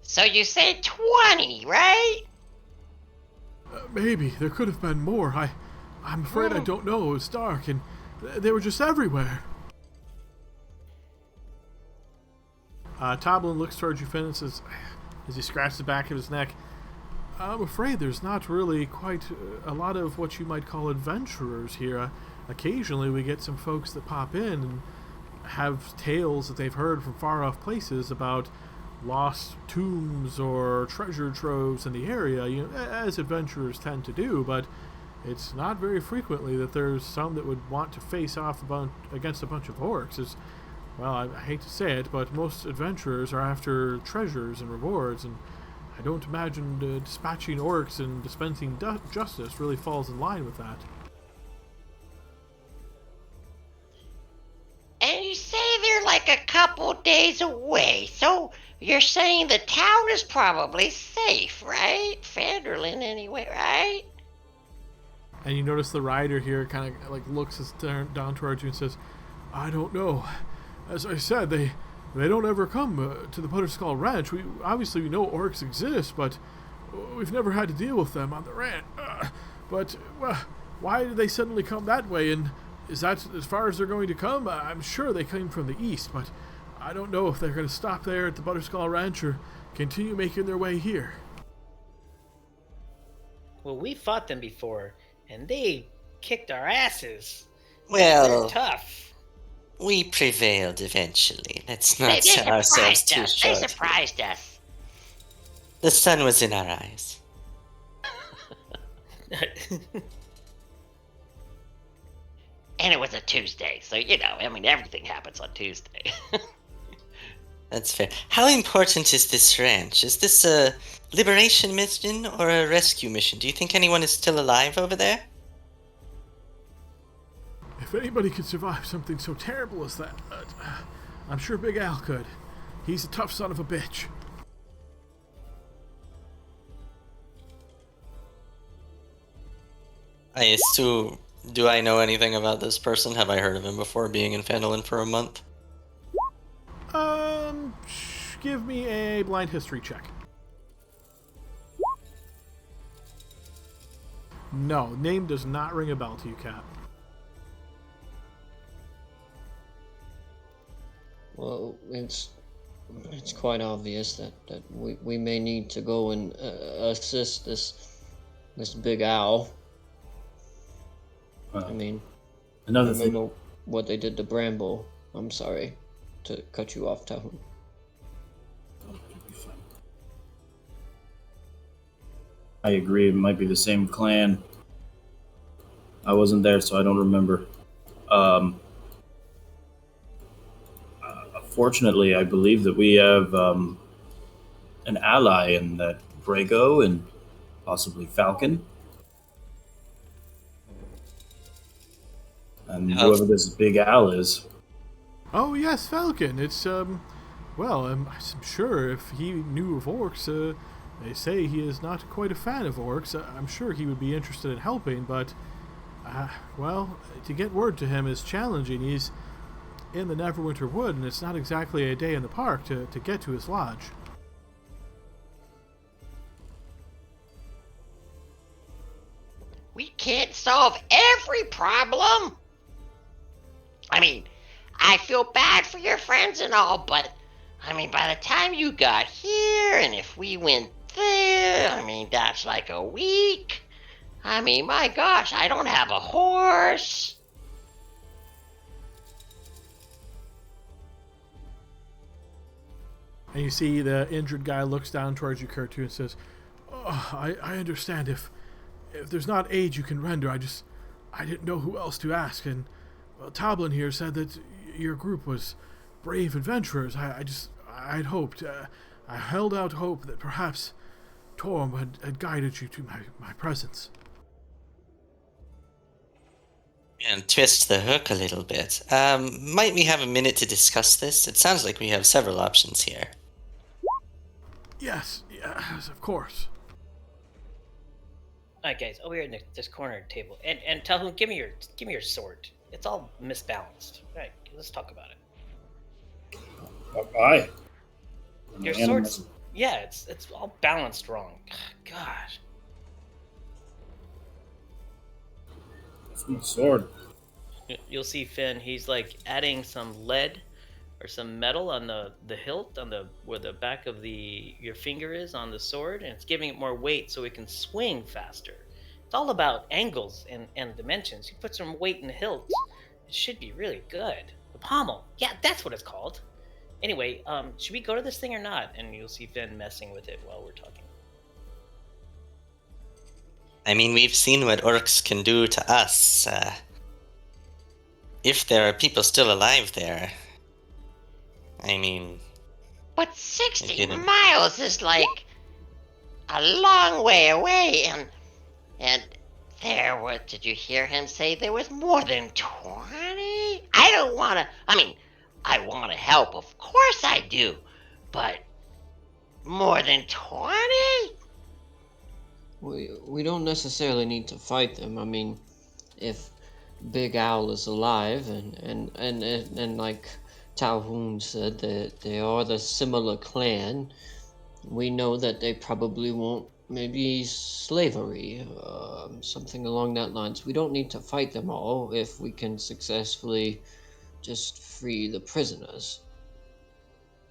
So you say 20, right? Maybe. There could have been more. I'm afraid I don't know. It was dark, and they were just everywhere. Toblin looks towards you, Finn, and says, as he scratches the back of his neck, I'm afraid there's not really quite a lot of what you might call adventurers here. Occasionally we get some folks that pop in and have tales that they've heard from far-off places about lost tombs or treasure troves in the area, as adventurers tend to do, but it's not very frequently that there's some that would want to face off against a bunch of orcs. Well, I hate to say it, but most adventurers are after treasures and rewards, and I don't imagine dispatching orcs and dispensing justice really falls in line with that. And you say they're like a couple days away, so you're saying the town is probably safe, right? Phandalin anyway, right? And you notice the rider here kind of like looks down towards you and says, I don't know. As I said, they don't ever come to the Butterskull Ranch. We know orcs exist, but we've never had to deal with them on the ranch. But why did they suddenly come that way? And is that as far as they're going to come? I'm sure they came from the east, but I don't know if they're going to stop there at the Butterskull Ranch or continue making their way here. Well, we fought them before, and they kicked our asses. Well, They're tough. we prevailed eventually. Let's not They sell ourselves surprised too us. They short. surprised us. The sun was in our eyes. And it was a Tuesday, so everything happens on Tuesday. That's fair. How important is this ranch? Is this a liberation mission or a rescue mission? Do you think anyone is still alive over there? If anybody could survive something so terrible as that, I'm sure Big Al could. He's a tough son of a bitch. I assume... Do I know anything about this person? Have I heard of him before, being in Phandalin for a month? Give me a blind history check. No, name does not ring a bell to you, Cat. Well, it's quite obvious that we may need to go and assist this big owl. I mean, Another thing. remember what they did to Bramble. I'm sorry to cut you off, Tahun. I agree. It might be the same clan. I wasn't there, so I don't remember. Fortunately, I believe that we have an ally in that Brago and possibly Falcon. And whoever this Big Al is. Oh yes, Falcon. It's well, I'm sure if he knew of orcs, they say he is not quite a fan of orcs. I'm sure he would be interested in helping, but well, to get word to him is challenging. He's in the Neverwinter Wood, and it's not exactly a day in the park to get to his lodge. We can't solve every problem. I mean, I feel bad for your friends and all, but I mean, by the time you got here, and if we went there, I mean, that's like a week. I mean, my gosh, I don't have a horse. And you see the injured guy looks down towards you, Kurtu, and says, "Oh, I understand. If there's not aid you can render, I didn't know who else to ask. And well, Toblin here said that your group was brave adventurers. I'd hoped, I held out hope that perhaps Torm had guided you to my presence." And twist the hook a little bit. Might we have a minute to discuss this? It sounds like we have several options here. Yes, of course. All right, guys, over here in this corner table, and Talhoun, give me your sword. It's all misbalanced. All right, let's talk about it. Aye. Your sword's it's all balanced wrong. God. It's my sword. You'll see Finn. He's like adding some lead or some metal on the hilt, on where the back of your finger is on the sword, and it's giving it more weight so it can swing faster. It's all about angles and dimensions. You put some weight in the hilt, it should be really good. The pommel, yeah, that's what it's called. Anyway, should we go to this thing or not? And you'll see Finn messing with it while we're talking. I mean, we've seen what orcs can do to us. If there are people still alive there, I mean... But 60 miles is like a long way away, and there were, did you hear him say there was more than 20? I don't want to, I want to help, of course I do, but more than 20? We don't necessarily need to fight them. I mean, if Big Owl is alive, and like Talhoun said, that they are the similar clan, we know that they probably won't, maybe slavery, something along that lines. We don't need to fight them all if we can successfully just free the prisoners.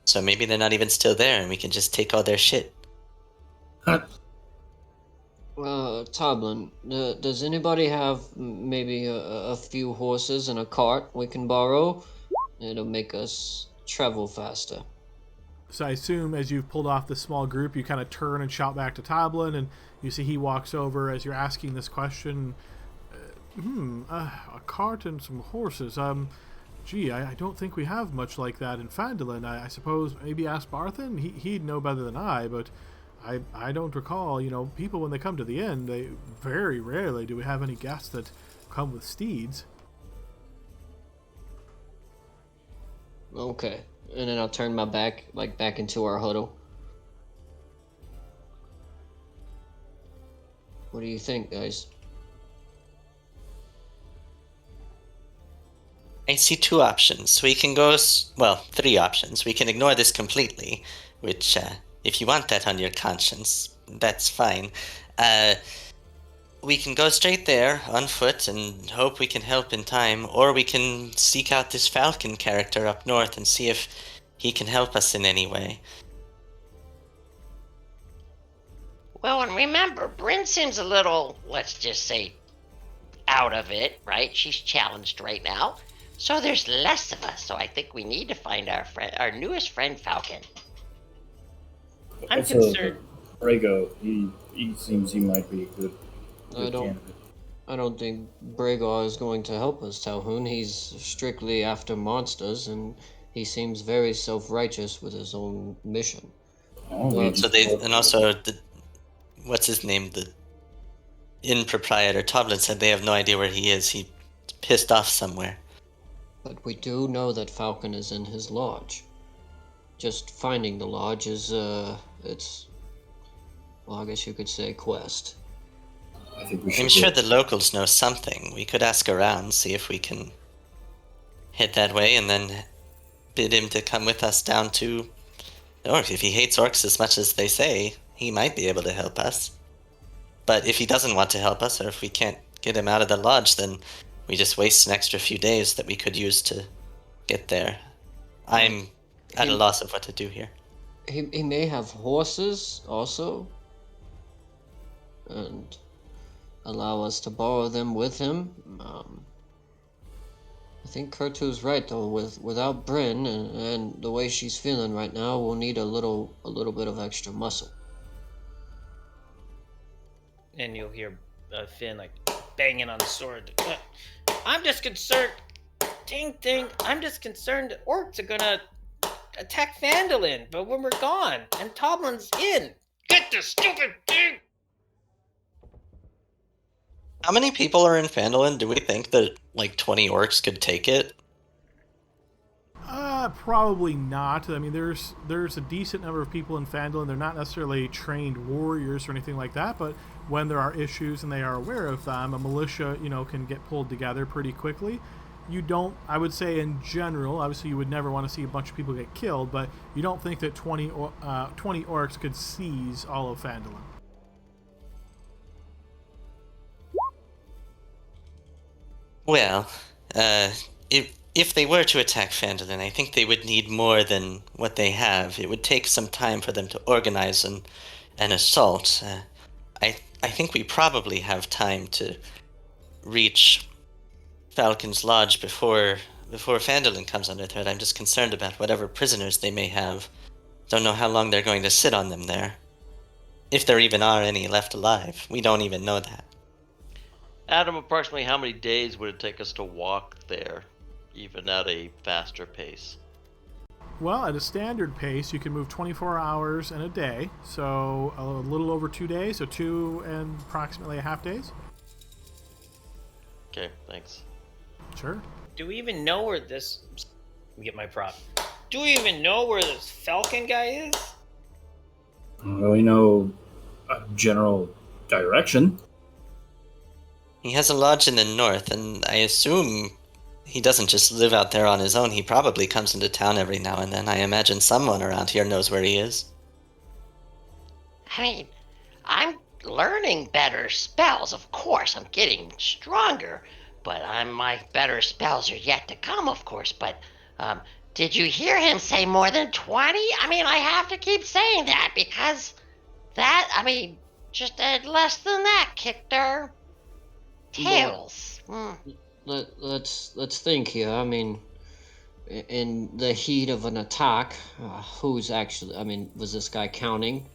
So maybe they're not even still there and we can just take all their shit. Toblin, does anybody have maybe a few horses and a cart we can borrow? It'll make us travel faster. So I assume as you've pulled off this small group, you kind of turn and shout back to Toblin, and you see he walks over as you're asking this question. A cart and some horses. Gee, I don't think we have much like that in Phandalin. I suppose maybe ask Barthen? He'd know better than I, but I don't recall, people when they come to the inn, they very rarely do we have any guests that come with steeds. Okay, and then I'll turn my back into our huddle. What do you think, guys? I see two options. We can go, three options. We can ignore this completely, which, if you want that on your conscience, that's fine. we can go straight there on foot and hope we can help in time, or we can seek out this Falcon character up north and see if he can help us in any way. Well, and remember, Bryn seems a little, let's just say, out of it, right? She's challenged right now. So there's less of us. So I think we need to find our newest friend, Falcon. I'm Also, concerned. Brago, he seems he might be a good I don't. candidate. I don't think Bragar is going to help us, Talhoun. He's strictly after monsters, and he seems very self-righteous with his own mission. Oh, Well, we So just- and also, what's his name? The inn proprietor, Toblin, said they have no idea where he is. He's pissed off somewhere. But we do know that Falcon is in his lodge. Just finding the lodge is, it's... Well, I guess you could say quest. I think we should. I'm sure the locals know something. We could ask around, see if we can head that way, and then bid him to come with us down to Orc. If he hates orcs as much as they say, he might be able to help us. But if he doesn't want to help us, or if we can't get him out of the lodge, then we just waste an extra few days that we could use to get there. I'm at a loss of what to do here. He may have horses also, and allow us to borrow them with him. I think Kurtu's right though. Without Bryn and the way she's feeling right now, we'll need a little bit of extra muscle. And you'll hear Finn like banging on the sword. I'm just concerned. Ding ding. I'm just concerned that orcs are gonna attack Phandalin, but when we're gone and Toblin's in, get this stupid thing. How many people are in Phandalin? Do we think that like 20 orcs could take it? Probably not. I mean, there's a decent number of people in Phandalin. They're not necessarily trained warriors or anything like that, but when there are issues and they are aware of them, a militia, can get pulled together pretty quickly. You don't, I would say in general, obviously you would never want to see a bunch of people get killed, but you don't think that 20 orcs could seize all of Phandalin. Well, if they were to attack Phandalin, I think they would need more than what they have. It would take some time for them to organize an assault. I think we probably have time to reach Falcon's Lodge before Phandalin comes under threat. I'm just concerned about whatever prisoners they may have. Don't know how long they're going to sit on them there. If there even are any left alive. We don't even know that. Adam, approximately how many days would it take us to walk there, even at a faster pace? Well, at a standard pace, you can move 24 hours in a day, so a little over 2 days, so 2 and approximately a half days. Okay, thanks. Sure. Do we even know where this? Let me get my prop. Do we even know where this Falcon guy is? Well, we know a general direction. He has a lodge in the north, and I assume he doesn't just live out there on his own. He probably comes into town every now and then. I imagine someone around here knows where he is. I mean, I'm learning better spells, of course. I'm getting stronger, but my better spells are yet to come, of course. But did you hear him say more than 20? I mean, I have to keep saying that because just less than that kicked our tails. Let's think here. I mean, in the heat of an attack, who's actually? I mean, was this guy counting?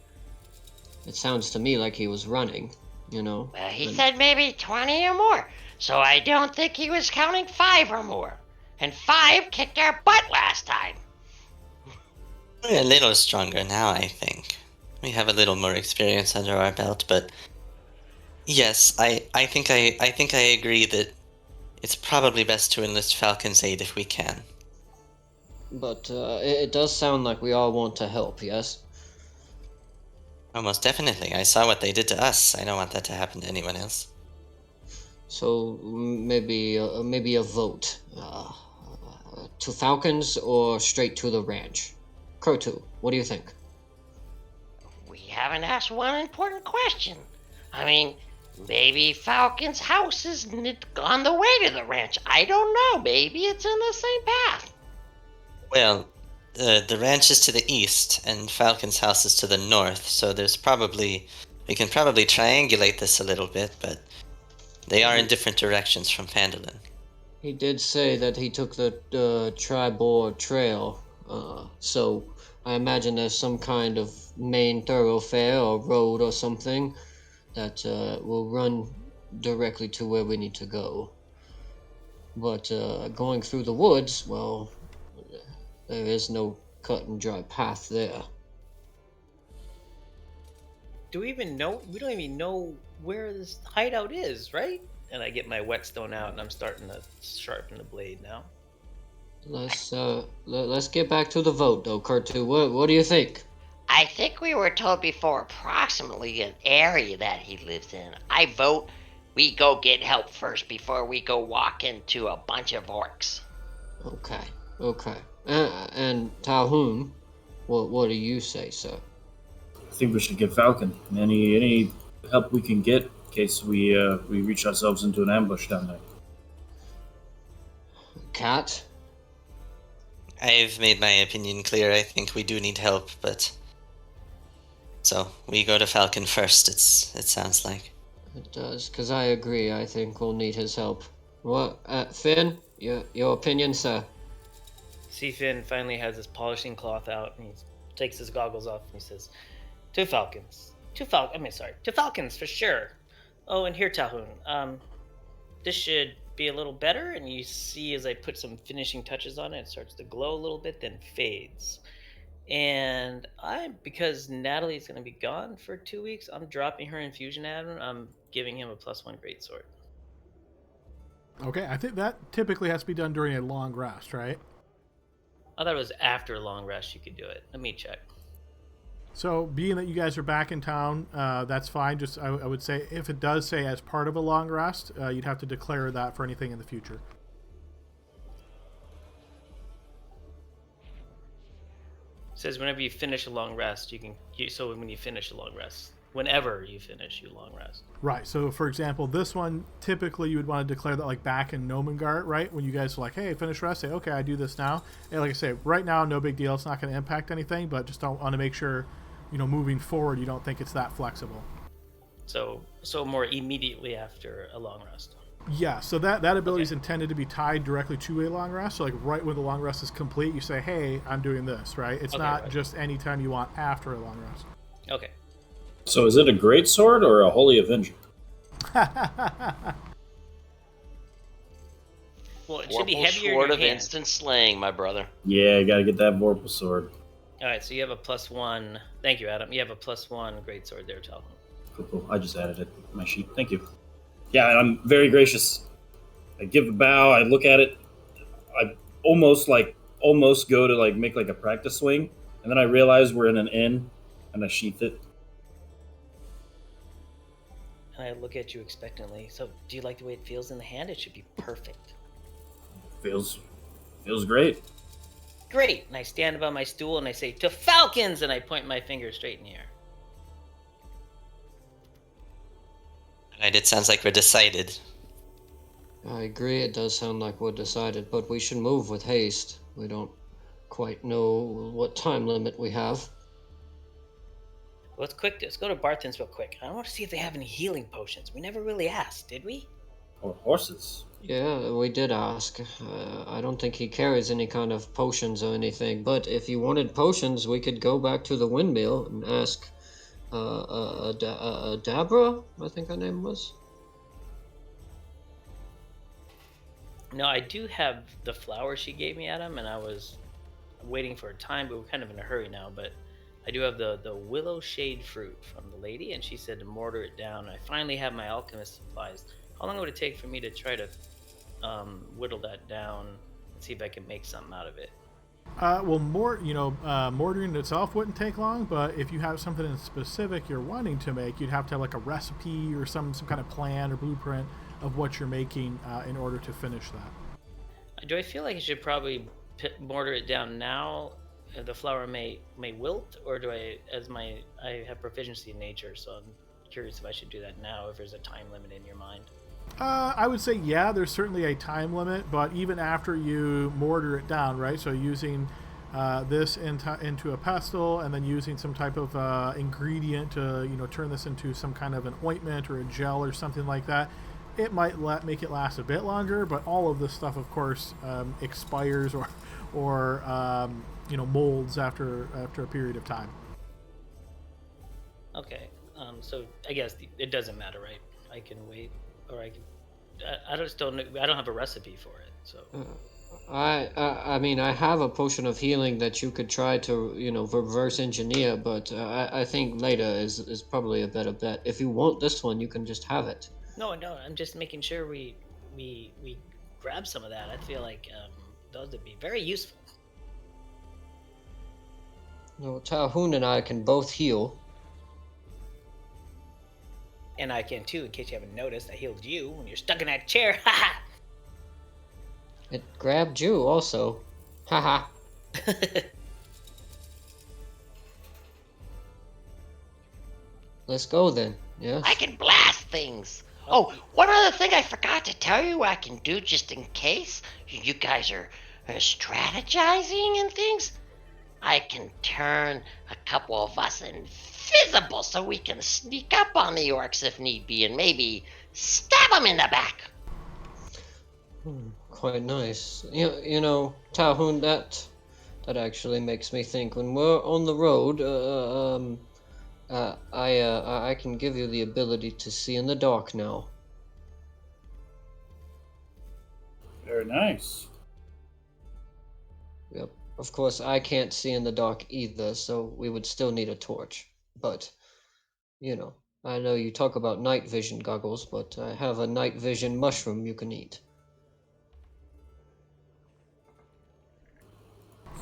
It sounds to me like he was running. Well, he said maybe 20 or more, so I don't think he was counting 5 or more. And 5 kicked our butt last time. We're a little stronger now, I think. We have a little more experience under our belt, but yes, I think I agree that it's probably best to enlist Falcon's aid if we can. But it does sound like we all want to help. Yes. Almost definitely. I saw what they did to us. I don't want that to happen to anyone else. So maybe a vote to Falcons or straight to the ranch. Kurtu, what do you think? We haven't asked one important question. I mean, Maybe Falcon's house is on the way to the ranch. I don't know. Maybe it's in the same path. Well, the ranch is to the east, and Falcon's house is to the north, so we can probably triangulate this a little bit, but they are in different directions from Phandalin. He did say that he took the Tribor Trail, so I imagine there's some kind of main thoroughfare or road or something that will run directly to where we need to go. But going through the woods, well, there is no cut and dry path there. Do we even know? We don't even know where this hideout is, right? And I get my whetstone out and I'm starting to sharpen the blade now. Let's get back to the vote, though, Kurtu. What do you think? I think we were told before approximately an area that he lives in. I vote we go get help first before we go walk into a bunch of orcs. Okay. And Talhoun, what do you say, sir? I think we should get Falcon. Any help we can get in case we reach ourselves into an ambush down there. Cat? I've made my opinion clear. I think we do need help, but... So, we go to Falcon first, it sounds like. It does, because I agree. I think we'll need his help. What, Finn? Your opinion, sir? See, Finn finally has his polishing cloth out and he takes his goggles off and he says, to Falcons for sure. Oh, and here, Talhoun. This should be a little better, and you see as I put some finishing touches on it, it starts to glow a little bit, then fades. And because Natalie's going to be gone for 2 weeks, I'm dropping her infusion at him. I'm giving him a +1 greatsword. Okay, I think that typically has to be done during a long rest, right? I thought it was after a long rest you could do it. Let me check. So, being that you guys are back in town, that's fine. Just I would say if it does say as part of a long rest, you'd have to declare that for anything in the future. It says whenever you finish a long rest, so when you finish a long rest, whenever you finish your long rest. Right. So, for example, this one, typically you would want to declare that like back in Nomengard, right? When you guys are like, hey, finish rest, say, okay, I do this now. And like I say, right now, no big deal. It's not going to impact anything, but just don't want to make sure, moving forward, you don't think it's that flexible. So more immediately after a long rest. Yeah, so that ability is intended to be tied directly to a long rest. So like right when the long rest is complete, you say, hey, I'm doing this, right? It's not just any time you want after a long rest. Okay. So is it a great sword or a holy avenger? Well, it should be Vorpal heavier sword in of your hand. instant slaying, my brother. Yeah, you gotta get that Vorpal sword. All right, so you have a +1. Thank you, Adam. You have a +1 greatsword there, Talhoun. Cool. I just added it to my sheet. Thank you. Yeah, and I'm very gracious. I give a bow. I look at it. I almost go to make a practice swing, and then I realize we're in an inn, and I sheath it. And I look at you expectantly. So, do you like the way it feels in the hand? It should be perfect. Feels great. Great. And I stand above my stool and I say, to Falcons! And I point my finger straight in the air. Alright, it sounds like we're decided. I agree, it does sound like we're decided, but we should move with haste. We don't quite know what time limit we have. Well, let's go to Barthen's real quick. I want to see if they have any healing potions. We never really asked, did we? Or horses. Yeah, we did ask. I don't think he carries any kind of potions or anything, but if you wanted potions, we could go back to the windmill and ask Dabra, I think her name was. No, I do have the flower she gave me, Adam, and I was waiting for a time, but we're kind of in a hurry now. But I do have the willow shade fruit from the lady, and she said to mortar it down. I finally have my alchemist supplies. How long would it take for me to try to whittle that down and see if I can make something out of it? Well, mortaring itself wouldn't take long, but if you have something in specific you're wanting to make, you'd have to have like a recipe or some kind of plan or blueprint of what you're making in order to finish that. Do I feel like I should probably mortar it down now? The flower may wilt, or do I have proficiency in nature, so I'm curious if I should do that now, if there's a time limit in your mind. I would say, yeah, there's certainly a time limit, but even after you mortar it down, right? So using this into a pestle and then using some type of ingredient to, turn this into some kind of an ointment or a gel or something like that, it might make it last a bit longer, but all of this stuff, of course, expires or molds after a period of time. Okay, so I guess it doesn't matter, right? I can wait, or I can. I just don't. I don't have a recipe for it, so. I mean, I have a potion of healing that you could try to, reverse engineer, but I think later is probably a better bet. If you want this one, you can just have it. No, I'm just making sure we grab some of that. I feel like those would be very useful. Talhoun and I can both heal. And I can too, in case you haven't noticed. I healed you when you're stuck in that chair. Haha. It grabbed you also. Haha. Let's go then. Yeah. I can blast things. Oh, one other thing I forgot to tell you I can do just in case you guys are strategizing and things. I can turn a couple of us invisible so we can sneak up on the orcs if need be and maybe stab them in the back. Quite nice. Talhoun, that actually makes me think. When we're on the road, I can give you the ability to see in the dark now. Very nice. Yep. Of course, I can't see in the dark either, so we would still need a torch. But, I know you talk about night vision goggles, but I have a night vision mushroom you can eat.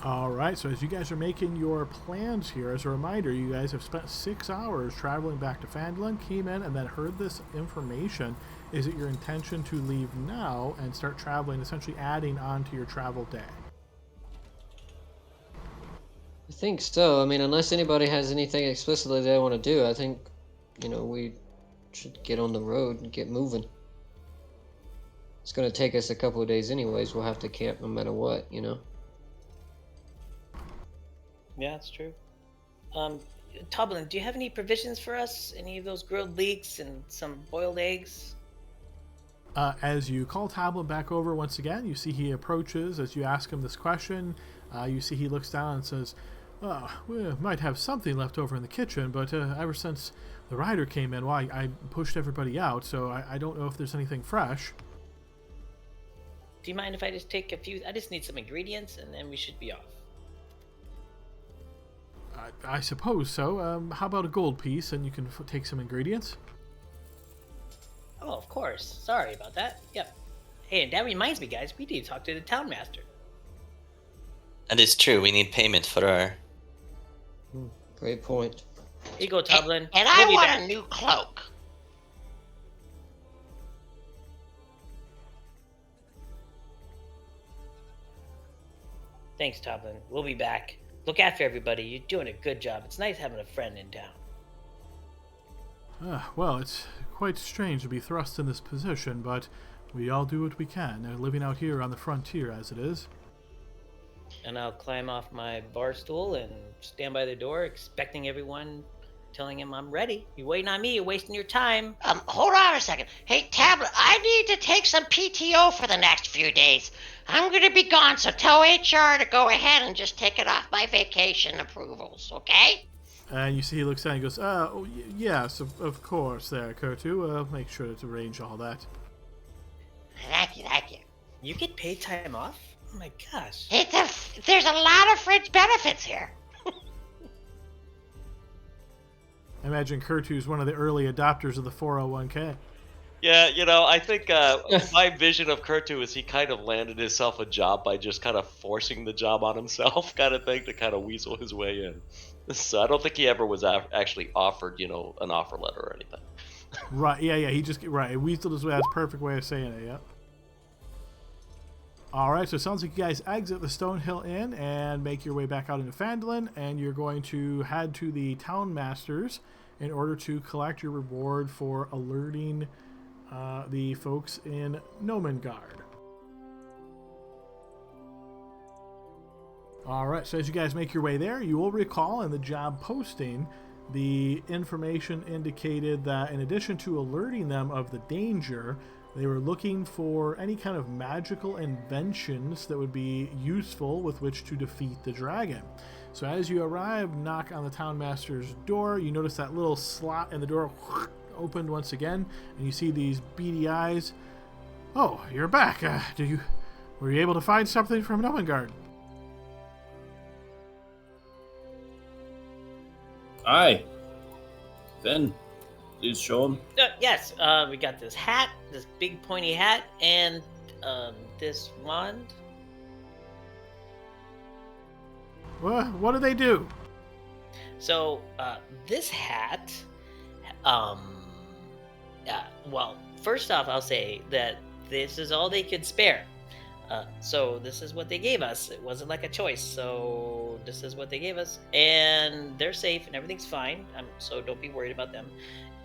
All right, so as you guys are making your plans here, as a reminder, you guys have spent 6 hours traveling back to Phandalin, came in, and then heard this information. Is it your intention to leave now and start traveling, essentially adding on to your travel day? I think so. I mean, unless anybody has anything explicitly they want to do, I think, we should get on the road and get moving. It's going to take us a couple of days anyways. We'll have to camp no matter what, Yeah, that's true. Toblin, do you have any provisions for us? Any of those grilled leeks and some boiled eggs? As you call Toblin back over once again, you see he approaches. As you ask him this question, you see he looks down and says, we might have something left over in the kitchen, but ever since the rider came in, I pushed everybody out, so I don't know if there's anything fresh. Do you mind if I just take a few? I just need some ingredients, and then we should be off. I suppose so. How about a gold piece, and you can take some ingredients? Oh, of course. Sorry about that. Yep. Hey, and that reminds me, guys, we need to talk to the town master. That is true. We need payment for our... Great point. Here you go, Toblin. And I want a new cloak. Thanks, Toblin. We'll be back. Look after everybody. You're doing a good job. It's nice having a friend in town. Well, it's quite strange to be thrust in this position, but we all do what we can, living out here on the frontier as it is. And I'll climb off my bar stool and stand by the door, expecting everyone, telling him I'm ready. You're waiting on me. You're wasting your time. Hold on a second. Hey, Tablet, I need to take some PTO for the next few days. I'm going to be gone, so tell HR to go ahead and just take it off my vacation approvals, okay? And you see he looks down and goes, yes, of course there, Kurtu. I'll make sure to arrange all that. Thank you. You get paid time off? Oh my gosh. There's a lot of fringe benefits here. I imagine Kurtu's one of the early adopters of the 401k. Yeah, I think my vision of Kurtu is he kind of landed himself a job by just kind of forcing the job on himself, kind of thing, to kind of weasel his way in. So I don't think he ever was actually offered, an offer letter or anything. Right, yeah, he just, right, weaseled his way. That's a perfect way of saying it, yeah. Alright, so it sounds like you guys exit the Stonehill Inn and make your way back out into Phandalin, and you're going to head to the Town Masters in order to collect your reward for alerting the folks in Nomengard. Alright, so as you guys make your way there, you will recall in the job posting, the information indicated that in addition to alerting them of the danger, they were looking for any kind of magical inventions that would be useful with which to defeat the dragon. So as you arrive, knock on the town master's door, you notice that little slot in the door opened once again, and you see these beady eyes. Oh, you're back. Were you able to find something from Nomengard? Aye. Then, please show him. Yes, we got this hat, this big pointy hat, and this wand. What do they do? So, this hat, well, first off, I'll say that this is all they could spare. So this is what they gave us. It wasn't like a choice. So this is what they gave us, and they're safe and everything's fine. So don't be worried about them.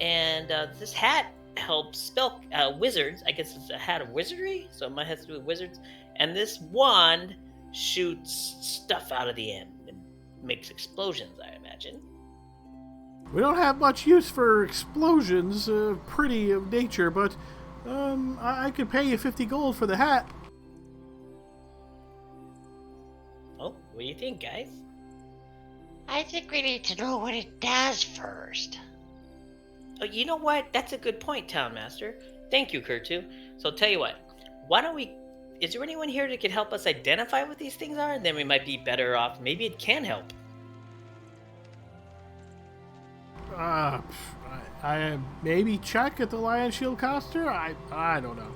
And this hat helps spell wizards. I guess it's a hat of wizardry, so it might have to do with wizards. And this wand shoots stuff out of the end and makes explosions, I imagine. We don't have much use for explosions, pretty of nature, but I could pay you 50 gold for the hat. Oh, what do you think, guys? I think we need to know what it does first. Oh, you know what? That's a good point, Town Master. Thank you, Kurtu. So I'll tell you what. Why don't we... Is there anyone here that could help us identify what these things are? Then we might be better off. Maybe it can help. I maybe check at the Lion Shield Coster? I don't know.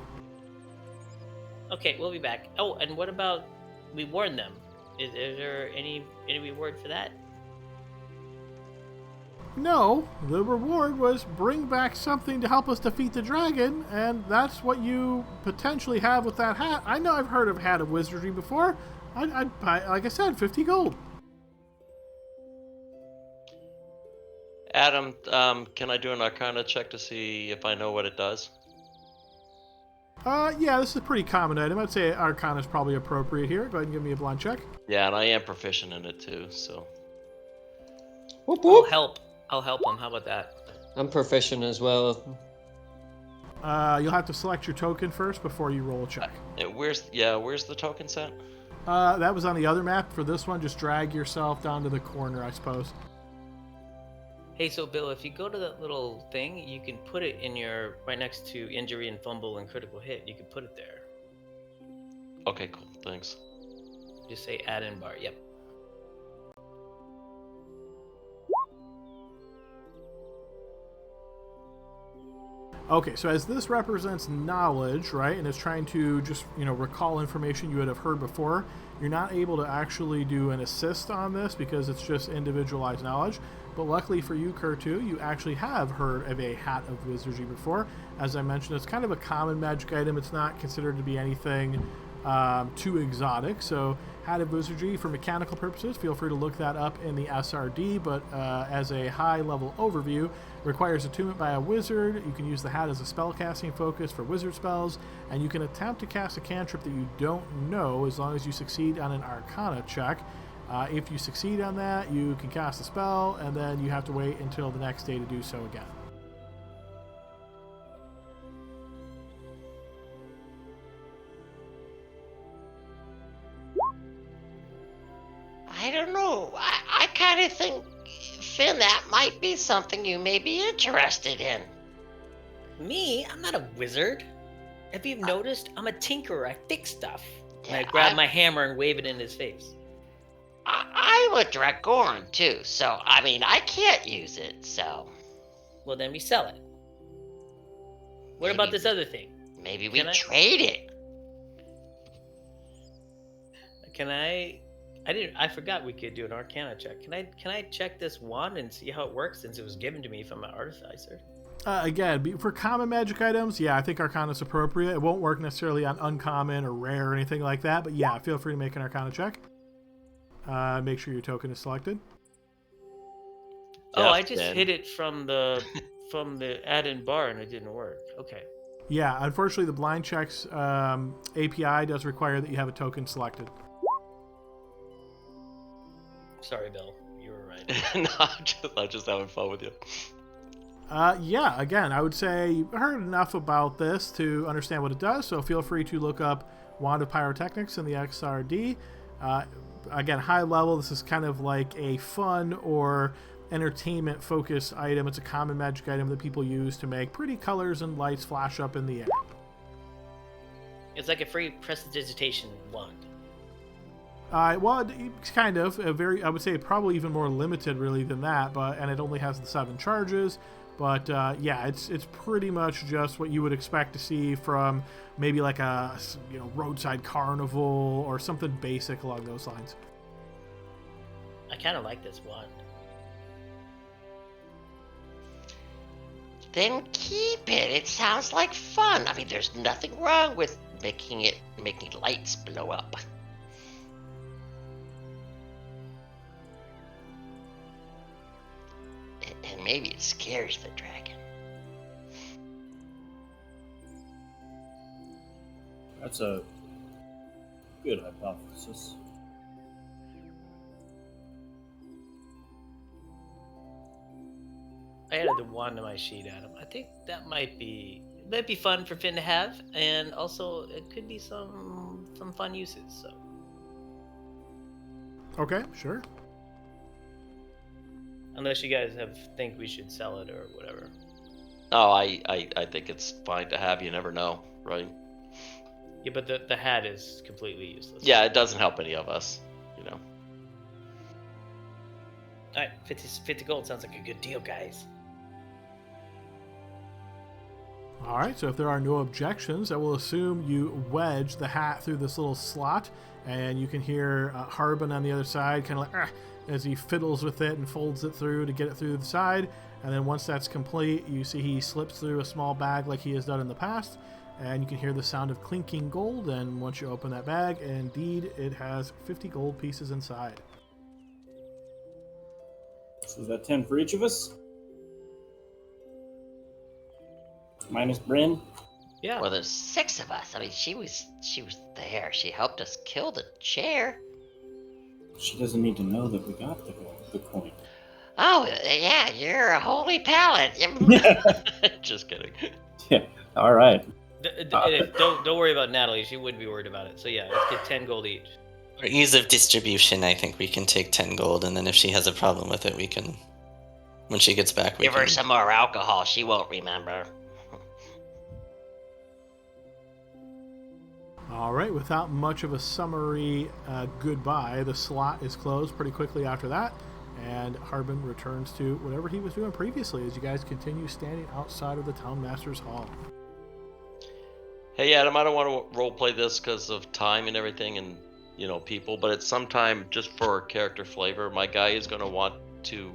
Okay, we'll be back. Oh, and what about... We warned them. Is there any reward for that? No, the reward was bring back something to help us defeat the dragon, and that's what you potentially have with that hat. I know I've heard of Hat of Wizardry before. I'd buy, like I said, 50 gold. Adam, can I do an Arcana check to see if I know what it does? Yeah, this is a pretty common item. I'd say Arcana is probably appropriate here. Go ahead and give me a blind check. Yeah, and I am proficient in it too, so. Whoop, whoop. I'll help them. How about that? I'm proficient as well. You'll have to select your token first before you roll a check. Where's the token set? That was on the other map. For this one, just drag yourself down to the corner, I suppose. Hey, so Bill, if you go to that little thing, you can put it in your... Right next to injury and fumble and critical hit. You can put it there. Okay, cool. Thanks. Just say add in bar. Yep. Okay, so as this represents knowledge, right, and it's trying to just, recall information you would have heard before, you're not able to actually do an assist on this because it's just individualized knowledge. But luckily for you, Kurtu, you actually have heard of a Hat of Wizardry before. As I mentioned, it's kind of a common magic item. It's not considered to be anything too exotic. So Hat of Wizardry, for mechanical purposes, feel free to look that up in the SRD, but as a high-level overview, requires attunement by a wizard. You can use the hat as a spellcasting focus for wizard spells, and you can attempt to cast a cantrip that you don't know as long as you succeed on an Arcana check. If you succeed on that, you can cast a spell, and then you have to wait until the next day to do so again. I don't know. I kind of think, Finn, that might be something you may be interested in. Me? I'm not a wizard. Have you noticed? I'm a tinkerer. I fix stuff. And I Yeah, grab my hammer and wave it in his face. I'm a Dragoran, too, so, I can't use it, so... Well, then we sell it. What about this other thing? Maybe we Can I- trade it. Can I forgot we could do an Arcana check. Can I check this wand and see how it works since it was given to me from an artificer? Again, for common magic items, yeah, I think Arcana is appropriate. It won't work necessarily on uncommon or rare or anything like that, but yeah, feel free to make an Arcana check. Make sure your token is selected. Oh, I just then. hit it from the add-in bar and it didn't work. Okay. Yeah, unfortunately, the blind checks API does require that you have a token selected. Sorry, Bill. You were right. No, I'm just having fun with you. Yeah, again, I would say you've heard enough about this to understand what it does, so feel free to look up Wand of Pyrotechnics in the XRD. Again, high level, this is kind of like a fun or entertainment focused item. It's a common magic item that people use to make pretty colors and lights flash up in the air. It's like a free prestidigitation wand. Well, it's kind of a very, I would say probably even more limited really than that, and it only has the 7 charges. But yeah, it's pretty much just what you would expect to see from maybe like a roadside carnival or something basic along those lines. I kind of like this wand. Then keep it. It sounds like fun. I mean, there's nothing wrong with making lights blow up. And maybe it scares the dragon. That's a good hypothesis. I added the wand to my sheet, Adam. I think that might be fun for Finn to have, and also it could be some fun uses. So. Okay, sure. Unless you guys think we should sell it or whatever. Oh, I think it's fine to have. You never know, right? Yeah, but the hat is completely useless. Yeah, it doesn't help any of us, you know. All right, 50 gold sounds like a good deal, guys. All right, so if there are no objections, I will assume you wedge the hat through this little slot, and you can hear Harbin on the other side kind of like as he fiddles with it and folds it through to get it through the side. And then once that's complete, you see he slips through a small bag like he has done in the past, and you can hear the sound of clinking gold. And once you open that bag, indeed, it has 50 gold pieces inside. So is that 10 for each of us? Minus Bryn? Yeah. Well, there's 6 of us. I mean, she was there. She helped us kill the chair. She doesn't need to know that we got the coin. Oh, yeah, you're a holy paladin. Just kidding. Yeah, all right. Don't worry about Natalie. She wouldn't be worried about it. So yeah, let's get 10 gold each. For ease of distribution, I think we can take 10 gold, and then if she has a problem with it, we can, when she gets back, we Give can... her some more alcohol. She won't remember. All right, without much of a summary goodbye, the slot is closed pretty quickly after that, and Harbin returns to whatever he was doing previously as you guys continue standing outside of the Town Master's Hall. Hey, Adam, I don't want to roleplay this because of time and everything and, people, but at some time, just for character flavor, my guy is going to want to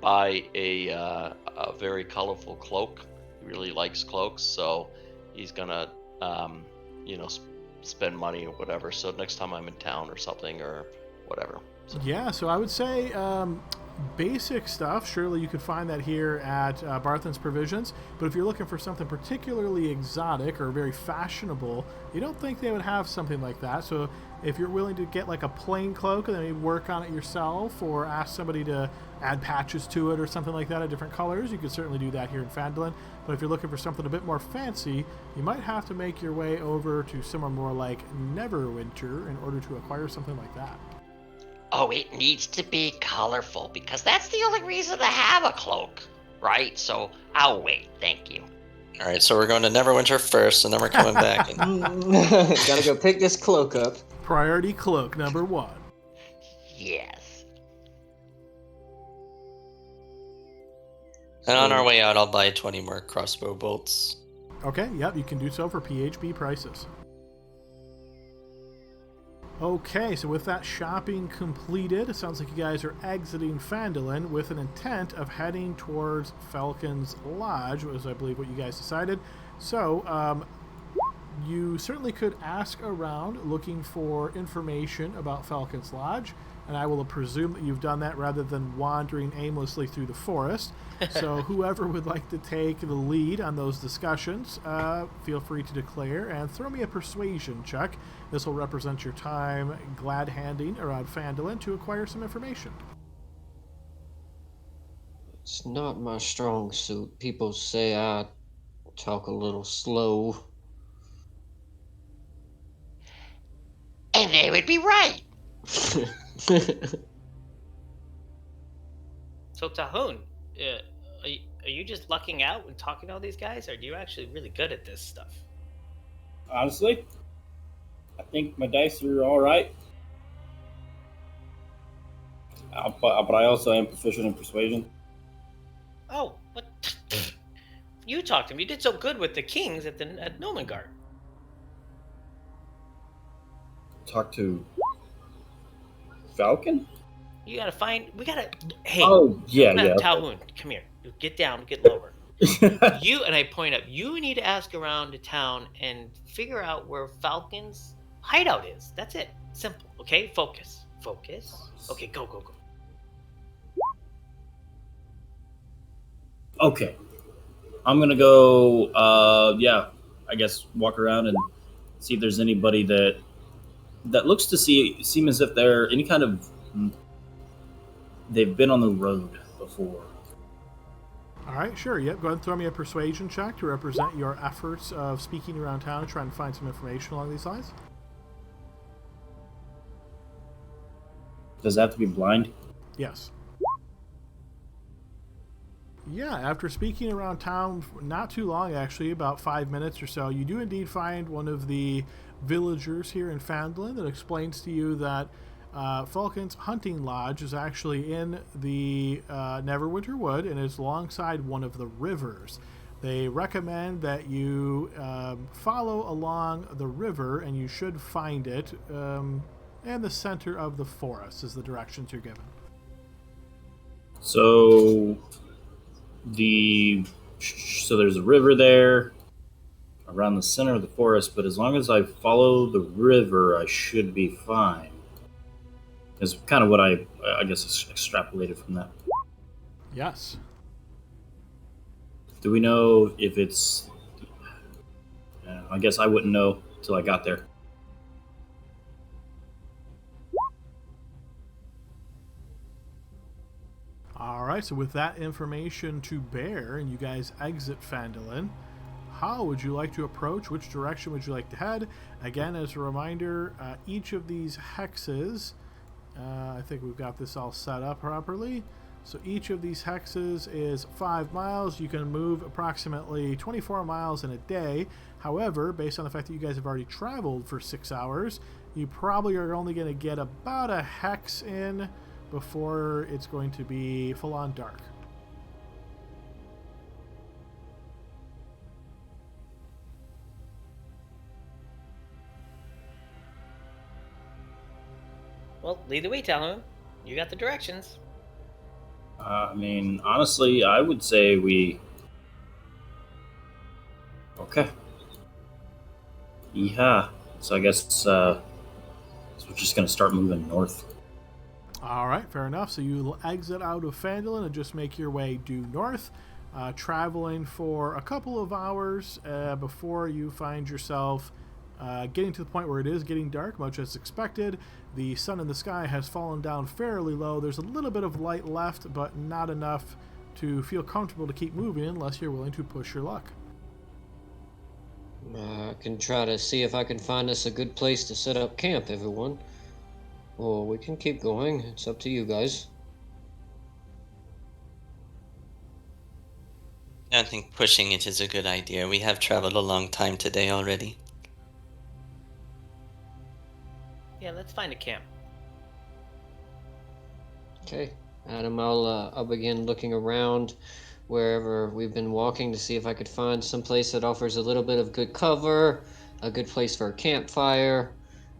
buy a very colorful cloak. He really likes cloaks, so he's going to... spend money or whatever. So next time I'm in town or something or whatever. So. Yeah, so I would say basic stuff. Surely you could find that here at Barthen's Provisions. But if you're looking for something particularly exotic or very fashionable, you don't think they would have something like that. So if you're willing to get like a plain cloak and then maybe work on it yourself or ask somebody to add patches to it or something like that of different colors, you could certainly do that here in Phandalin. But if you're looking for something a bit more fancy, you might have to make your way over to somewhere more like Neverwinter in order to acquire something like that. Oh, it needs to be colorful because that's the only reason to have a cloak, right? So I'll wait. Thank you. All right, so we're going to Neverwinter first, and then we're coming back. And... Gotta go pick this cloak up. Priority cloak number 1. Yes. And on our way out, I'll buy 20 more crossbow bolts. Okay, yep, you can do so for PHB prices. Okay, so with that shopping completed, it sounds like you guys are exiting Phandalin with an intent of heading towards Falcon's Lodge, was I believe what you guys decided. So, You certainly could ask around looking for information about Falcon's Lodge, and I will presume that you've done that rather than wandering aimlessly through the forest. So whoever would like to take the lead on those discussions, feel free to declare and throw me a persuasion check. This will represent your time glad-handing around Phandalin to acquire some information. It's not my strong suit. People say I talk a little slow. And they would be right. So Tahun, are you just lucking out when talking to all these guys, or are you actually really good at this stuff? Honestly, I think my dice are all right. But I also am proficient in persuasion. Oh, what? You talked to him. You did so good with the kings at Nomengard. Talk to Falcon? You gotta find. We gotta. Hey. Oh, yeah. Talhoun, come here. Get down. Get lower. You and I point up. You need to ask around the town and figure out where Falcon's hideout is. That's it. Simple. Okay. Focus. Okay. Go. Okay. I'm gonna go, I guess walk around and see if there's anybody that looks to seem as if they're any kind of, they've been on the road before. All right, sure. Yep, go ahead and throw me a persuasion check to represent your efforts of speaking around town and trying to find some information along these lines. Does that have to be blind? Yes. Yeah, after speaking around town not too long, actually, about 5 minutes or so, you do indeed find one of the villagers here in Phandalin that explains to you that Falcon's hunting lodge is actually in the Neverwinter Wood and is alongside one of the rivers. They recommend that you follow along the river, and you should find it in the center of the forest is the directions you're given. So there's a river there around the center of the forest, but as long as I follow the river, I should be fine. Is kind of what I guess extrapolated from that. Yes. Do we know if it's... I guess I wouldn't know till I got there. All right, so with that information to bear, and you guys exit Phandalin, how would you like to approach? Which direction would you like to head? Again, as a reminder, each of these hexes, I think we've got this all set up properly. So each of these hexes is 5 miles. You can move approximately 24 miles in a day. However, based on the fact that you guys have already traveled for 6 hours, you probably are only going to get about a hex in before it's going to be full-on dark. Well, lead the way, Talon. You got the directions. I mean, honestly, I would say we... Okay. Yeah. So I guess so we're just going to start moving north. All right, fair enough. So you exit out of Phandalin and just make your way due north, traveling for a couple of hours before you find yourself getting to the point where it is getting dark, much as expected. The sun in the sky has fallen down fairly low. There's a little bit of light left, but not enough to feel comfortable to keep moving unless you're willing to push your luck. I can try to see if I can find us a good place to set up camp, everyone. Or we can keep going. It's up to you guys. I think pushing it is a good idea. We have traveled a long time today already. Yeah, let's find a camp. Okay, Adam, I'll begin looking around wherever we've been walking to see if I could find some place that offers a little bit of good cover, a good place for a campfire.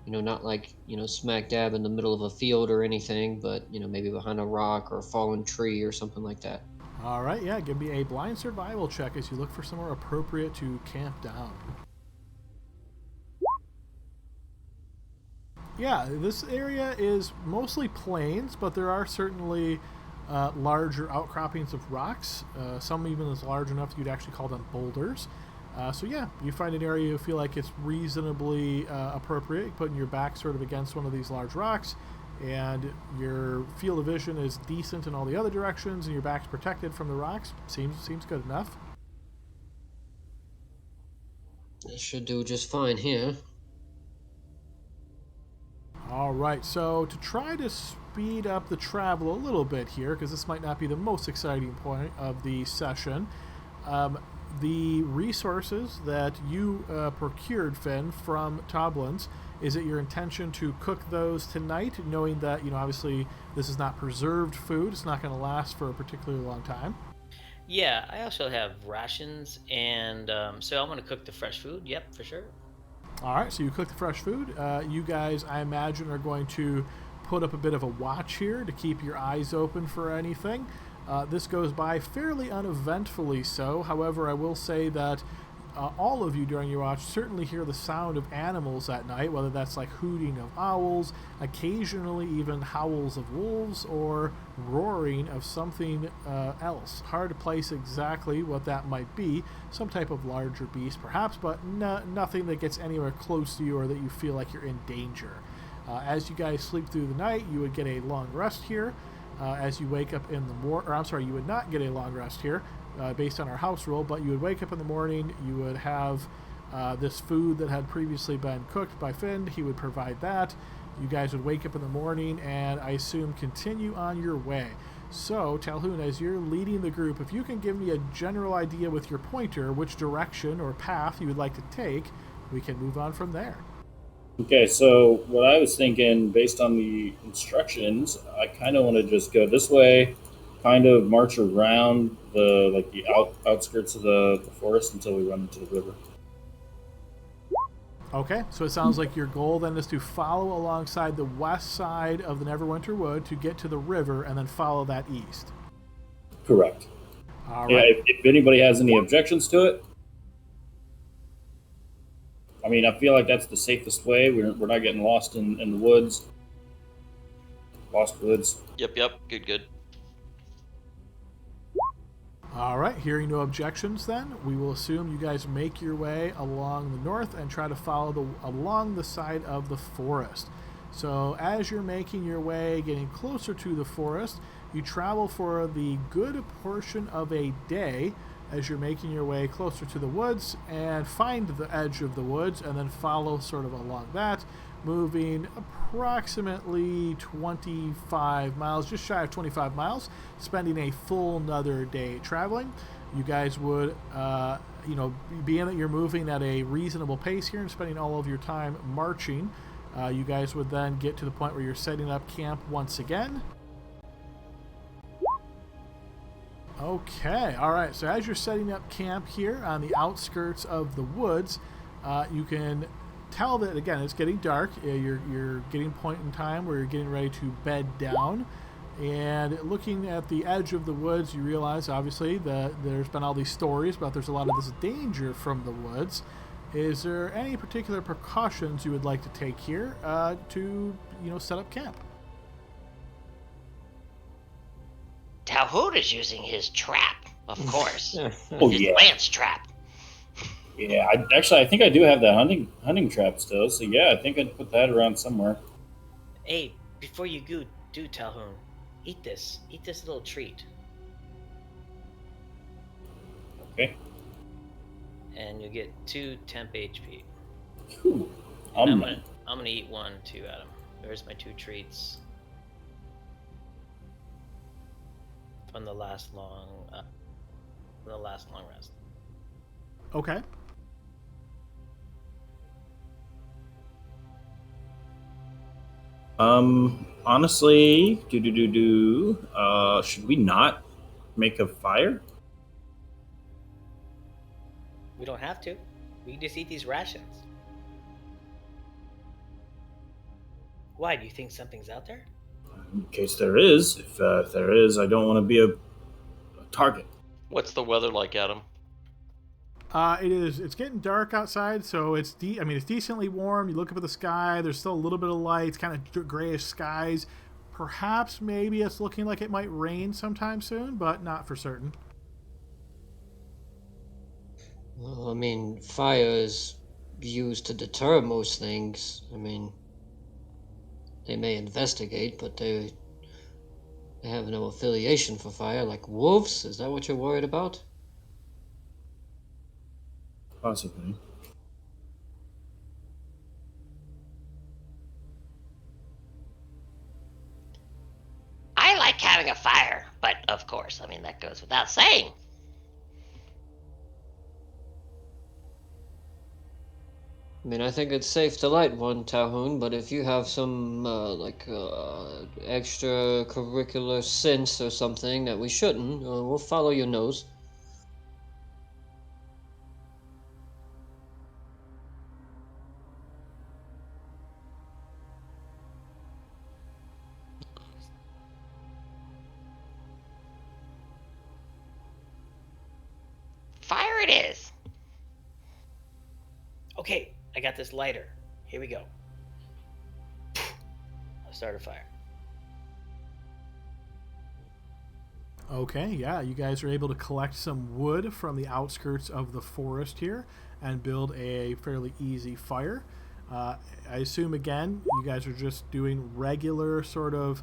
You know, not like, you know, smack dab in the middle of a field or anything, but, you know, maybe behind a rock or a fallen tree or something like that. All right, yeah, give me a blind survival check as you look for somewhere appropriate to camp down. Yeah, this area is mostly plains, but there are certainly larger outcroppings of rocks. Some even as large enough you'd actually call them boulders. So yeah, you find an area you feel like it's reasonably appropriate, putting your back sort of against one of these large rocks, and your field of vision is decent in all the other directions, and your back's protected from the rocks. Seems good enough. That should do just fine here. All right, so to try to speed up the travel a little bit here, because this might not be the most exciting point of the session, the resources that you procured, Finn, from Toblins, is it your intention to cook those tonight, knowing that, obviously this is not preserved food, it's not going to last for a particularly long time? Yeah, I also have rations, and so I'm gonna cook the fresh food. Yep, for sure. All right, so you cook the fresh food. You guys, I imagine, are going to put up a bit of a watch here to keep your eyes open for anything. This goes by fairly uneventfully so. However, I will say that all of you during your watch certainly hear the sound of animals at night, whether that's like hooting of owls, occasionally even howls of wolves, or roaring of something else. Hard to place exactly what that might be. Some type of larger beast, perhaps, but nothing that gets anywhere close to you or that you feel like you're in danger. As you guys sleep through the night, you would get a long rest here. As you wake up in the morning, or I'm sorry, you would not get a long rest here based on our house rule, but you would wake up in the morning, you would have this food that had previously been cooked by Finn. He would provide that. You guys would wake up in the morning and I assume continue on your way. So, Talhoun, as you're leading the group, if you can give me a general idea with your pointer which direction or path you would like to take, we can move on from there. Okay, so what I was thinking, based on the instructions, I kind of want to just go this way, kind of march around the outskirts of the forest until we run into the river. Okay, so it sounds like your goal then is to follow alongside the west side of the Neverwinter Wood to get to the river and then follow that east. Correct. All Yeah, right. if anybody has any objections to it, I mean, I feel like that's the safest way. We're not getting lost in the woods. Lost woods. Yep, good. All right, hearing no objections then, we will assume you guys make your way along the north and try to follow along the side of the forest. So as you're making your way, getting closer to the forest, you travel for the good portion of a day as you're making your way closer to the woods and find the edge of the woods and then follow sort of along that, moving approximately 25 miles, just shy of 25 miles, spending a full another day traveling. You guys would, being that you're moving at a reasonable pace here and spending all of your time marching, you guys would then get to the point where you're setting up camp once again. Okay, all right, so as you're setting up camp here on the outskirts of the woods, you can tell that, again, it's getting dark. You're getting a point in time where you're getting ready to bed down. And looking at the edge of the woods, you realize, obviously, that there's been all these stories about there's a lot of this danger from the woods. Is there any particular precautions you would like to take here to, set up camp? Talhoun is using his trap, of course. Oh, His yeah. lance trap. Yeah, I think I do have that hunting trap still. So yeah, I think I'd put that around somewhere. Hey, before you go, do Talhoun, eat this. Eat this little treat. Okay. And you'll get 2 temp HP. Cool. I'm gonna eat one too, Adam. There's my 2 treats. From the last long rest. Okay. Honestly, should we not make a fire? We don't have to. We can just eat these rations. Why? Do you think something's out there? In case there is. If there is, I don't want to be a target. What's the weather like, Adam? It is. It's getting dark outside, so it's it's decently warm. You look up at the sky. There's still a little bit of light. It's kind of grayish skies. Perhaps, maybe it's looking like it might rain sometime soon, but not for certain. Well, I mean, fire is used to deter most things. I mean, they may investigate, but they have no affiliation for fire. Like wolves? Is that what you're worried about? Possibly. I like having a fire, but of course, I mean, that goes without saying. I mean, I think it's safe to light one, Talhoun, but if you have some, extracurricular sense or something that we shouldn't, we'll follow your nose. Fire it is. Okay, I got this lighter. Here we go. I'll start a fire. Okay, yeah, you guys are able to collect some wood from the outskirts of the forest here and build a fairly easy fire. I assume, again, you guys are just doing regular sort of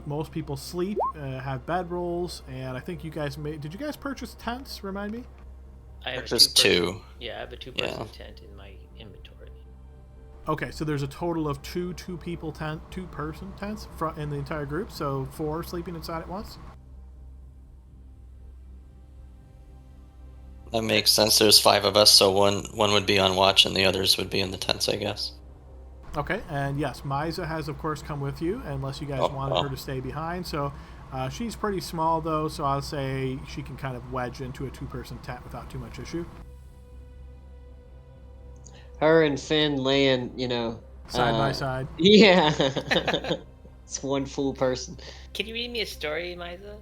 most people sleep, have bedrolls, and I think you guys did you guys purchase tents, remind me? I have Just two. Yeah, I have a two-person tent in my inventory. Okay, so there's a total of two-person tents in the entire group, so 4 sleeping inside at once. That makes sense. There's 5 of us, so one would be on watch and the others would be in the tents, I guess. Okay, and yes, Miza has, of course, come with you, unless you guys wanted her to stay behind. So she's pretty small, though, so I'll say she can kind of wedge into a 2-person tent without too much issue. Her and Finn laying, Side by side. Yeah. It's one full person. Can you read me a story, Miza?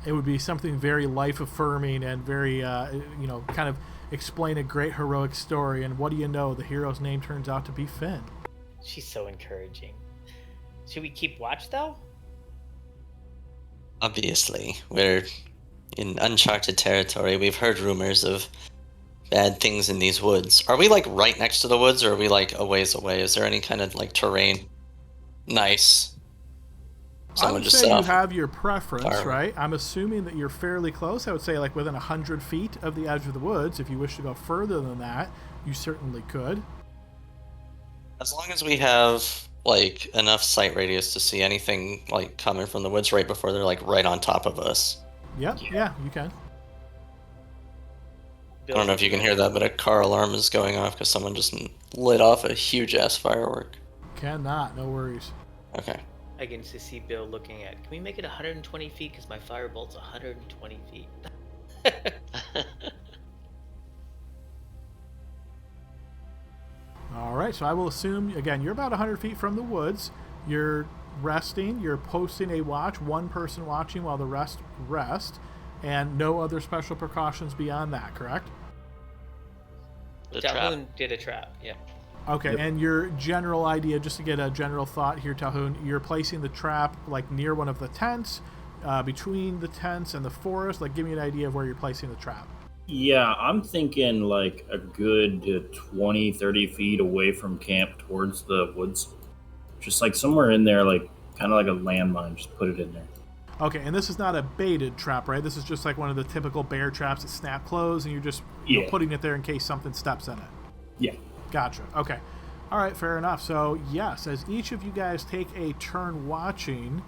It would be something very life-affirming and very, kind of explain a great heroic story. And what do you know? The hero's name turns out to be Finn. She's so encouraging. Should we keep watch, though? Obviously, we're in uncharted territory. We've heard rumors of bad things in these woods. Are we, like, right next to the woods, or are we, like, a ways away? Is there any kind of, like, terrain? Nice. I would say you have your preference, right? I'm assuming that you're fairly close. I would say like within 100 feet of the edge of the woods. If you wish to go further than that, you certainly could. As long as we have like enough sight radius to see anything like coming from the woods right before they're like right on top of us. Yep, yeah, you can. I don't know if you can hear that, but a car alarm is going off because someone just lit off a huge ass firework. Cannot, no worries. Okay. I can just see Bill looking at, can we make it 120 feet? Because my firebolt's 120 feet. All right, so I will assume, again, you're about 100 feet from the woods. You're resting. You're posting a watch, one person watching while the rest rest, and no other special precautions beyond that, correct? Talhoun did a trap, yeah. Okay, yep. And your general idea, just to get a general thought here, Talhoun, you're placing the trap like near one of the tents, between the tents and the forest. Like, give me an idea of where you're placing the trap. Yeah, I'm thinking like a good 20, 30 feet away from camp towards the woods. Just like somewhere in there, like kind of like a landmine, just put it in there. Okay, and this is not a baited trap, right? This is just like one of the typical bear traps that snap close, and you're just putting it there in case something steps in it. Yeah. Gotcha. Okay. All right, fair enough. So, yes, as each of you guys take a turn watching,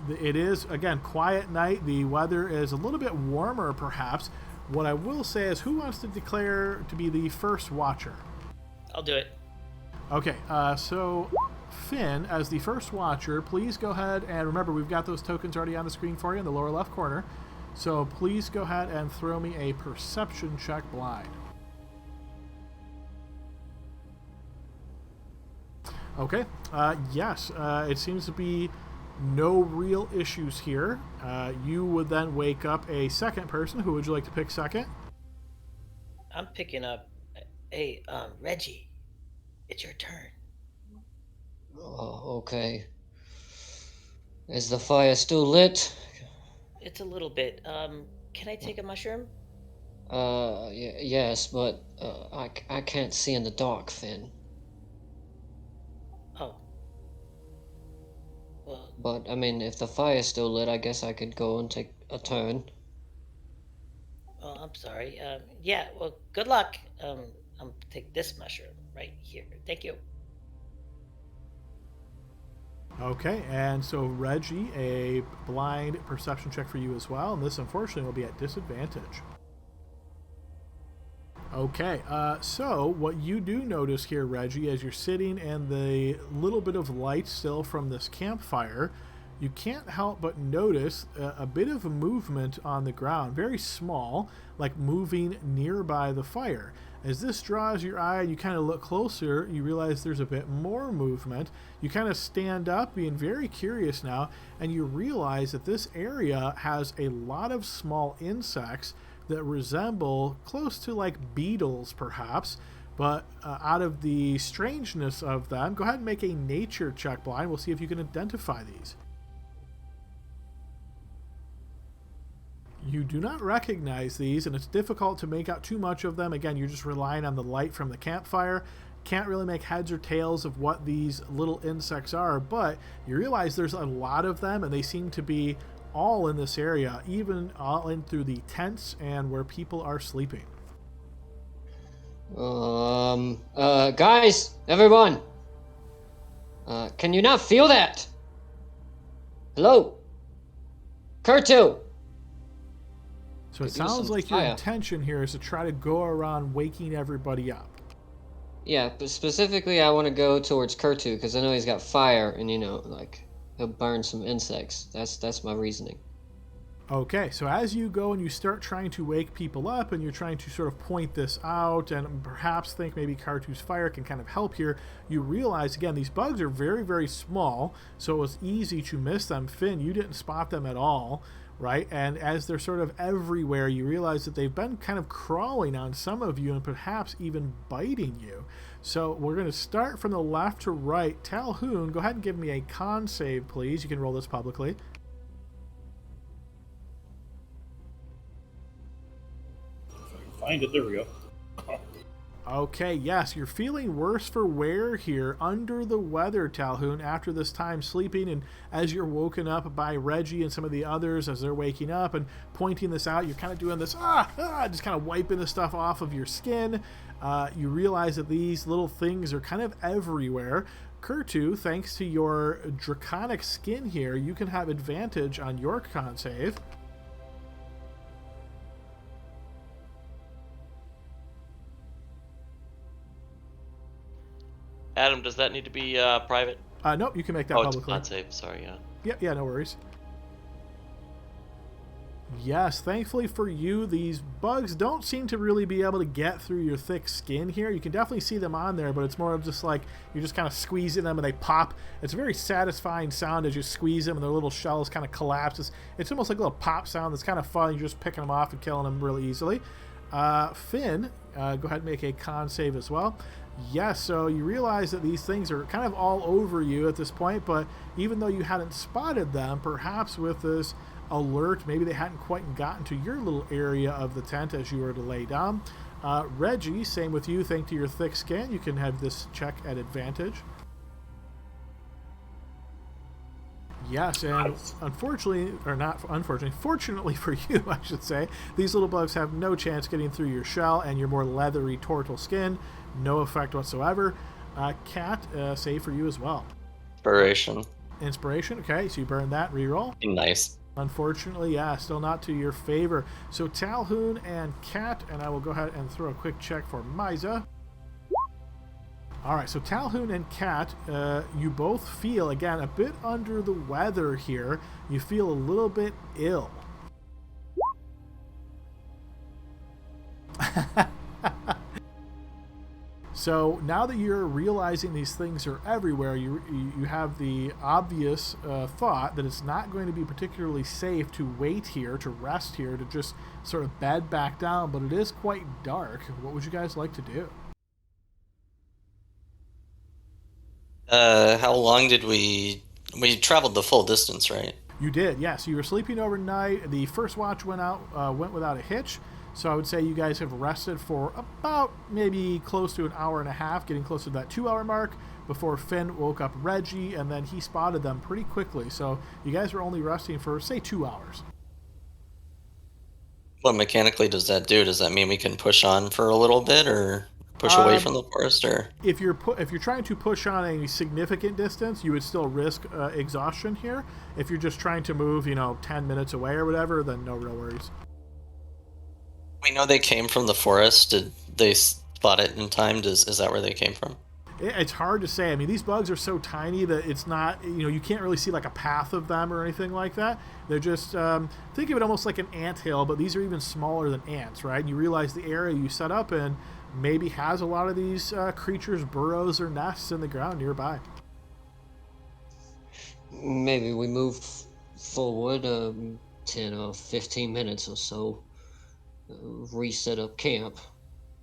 it is, again, quiet night. The weather is a little bit warmer, perhaps. What I will say is, who wants to declare to be the first watcher? I'll do it. Okay, so Finn, as the first watcher, please go ahead and remember, we've got those tokens already on the screen for you in the lower left corner. So please go ahead and throw me a perception check blind. Okay, yes, it seems to be No real issues here. You would then wake up a second person. Who would you like to pick second? I'm picking up. Hey, Reggie, it's your turn. Oh, okay. Is the fire still lit? It's a little bit. Can I take a mushroom? Yes, but I can't see in the dark, Finn. Oh. Well, But I mean, if the fire's still lit, I guess I could go and take a turn. I'm sorry. Yeah. Well, good luck. I'm take this mushroom right here. Thank you. Okay, and so Reggie, a blind perception check for you as well, and this unfortunately will be at disadvantage. Okay, so what you do notice here, Reggie, as you're sitting in the little bit of light still from this campfire, you can't help but notice a bit of movement on the ground, very small, like moving nearby the fire. As this draws your eye and you kind of look closer, you realize there's a bit more movement. You kind of stand up, being very curious now, and you realize that this area has a lot of small insects that resemble close to like beetles, perhaps. But out of the strangeness of them, go ahead and make a nature check, Blind. We'll see if you can identify these. You do not recognize these, and it's difficult to make out too much of them. Again, you're just relying on the light from the campfire. Can't really make heads or tails of what these little insects are, but you realize there's a lot of them, and they seem to be all in this area, even all in through the tents and where people are sleeping. Guys, everyone! Can you not feel that? Hello? Kurtu! So it Could use sounds some like your fire. intention here is to try to go around waking everybody up. Yeah, but specifically I want to go towards Kurtu, because I know he's got fire, and like, he'll burn some insects. That's my reasoning. Okay, so as you go and you start trying to wake people up and you're trying to sort of point this out and perhaps think maybe Kartu's fire can kind of help here, you realize, again, these bugs are very, very small, so it was easy to miss them. Finn, you didn't spot them at all, right? And as they're sort of everywhere, you realize that they've been kind of crawling on some of you and perhaps even biting you. So we're going to start from the left to right. Talhoun, go ahead and give me a con save, please. You can roll this publicly. Find it. There we go. Okay, yes, you're feeling worse for wear here, under the weather, Talhoun, after this time sleeping, and as you're woken up by Reggie and some of the others as they're waking up and pointing this out, you're kind of doing this, just kind of wiping the stuff off of your skin. You realize that these little things are kind of everywhere. Kurtu, thanks to your draconic skin here, you can have advantage on your con save. Adam, does that need to be private? Nope, you can make that It's publicly. not safe. Sorry, yeah. Yeah, no worries. Yes, thankfully for you, these bugs don't seem to really be able to get through your thick skin here. You can definitely see them on there, but it's more of just like you're just kind of squeezing them and they pop. It's a very satisfying sound as you squeeze them and their little shells kind of collapse. It's almost like a little pop sound that's kind of fun. You're just picking them off and killing them really easily. Finn, go ahead and make a con save as well. Yes, so you realize that these things are kind of all over you at this point, but even though you hadn't spotted them, perhaps with this alert, maybe they hadn't quite gotten to your little area of the tent as you were to lay down. Reggie, same with you, thanks to your thick skin, you can have this check at advantage. Yes, and unfortunately, or not unfortunately, fortunately for you, I should say, these little bugs have no chance getting through your shell and your more leathery tortle skin. No effect whatsoever. Cat, save for you as well. Inspiration. Inspiration, okay, so you burn that, reroll. Nice. Unfortunately, yeah, still not to your favor. So Talhoun and Cat, and I will go ahead and throw a quick check for Miza. All right, so Talhoun and Cat, you both feel, again, a bit under the weather here. You feel a little bit ill. So now that you're realizing these things are everywhere, you have the obvious thought that it's not going to be particularly safe to wait here, to rest here, to just sort of bed back down, but it is quite dark. What would you guys like to do? How long did we traveled the full distance, right? You did, yes. You were sleeping overnight. The first watch went without a hitch. So I would say you guys have rested for about maybe close to an hour and a half, getting close to that 2-hour mark before Finn woke up Reggie, and then he spotted them pretty quickly. So you guys were only resting for, say, 2 hours. What mechanically does that do? Does that mean we can push on for a little bit, or push away from the forest, or? If you're trying to push on a significant distance, you would still risk exhaustion here. If you're just trying to move, 10 minutes away or whatever, then no real worries. We know they came from the forest. Did they spot it in time? Is that where they came from? It's hard to say. I mean, these bugs are so tiny that it's not, you can't really see like a path of them or anything like that. They're just, think of it almost like an anthill, but these are even smaller than ants, right? And you realize the area you set up in maybe has a lot of these creatures' burrows or nests in the ground nearby. Maybe we move forward 10 or 15 minutes or so. Reset up camp.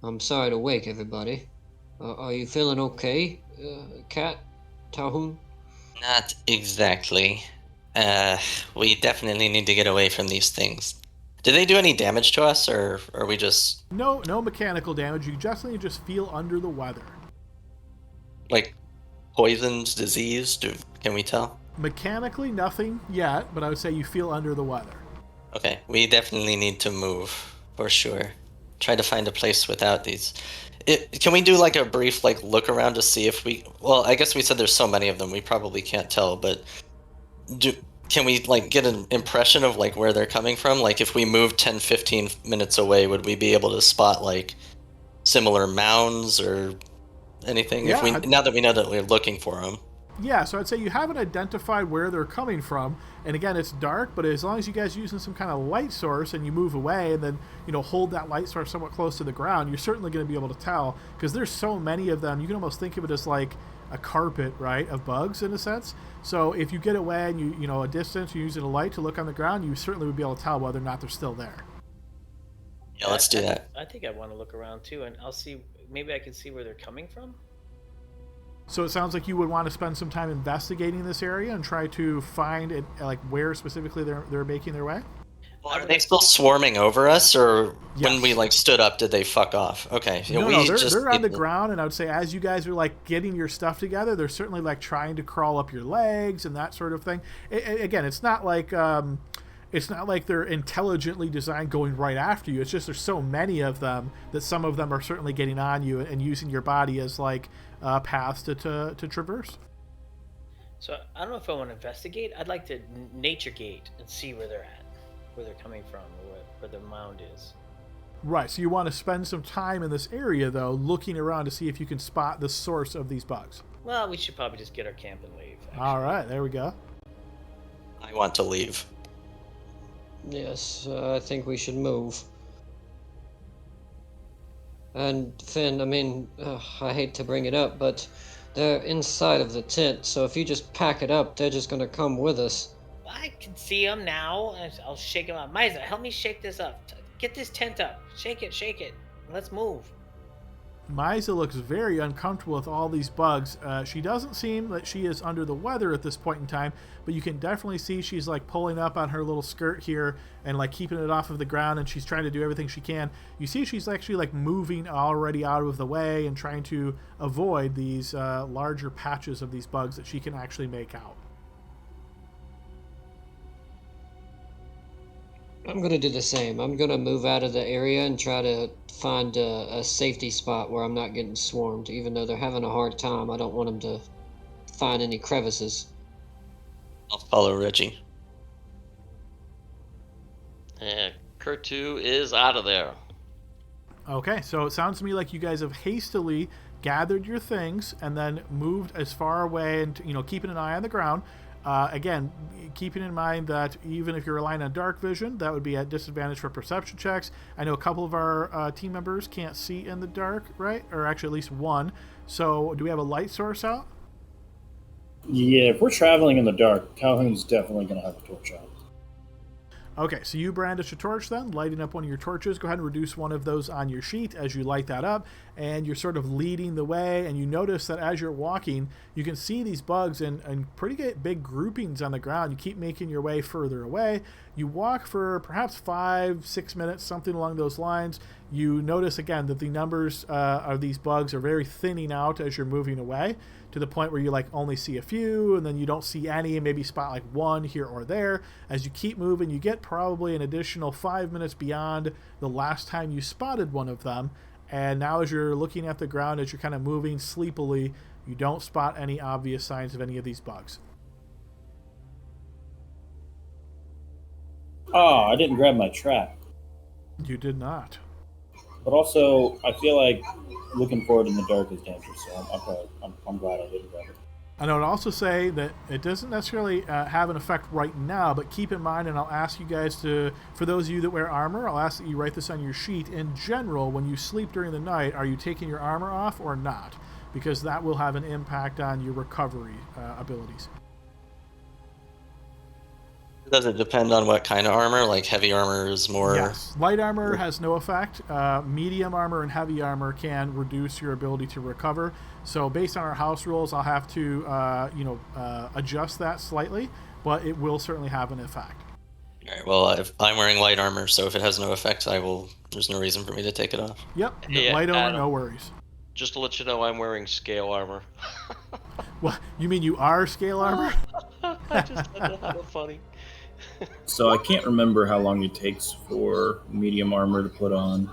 I'm sorry to wake everybody. Are you feeling okay, Cat? Talhoun? Not exactly. We definitely need to get away from these things. Did they do any damage to us, or are we just... No mechanical damage. You just feel under the weather. Like, poisoned, diseased? Can we tell? Mechanically, nothing yet, but I would say you feel under the weather. Okay, we definitely need to move, for sure. Try to find a place without these. Can we do like a brief look around to see if we... Well, I guess we said there's so many of them, we probably can't tell, but... Can we get an impression of where they're coming from? If we moved 10-15 minutes away, would we be able to spot similar mounds or anything? Yeah, now that we know that we're looking for them. Yeah, so I'd say you haven't identified where they're coming from, and again, it's dark, but as long as you guys are using some kind of light source and you move away and then, hold that light source somewhat close to the ground, you're certainly going to be able to tell, because there's so many of them, you can almost think of it as like a carpet, right, of bugs in a sense. So if you get away and you a distance, you're using a light to look on the ground, you certainly would be able to tell whether or not they're still there. Yeah, let's do that. I think I want to look around too, and I'll see, maybe I can see where they're coming from. So it sounds like you would want to spend some time investigating this area and try to find it, where specifically they're making their way. Well, are they still swarming over us, or Yes. when we stood up, did they fuck off? Okay, No, they're on the ground, and I would say as you guys are getting your stuff together, they're certainly trying to crawl up your legs and that sort of thing. Again, it's not like they're intelligently designed going right after you. It's just there's so many of them that some of them are certainly getting on you and using your body as paths to traverse. So I don't know if I want to investigate. I'd like to nature gate and see where they're at, where they're coming from, or where the mound is. Right, so you want to spend some time in this area, though, looking around to see if you can spot the source of these bugs. Well, we should probably just get our camp and leave. Actually. All right, there we go. I want to leave. Yes, I think we should move. And Finn, I mean, I hate to bring it up, but they're inside of the tent, so if you just pack it up, they're just gonna come with us. I can see them now. I'll shake them up. Misa, help me shake this up. Get this tent up. Shake it. Let's move. Misa looks very uncomfortable with all these bugs. She doesn't seem that she is under the weather at this point in time, but you can definitely see she's pulling up on her little skirt here and keeping it off of the ground, and she's trying to do everything she can. You see she's actually moving already out of the way and trying to avoid these larger patches of these bugs that she can actually make out. I'm gonna do the same. I'm gonna move out of the area and try to find a safety spot where I'm not getting swarmed. Even though they're having a hard time, I don't want them to find any crevices. I'll follow Reggie. And Kurtu is out of there. Okay, so it sounds to me like you guys have hastily gathered your things and then moved as far away and keeping an eye on the ground Again, keeping in mind that even if you're relying on dark vision, that would be at disadvantage for perception checks. I know a couple of our team members can't see in the dark, right? Or actually at least one. So do we have a light source out? Yeah, if we're traveling in the dark, Calhoun's definitely going to have a torch out. Okay, so you brandish a torch then, lighting up one of your torches. Go ahead and reduce one of those on your sheet as you light that up, and you're sort of leading the way, and you notice that as you're walking, you can see these bugs in pretty big groupings on the ground. You keep making your way further away. You walk for perhaps 5-6 minutes, something along those lines. You notice again that the numbers of these bugs are very thinning out as you're moving away, to the point where you like only see a few, and then you don't see any, and maybe spot like one here or there. As you keep moving, you get probably an additional 5 minutes beyond the last time you spotted one of them. And now as you're looking at the ground, as you're kind of moving sleepily, you don't spot any obvious signs of any of these bugs. Oh, I didn't grab my trap. You did not. But also, I feel like looking forward in the dark is dangerous, so I'm glad I didn't grab it. And I would also say that it doesn't necessarily have an effect right now, but keep in mind, and I'll ask you guys to, for those of you that wear armor, I'll ask that you write this on your sheet. In general, when you sleep during the night, are you taking your armor off or not? Because that will have an impact on your recovery abilities. Does it depend on what kind of armor? Like heavy armor is more... Yes. Light armor has no effect. Medium armor and heavy armor can reduce your ability to recover. So based on our house rules, I'll have to adjust that slightly, but it will certainly have an effect. All right, well, if I'm wearing light armor, so if it has no effect, there's no reason for me to take it off. Yep. Yeah, light armor, Adam, no worries. Just to let you know, I'm wearing scale armor. What? You mean you are scale armor? I just thought that was funny. So I can't remember how long it takes for medium armor to put on.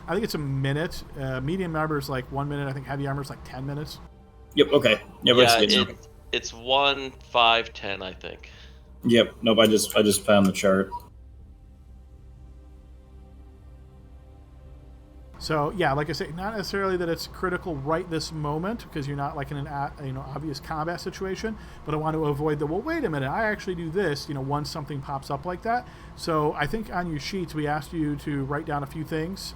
I think it's a minute. Medium armor is like 1 minute. I think heavy armor is like 10 minutes. Yep, okay. Yep, I see it now. It's 1, 5, 10, I think. Yep, nope, I just found the chart. So yeah, like I say, not necessarily that it's critical right this moment because you're not like in an obvious combat situation, but I want to avoid the, well, wait a minute, I actually do this, once something pops up like that. So I think on your sheets we asked you to write down a few things,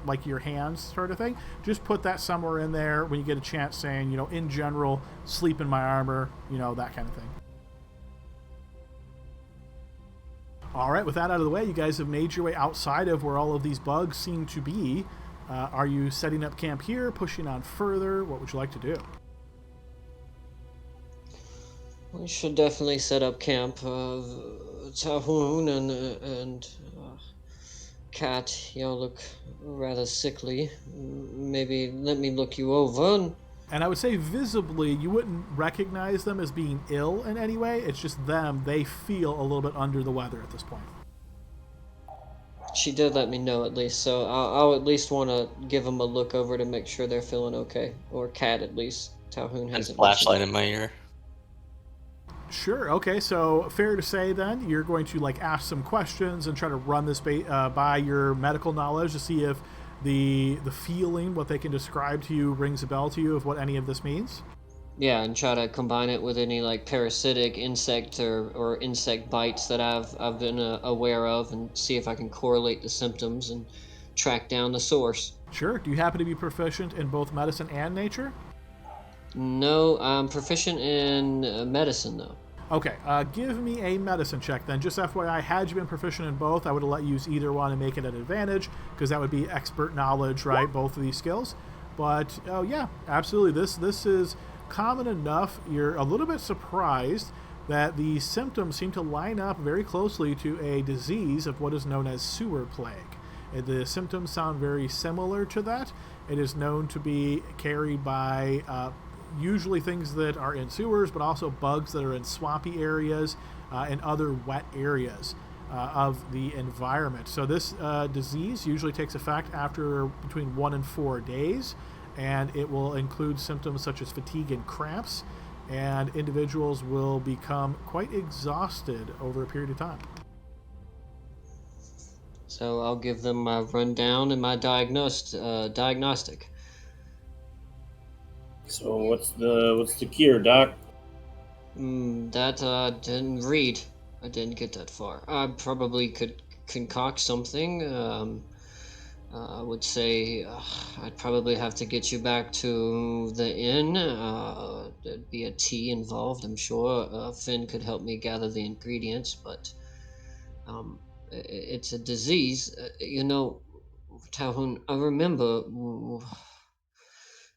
like your hands sort of thing. Just put that somewhere in there when you get a chance, saying, in general, sleep in my armor, that kind of thing. All right, with that out of the way, you guys have made your way outside of where all of these bugs seem to be. Are you setting up camp here, pushing on further? What would you like to do? We should definitely set up camp. Tahoon and Cat, y'all look rather sickly. Maybe let me look you over. And I would say visibly, you wouldn't recognize them as being ill in any way. It's just them. They feel a little bit under the weather at this point. She did let me know at least, so I'll at least want to give them a look over to make sure they're feeling okay. Or Cat at least. Talhoun has a flashlight in my ear. Sure. Okay. So fair to say then you're going to ask some questions and try to run this by your medical knowledge to see if the feeling, what they can describe to you, rings a bell to you of what any of this means. Yeah, and try to combine it with any parasitic insect or insect bites that I've been aware of, and see if I can correlate the symptoms and track down the source. Sure. Do you happen to be proficient in both medicine and nature? No, I'm proficient in medicine though. Okay, give me a medicine check then. Just FYI, had you been proficient in both, I would have let you use either one and make it an advantage, because that would be expert knowledge, right? Both of these skills. But, oh yeah, absolutely. This is common enough. You're a little bit surprised that the symptoms seem to line up very closely to a disease of what is known as sewer plague. The symptoms sound very similar to that. It is known to be carried by usually things that are in sewers, but also bugs that are in swampy areas and other wet areas of the environment. So this disease usually takes effect after between 1 and 4 days, and it will include symptoms such as fatigue and cramps, and individuals will become quite exhausted over a period of time. So I'll give them my rundown and my diagnostic. So what's the cure, Doc? That didn't read. I didn't get that far. I probably could concoct something. I would say I'd probably have to get you back to the inn. There'd be a tea involved, I'm sure. Finn could help me gather the ingredients, but it's a disease. Calhoun, I remember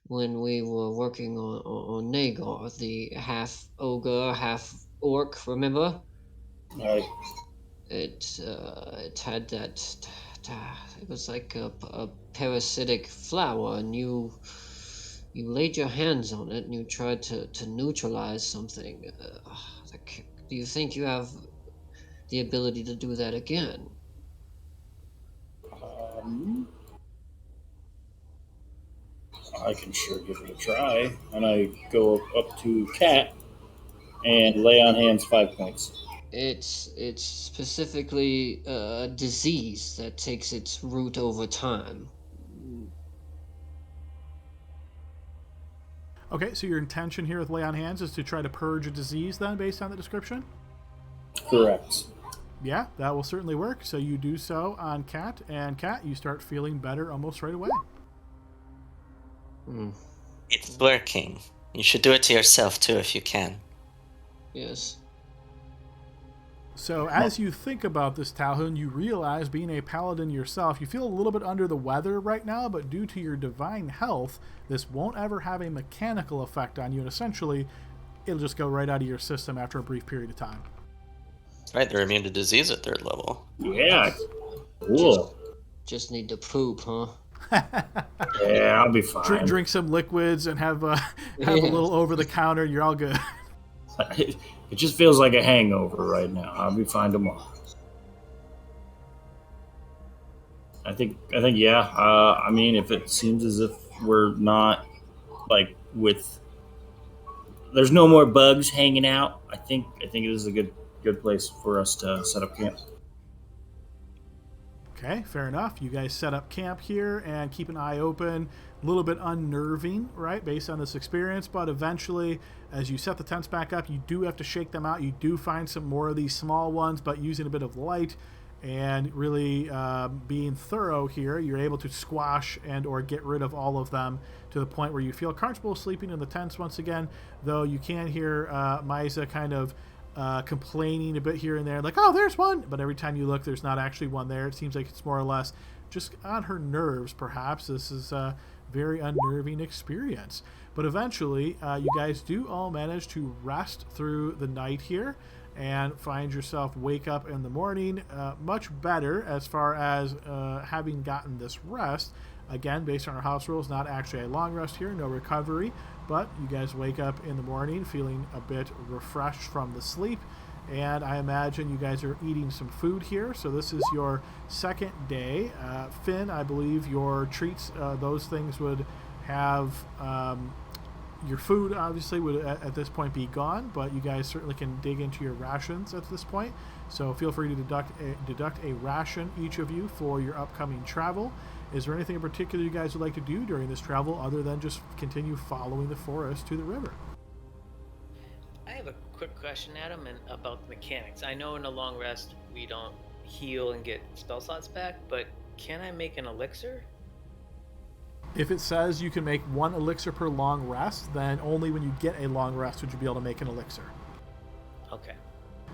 when we were working on Nagar, the half ogre, half orc. Remember? Right. It had that. It was like a parasitic flower, and you laid your hands on it, and you tried to neutralize something. Do you think you have the ability to do that again? I can sure give it a try. And I go up to Cat and lay on hands 5 points. It's specifically a disease that takes its root over time. Okay, so your intention here with lay on hands is to try to purge a disease then, based on the description? Correct. Yeah, that will certainly work. So you do so on Cat, and Cat, you start feeling better almost right away. It's working. You should do it to yourself too if you can. Yes. So as you think about this, Talhoun, you realize, being a paladin yourself, you feel a little bit under the weather right now, but due to your divine health, this won't ever have a mechanical effect on you, and essentially, it'll just go right out of your system after a brief period of time. Right, they're immune to disease at 3rd level. Yeah. Cool. Just need to poop, huh? Yeah, I'll be fine. Drink some liquids and have a little over the counter. You're all good. It just feels like a hangover right now. I'll be fine tomorrow. I think, yeah. I mean, if it seems as if we're not, like, there's no more bugs hanging out, I think this is a good place for us to set up camp. Okay, fair enough. You guys set up camp here and keep an eye open. A little bit unnerving, right, based on this experience, but eventually, as you set the tents back up, you do have to shake them out. You do find some more of these small ones, but using a bit of light and really being thorough here, you're able to squash and or get rid of all of them to the point where you feel comfortable sleeping in the tents once again, though you can hear Misa kind of complaining a bit here and there, like, oh, there's one, but every time you look, there's not actually one there. It seems like it's more or less just on her nerves, perhaps. This is a very unnerving experience. But eventually, you guys do all manage to rest through the night here and find yourself wake up in the morning much better as far as having gotten this rest. Again, based on our house rules, not actually a long rest here, no recovery, but you guys wake up in the morning feeling a bit refreshed from the sleep, and I imagine you guys are eating some food here. So this is your second day. Finn, I believe your treats, those things would have... your food obviously would at this point be gone, but you guys certainly can dig into your rations at this point. So feel free to deduct a ration, each of you, for your upcoming travel. Is there anything in particular you guys would like to do during this travel other than just continue following the forest to the river? I have a quick question, Adam, about the mechanics. I know in a long rest we don't heal and get spell slots back, but can I make an elixir? If it says you can make 1 elixir per long rest, then only when you get a long rest would you be able to make an elixir. Okay.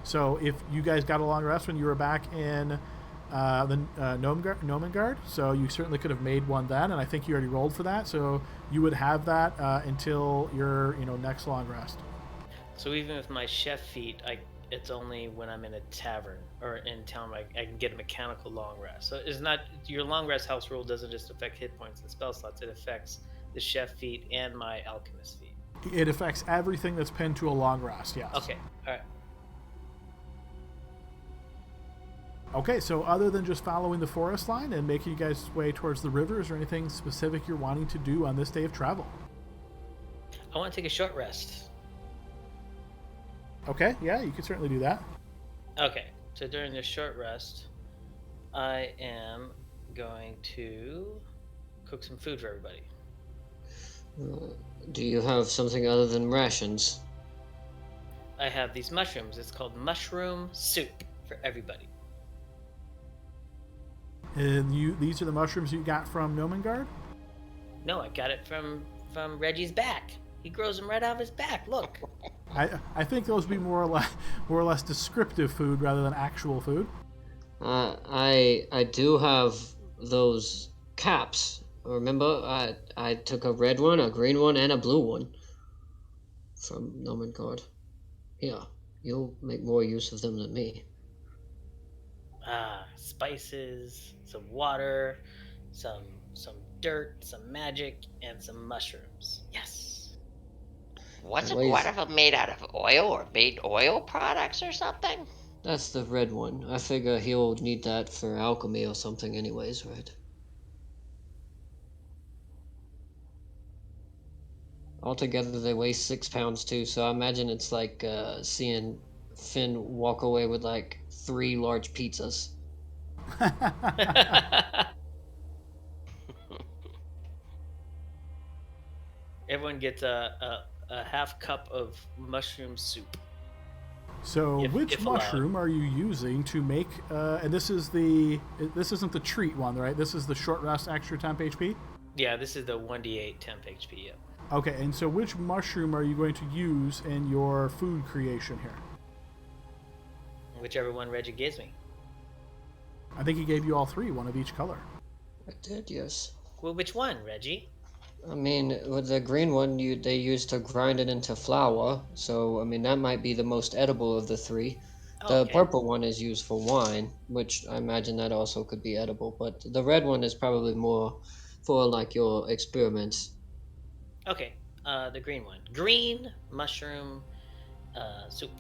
So if you guys got a long rest when you were back in the Nomengard, so you certainly could have made one then, and I think you already rolled for that, so you would have that until your next long rest. So even with my chef feat, it's only when I'm in a tavern or in town I can get a mechanical long rest. So it's not, your long rest house rule doesn't just affect hit points and spell slots, it affects the chef feat and my alchemist feat. It affects everything that's pinned to a long rest, yes. Okay, alright. Okay, so other than just following the forest line and making you guys way towards the river, is there anything specific you're wanting to do on this day of travel? I want to take a short rest. Okay, yeah, you can certainly do that. Okay, so during this short rest, I am going to cook some food for everybody. Do you have something other than rations? I have these mushrooms. It's called mushroom soup for everybody. And these are the mushrooms you got from Nomengard? No, I got it from Reggie's back. He grows them right out of his back. Look. I think those would be more or less descriptive food rather than actual food. I do have those caps. Remember, I took a red one, a green one, and a blue one from Nomengard. Yeah, you'll make more use of them than me. Spices, some water, some dirt, some magic, and some mushrooms. Yes. Wasn't Wait. one of them made out of oil or made oil products or something? That's the red one. I figure he'll need that for alchemy or something anyways, right? Altogether, they weigh 6 pounds too, so I imagine it's like seeing Finn walk away with like 3 large pizzas. Everyone gets a half cup of mushroom soup. So, which if allowed. mushroom are you using to make? And this isn't the treat one, right? This is the short rest extra temp HP. Yeah, this is the 1d8 temp HP. Yeah. Okay, and so which mushroom are you going to use in your food creation here? Whichever one Reggie gives me. I think he gave you all 3, one of each color. I did, yes. Well, which one, Reggie? I mean, with the green one, they used to grind it into flour, so I mean that might be the most edible of the 3. The Okay. purple one is used for wine, which I imagine that also could be edible, but the red one is probably more for like your experiments. Okay, the green one. Green mushroom soup.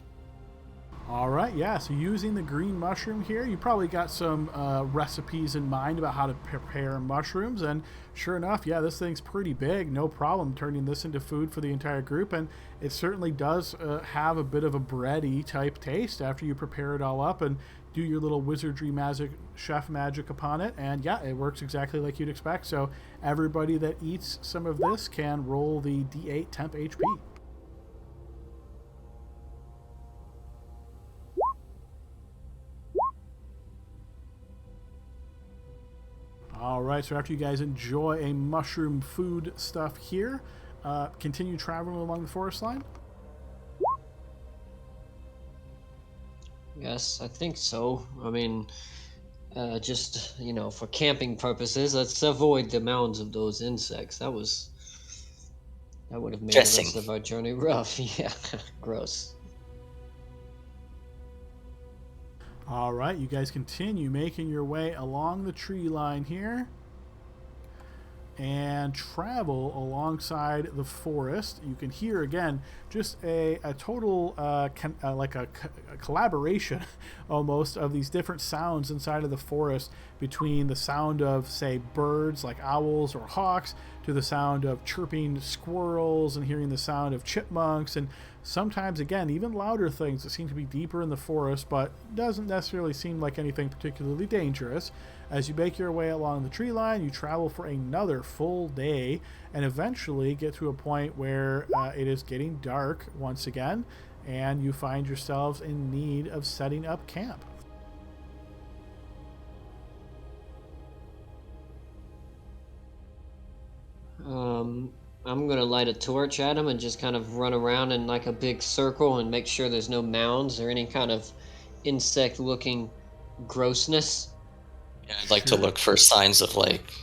All right, yeah. So using the green mushroom here, you probably got some recipes in mind about how to prepare mushrooms, and sure enough, yeah, this thing's pretty big. No problem turning this into food for the entire group, and it certainly does have a bit of a bready type taste after you prepare it all up and do your little wizardry magic, chef magic upon it, and yeah, it works exactly like you'd expect. So everybody that eats some of this can roll the D8 temp HP. All right, so after you guys enjoy a mushroom food stuff here, continue traveling along the forest line. Yes, I think so. I mean, just, for camping purposes, let's avoid the mounds of those insects. That would have made the Dressing. rest of our journey rough. Yeah, gross. All right, you guys continue making your way along the tree line here and travel alongside the forest. You can hear again just a total like a collaboration almost of these different sounds inside of the forest, between the sound of, say, birds like owls or hawks to the sound of chirping squirrels and hearing the sound of chipmunks, and sometimes, again, even louder things that seem to be deeper in the forest but doesn't necessarily seem like anything particularly dangerous. As you make your way along the tree line, you travel for another full day and eventually get to a point where it is getting dark once again, and you find yourselves in need of setting up camp. I'm gonna light a torch at him and just kind of run around in like a big circle and make sure there's no mounds or any kind of insect-looking grossness. Yeah, I'd like to look for signs of like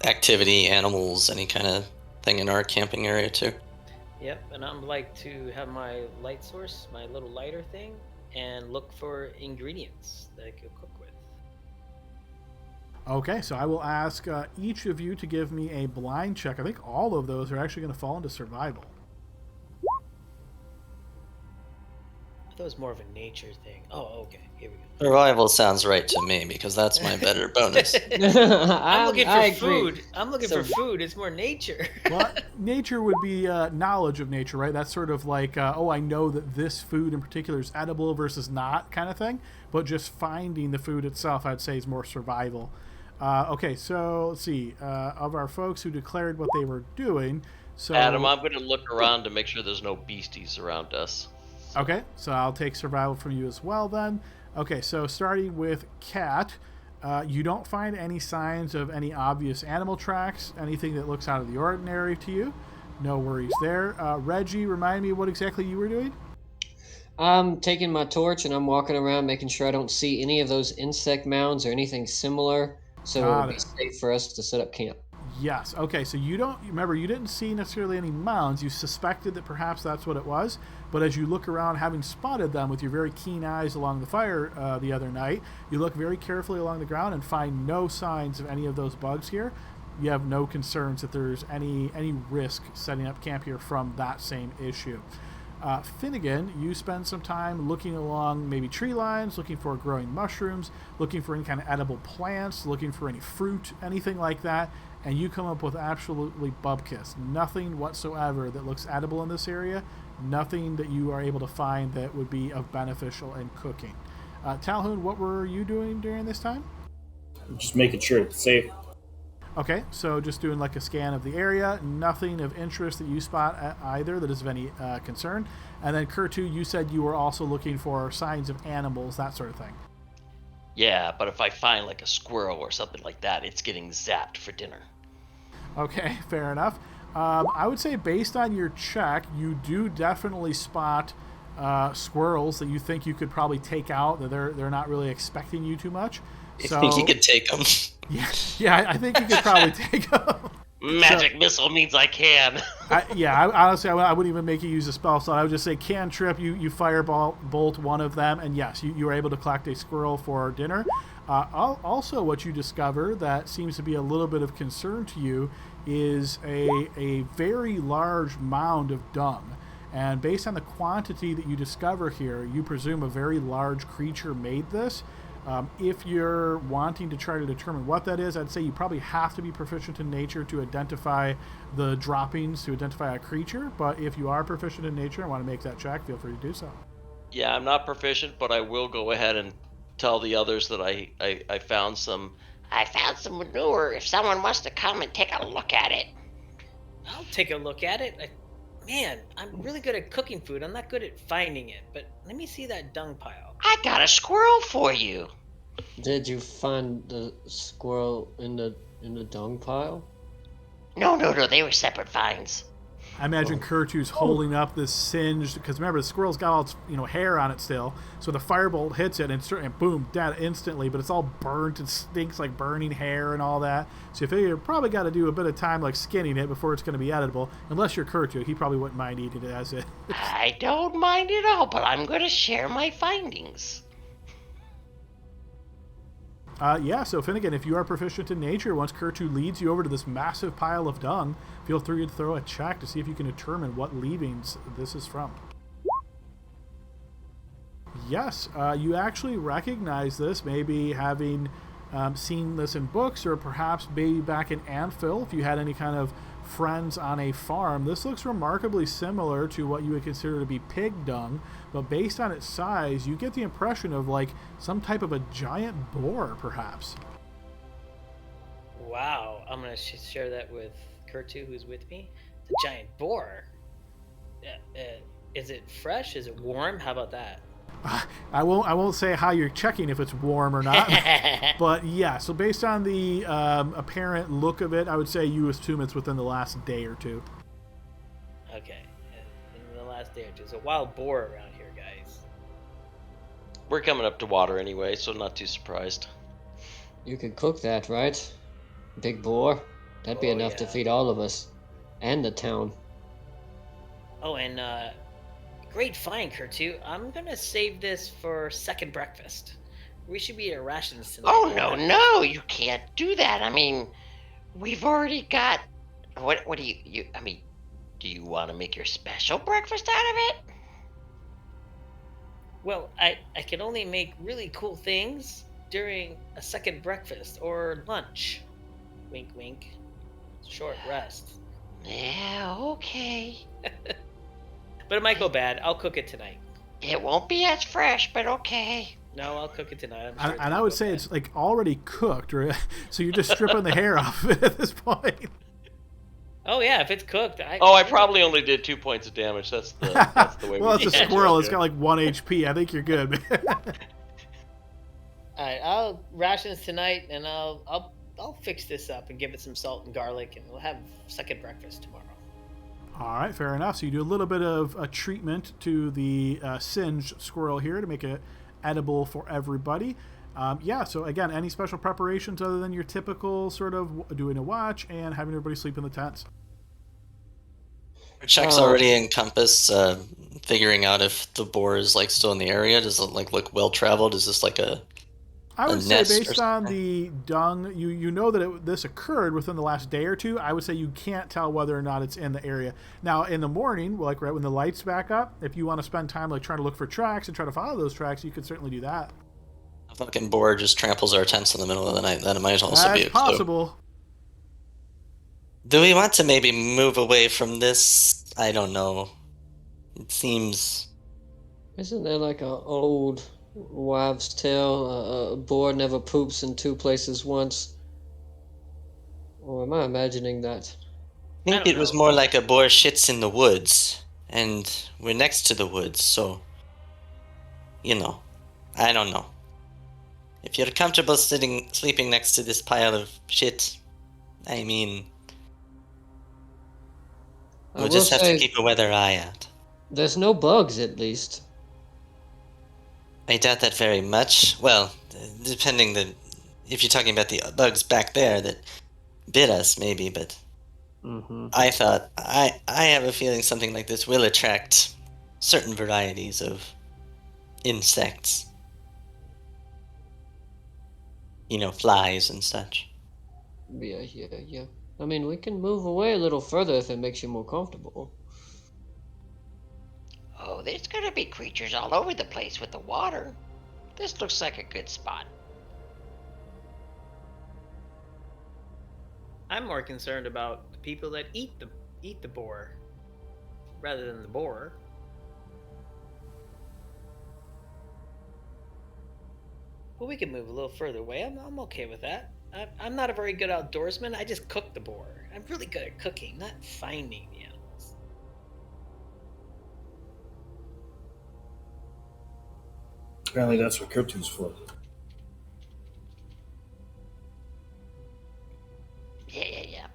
activity, animals, any kind of thing in our camping area too. Yep, and I'm like to have my light source, my little lighter thing, and look for ingredients that I could cook with. Okay, so I will ask each of you to give me a blind check. I think all of those are actually going to fall into survival. I thought it was more of a nature thing. Oh, okay. Here we go. Survival sounds right to me because that's my better bonus. I'm looking I for agree. food. I'm looking for food. It's more nature. Well, nature would be knowledge of nature, right? That's sort of like, I know that this food in particular is edible versus not kind of thing. But just finding the food itself, I'd say, is more survival. Okay, so let's see. Of our folks who declared what they were doing, so Adam, I'm going to look around to make sure there's no beasties around us. So. Okay, so I'll take survival from you as well then. Okay, so starting with Cat, you don't find any signs of any obvious animal tracks, anything that looks out of the ordinary to you. No worries there. Reggie, remind me what exactly you were doing? I'm taking my torch and I'm walking around making sure I don't see any of those insect mounds or anything similar, so it Got would be it. safe for us to set up camp. Yes. Okay. So you don't remember, you didn't see necessarily any mounds. You suspected that perhaps that's what it was. But as you look around, having spotted them with your very keen eyes along the fire the other night, you look very carefully along the ground and find no signs of any of those bugs here. You have no concerns that there's any risk setting up camp here from that same issue. Finnegan, you spend some time looking along maybe tree lines, looking for growing mushrooms, looking for any kind of edible plants, looking for any fruit, anything like that, and you come up with absolutely bupkis. Nothing whatsoever that looks edible in this area, nothing that you are able to find that would be of beneficial in cooking. Talhoun, what were you doing during this time? Just making sure it's safe. Okay, so just doing like a scan of the area, nothing of interest that you spot either that is of any concern. And then Kurtu, you said you were also looking for signs of animals, that sort of thing. Yeah, but if I find like a squirrel or something like that, it's getting zapped for dinner. Okay, fair enough. I would say based on your check, you do definitely spot squirrels that you think you could probably take out, that they're not really expecting you too much. I So, think you could take them. yeah, I think you could probably take them. Magic missile means I can. Honestly, I wouldn't even make you use a spell slot. I would just say cantrip, you fireball bolt one of them, and yes, you were able to collect a squirrel for dinner. Also, what you discover that seems to be a little bit of concern to you is a very large mound of dung. And based on the quantity that you discover here, you presume a very large creature made this. If you're wanting to try to determine what that is, I'd say you probably have to be proficient in nature to identify the droppings, to identify a creature. But if you are proficient in nature and want to make that check, feel free to do so. Yeah, I'm not proficient, but I will go ahead and tell the others that I found some. I found some manure if someone wants to come and take a look at it. I'll take a look at it. Man, I'm really good at cooking food. I'm not good at finding it, but let me see that dung pile. I got a squirrel for you. Did you find the squirrel in the dung pile? No, they were separate finds. I imagine Kurtu's holding up this singed, because remember, the squirrel's got all its hair on it still, so the firebolt hits it and boom, dead instantly, but it's all burnt and stinks like burning hair and all that. So you figure you probably got to do a bit of time like skinning it before it's going to be editable. Unless you're Kurtu, he probably wouldn't mind eating it as it. I don't mind at all, but I'm going to share my findings. So Finnegan, if you are proficient in nature, once Kurtu leads you over to this massive pile of dung, feel free to throw a check to see if you can determine what leavings this is from. Yes, you actually recognize this, maybe having seen this in books, or perhaps maybe back in Anvil, if you had any kind of friends on a farm. This looks remarkably similar to what you would consider to be pig dung, but based on its size, you get the impression of like some type of a giant boar, perhaps. Wow, I'm gonna share that with Kurtu, who's with me. The giant boar. Is it fresh? Is it warm? How about that? I won't say how you're checking if it's warm or not, but yeah. So based on the apparent look of it, I would say you assume it's within the last day or two. Okay, in the last day or two. It's a wild boar around here, guys. We're coming up to water anyway, so not too surprised. You could cook that, right? Big boar. That'd be enough to feed all of us. And the town. Oh, and great find, Kurtu. I'm gonna save this for second breakfast. We should be at rations tonight. Oh, no, you can't do that. I mean, we've already got... What do you... I mean, do you want to make your special breakfast out of it? Well, I can only make really cool things during a second breakfast or lunch. Wink, wink. Short rest. Yeah, okay. But it might go bad. I'll cook it tonight. It won't be as fresh, but okay. No, I'll cook it tonight. I'm sure And I would say it's like already cooked, right? So you're just stripping the hair off of it at this point. Oh yeah, if it's cooked. I probably only did 2 points of damage. That's the way. Well, it's a Yeah. squirrel. It's got like 1 HP. I think you're good. All right, I'll rations tonight, and I'll fix this up and give it some salt and garlic, and we'll have second breakfast tomorrow. All right, fair enough. So you do a little bit of a treatment to the singed squirrel here to make it edible for everybody. So again, any special preparations other than your typical sort of doing a watch and having everybody sleep in the tents? Our checks already encompass figuring out if the boar is like still in the area. Does it like look well traveled? Is this like I would say nest or based on something? the dung, you know that this occurred within the last day or two. I would say you can't tell whether or not it's in the area. Now, in the morning, like right when the lights back up, if you want to spend time like trying to look for tracks and try to follow those tracks, you could certainly do that. A fucking boar just tramples our tents in the middle of the night. That might also be That's a clue. possible. Do we want to maybe move away from this? I don't know. It seems... Isn't there like a old wives' tale? A boar never poops in two places once. Or am I imagining that? I think don't it was know. more like a boar shits in the woods, and we're next to the woods, so... I don't know. If you're comfortable sleeping next to this pile of shit, I mean... I We'll will just have to say keep a weather eye out. there's no bugs, at least. I doubt that very much. Well, depending if you're talking about the bugs back there that bit us, maybe, but Mm-hmm. I thought I have a feeling something like this will attract certain varieties of insects. Flies and such. Yeah. I mean, we can move away a little further if it makes you more comfortable. Oh, there's gonna be creatures all over the place with the water. This looks like a good spot. I'm more concerned about the people that eat the boar, rather than the boar. But we can move a little further away. I'm okay with that. I'm not a very good outdoorsman. I just cook the boar. I'm really good at cooking, not finding the animals. Apparently, that's what Kurtu's for. Yeah.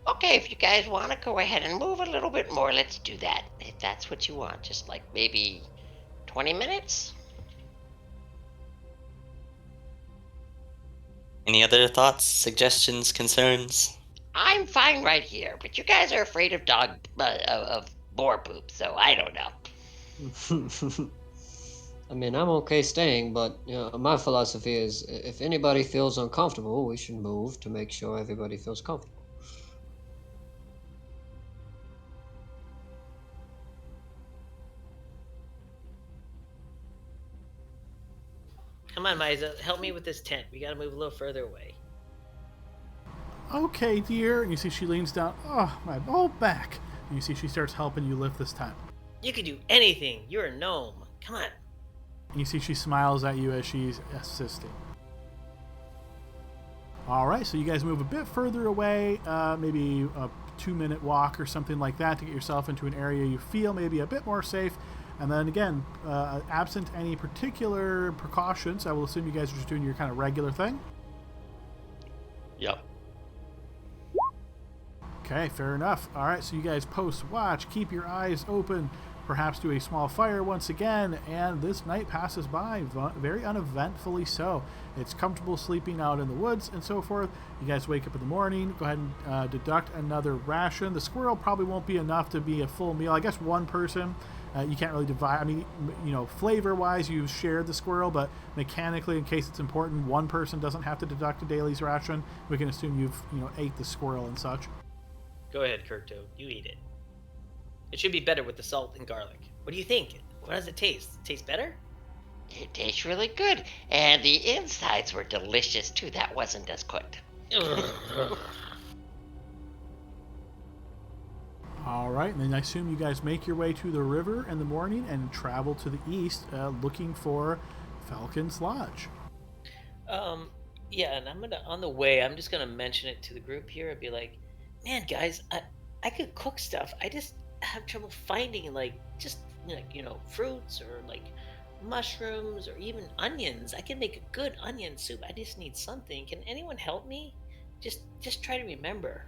Okay, if you guys want to go ahead and move a little bit more, let's do that. If that's what you want, just like maybe 20 minutes? Any other thoughts, suggestions, concerns? I'm fine right here, but you guys are afraid of of boar poop, so I don't know. I mean, I'm okay staying, but my philosophy is if anybody feels uncomfortable, we should move to make sure everybody feels comfortable. Come on, Miza, help me with this tent. We gotta move a little further away. Okay, dear. And you see she leans down. Oh, my old back. And you see she starts helping you lift this tent. You can do anything. You're a gnome. Come on. And you see she smiles at you as she's assisting. All right, so you guys move a bit further away, maybe a 2-minute walk or something like that to get yourself into an area you feel maybe a bit more safe. And then again, absent any particular precautions, I will assume you guys are just doing your kind of regular thing. Yep. Okay, fair enough. All right, so you guys post watch, keep your eyes open, perhaps do a small fire once again, and this night passes by very uneventfully so. It's comfortable sleeping out in the woods and so forth. You guys wake up in the morning, go ahead and deduct another ration. The squirrel probably won't be enough to be a full meal. I guess one person, you can't really divide. I mean, flavor-wise, you've shared the squirrel, but mechanically, in case it's important, one person doesn't have to deduct a daily's ration. We can assume you've, ate the squirrel and such. Go ahead, Kurto. You eat it. It should be better with the salt and garlic. What do you think? What does it taste? Taste better? It tastes really good, and the insides were delicious too. That wasn't as cooked. All right, and then I assume you guys make your way to the river in the morning and travel to the east, looking for Falcon's Lodge. Yeah, and on the way, I'm just gonna mention it to the group here. I'd be like, man, guys, I could cook stuff. I just have trouble finding like just like fruits or like mushrooms or even onions. I can make a good onion soup. I just need something. Can anyone help me? Just try to remember.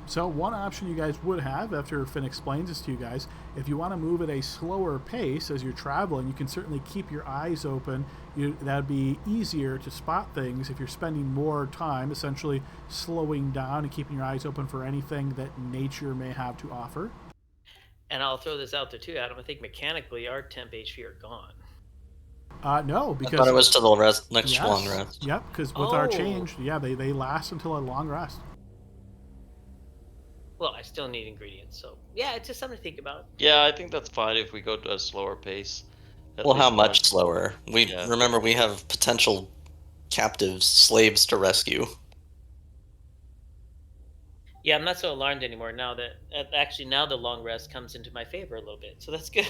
So one option you guys would have, after Finn explains this to you guys, if you want to move at a slower pace as you're traveling, you can certainly keep your eyes open. That'd be easier to spot things if you're spending more time essentially slowing down and keeping your eyes open for anything that nature may have to offer. And I'll throw this out there too, Adam. I think mechanically our temp HP are gone. No, I because thought it was to the next yes, long rest. Yep, because with our Oh. change, yeah, they last until a long rest. Well, I still need ingredients, so yeah, it's just something to think about. Yeah, I think that's fine if we go to a slower pace. At Well, how least much once. slower? Yeah. Remember we have potential captives, slaves to rescue. Yeah, I'm not so alarmed anymore now that actually now the long rest comes into my favor a little bit, so that's good.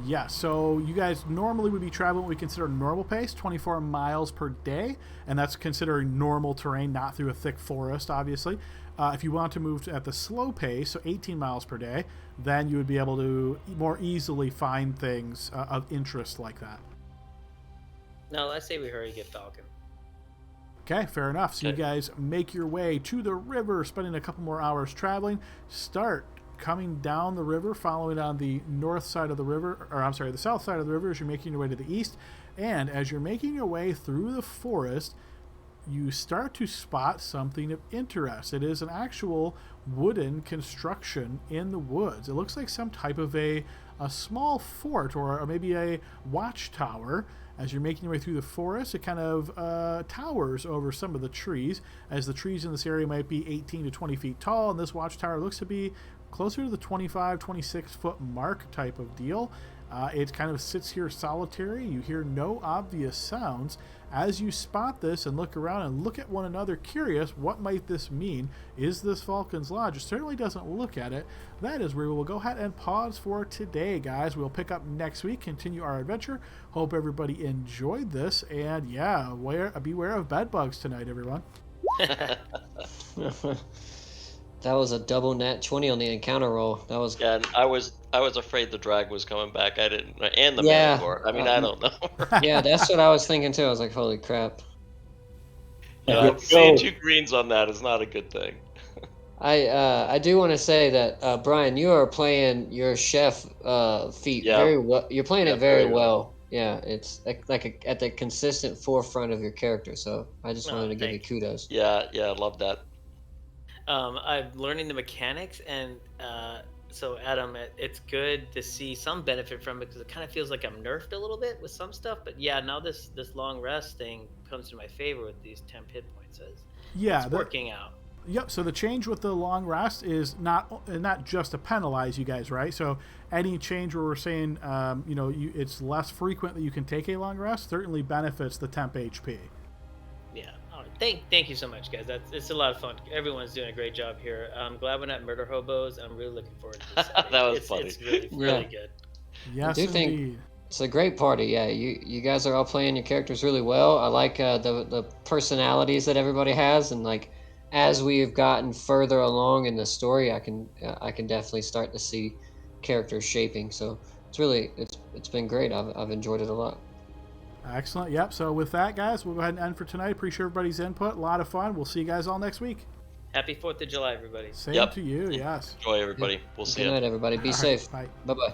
Yeah, so you guys normally would be traveling what we consider normal pace, 24 miles per day, and that's considering normal terrain, not through a thick forest, obviously. If you want to move at the slow pace, so 18 miles per day, then you would be able to more easily find things of interest like that. No, let's say we hurry to get Falcon. Okay, fair enough. So you Okay. guys make your way to the river, spending a couple more hours traveling. Start coming down the river, following on the north side of the river, or I'm sorry, the south side of the river as you're making your way to the east. And as you're making your way through the forest, you start to spot something of interest. It is an actual wooden construction in the woods. It looks like some type of a small fort or maybe a watchtower. As you're making your way through the forest, it kind of towers over some of the trees, as the trees in this area might be 18 to 20 feet tall, and this watchtower looks to be closer to the 25, 26 foot mark type of deal. It kind of sits here solitary. You hear no obvious sounds. As you spot this and look around and look at one another, curious, what might this mean? Is this Falcon's Lodge? It certainly doesn't look at it. That is where we will go ahead and pause for today, guys. We'll pick up next week, continue our adventure. Hope everybody enjoyed this, and yeah, beware of bed bugs tonight, everyone. That was a double nat 20 on the encounter roll. That was Yeah, and I was afraid the drag was coming back. I didn't, and the Yeah. Manticore. I mean, I don't know. yeah, that's what I was thinking too. I was like, holy crap. Seeing two greens on that is not a good thing. I do want to say that Brian, you are playing your chef feat Yeah. very well. You're playing Yeah, it very very well. Yeah, it's at the consistent forefront of your character. So I just wanted to give you thank you. kudos. Yeah, I love that. I'm learning the mechanics, and so Adam, it's good to see some benefit from it because it kind of feels like I'm nerfed a little bit with some stuff. But yeah, now this long rest thing comes to my favor with these temp hit points. Yeah, It's working out. Yep. So the change with the long rest is not just to penalize you guys, right? So any change where we're saying, it's less frequent that you can take a long rest certainly benefits the temp HP. Yeah. All right. Thank you so much, guys. It's a lot of fun. Everyone's doing a great job here. I'm glad we're not murder hobos. I'm really looking forward to this. That was it's, funny. It's really, Yeah. really good. Yes, do think- indeed. It's a great party. Yeah, you guys are all playing your characters really well. I like the personalities that everybody has, and like as we've gotten further along in the story, I can definitely start to see characters shaping. So it's been great. I've enjoyed it a lot. Excellent. Yep. So with that, guys, we'll go ahead and end for tonight. Appreciate everybody's input. A lot of fun. We'll see you guys all next week. Happy 4th of July, everybody. Same Yep. to you. Yes. Enjoy, everybody. We'll see Good you. night, everybody. Be All right, safe. bye. Bye bye.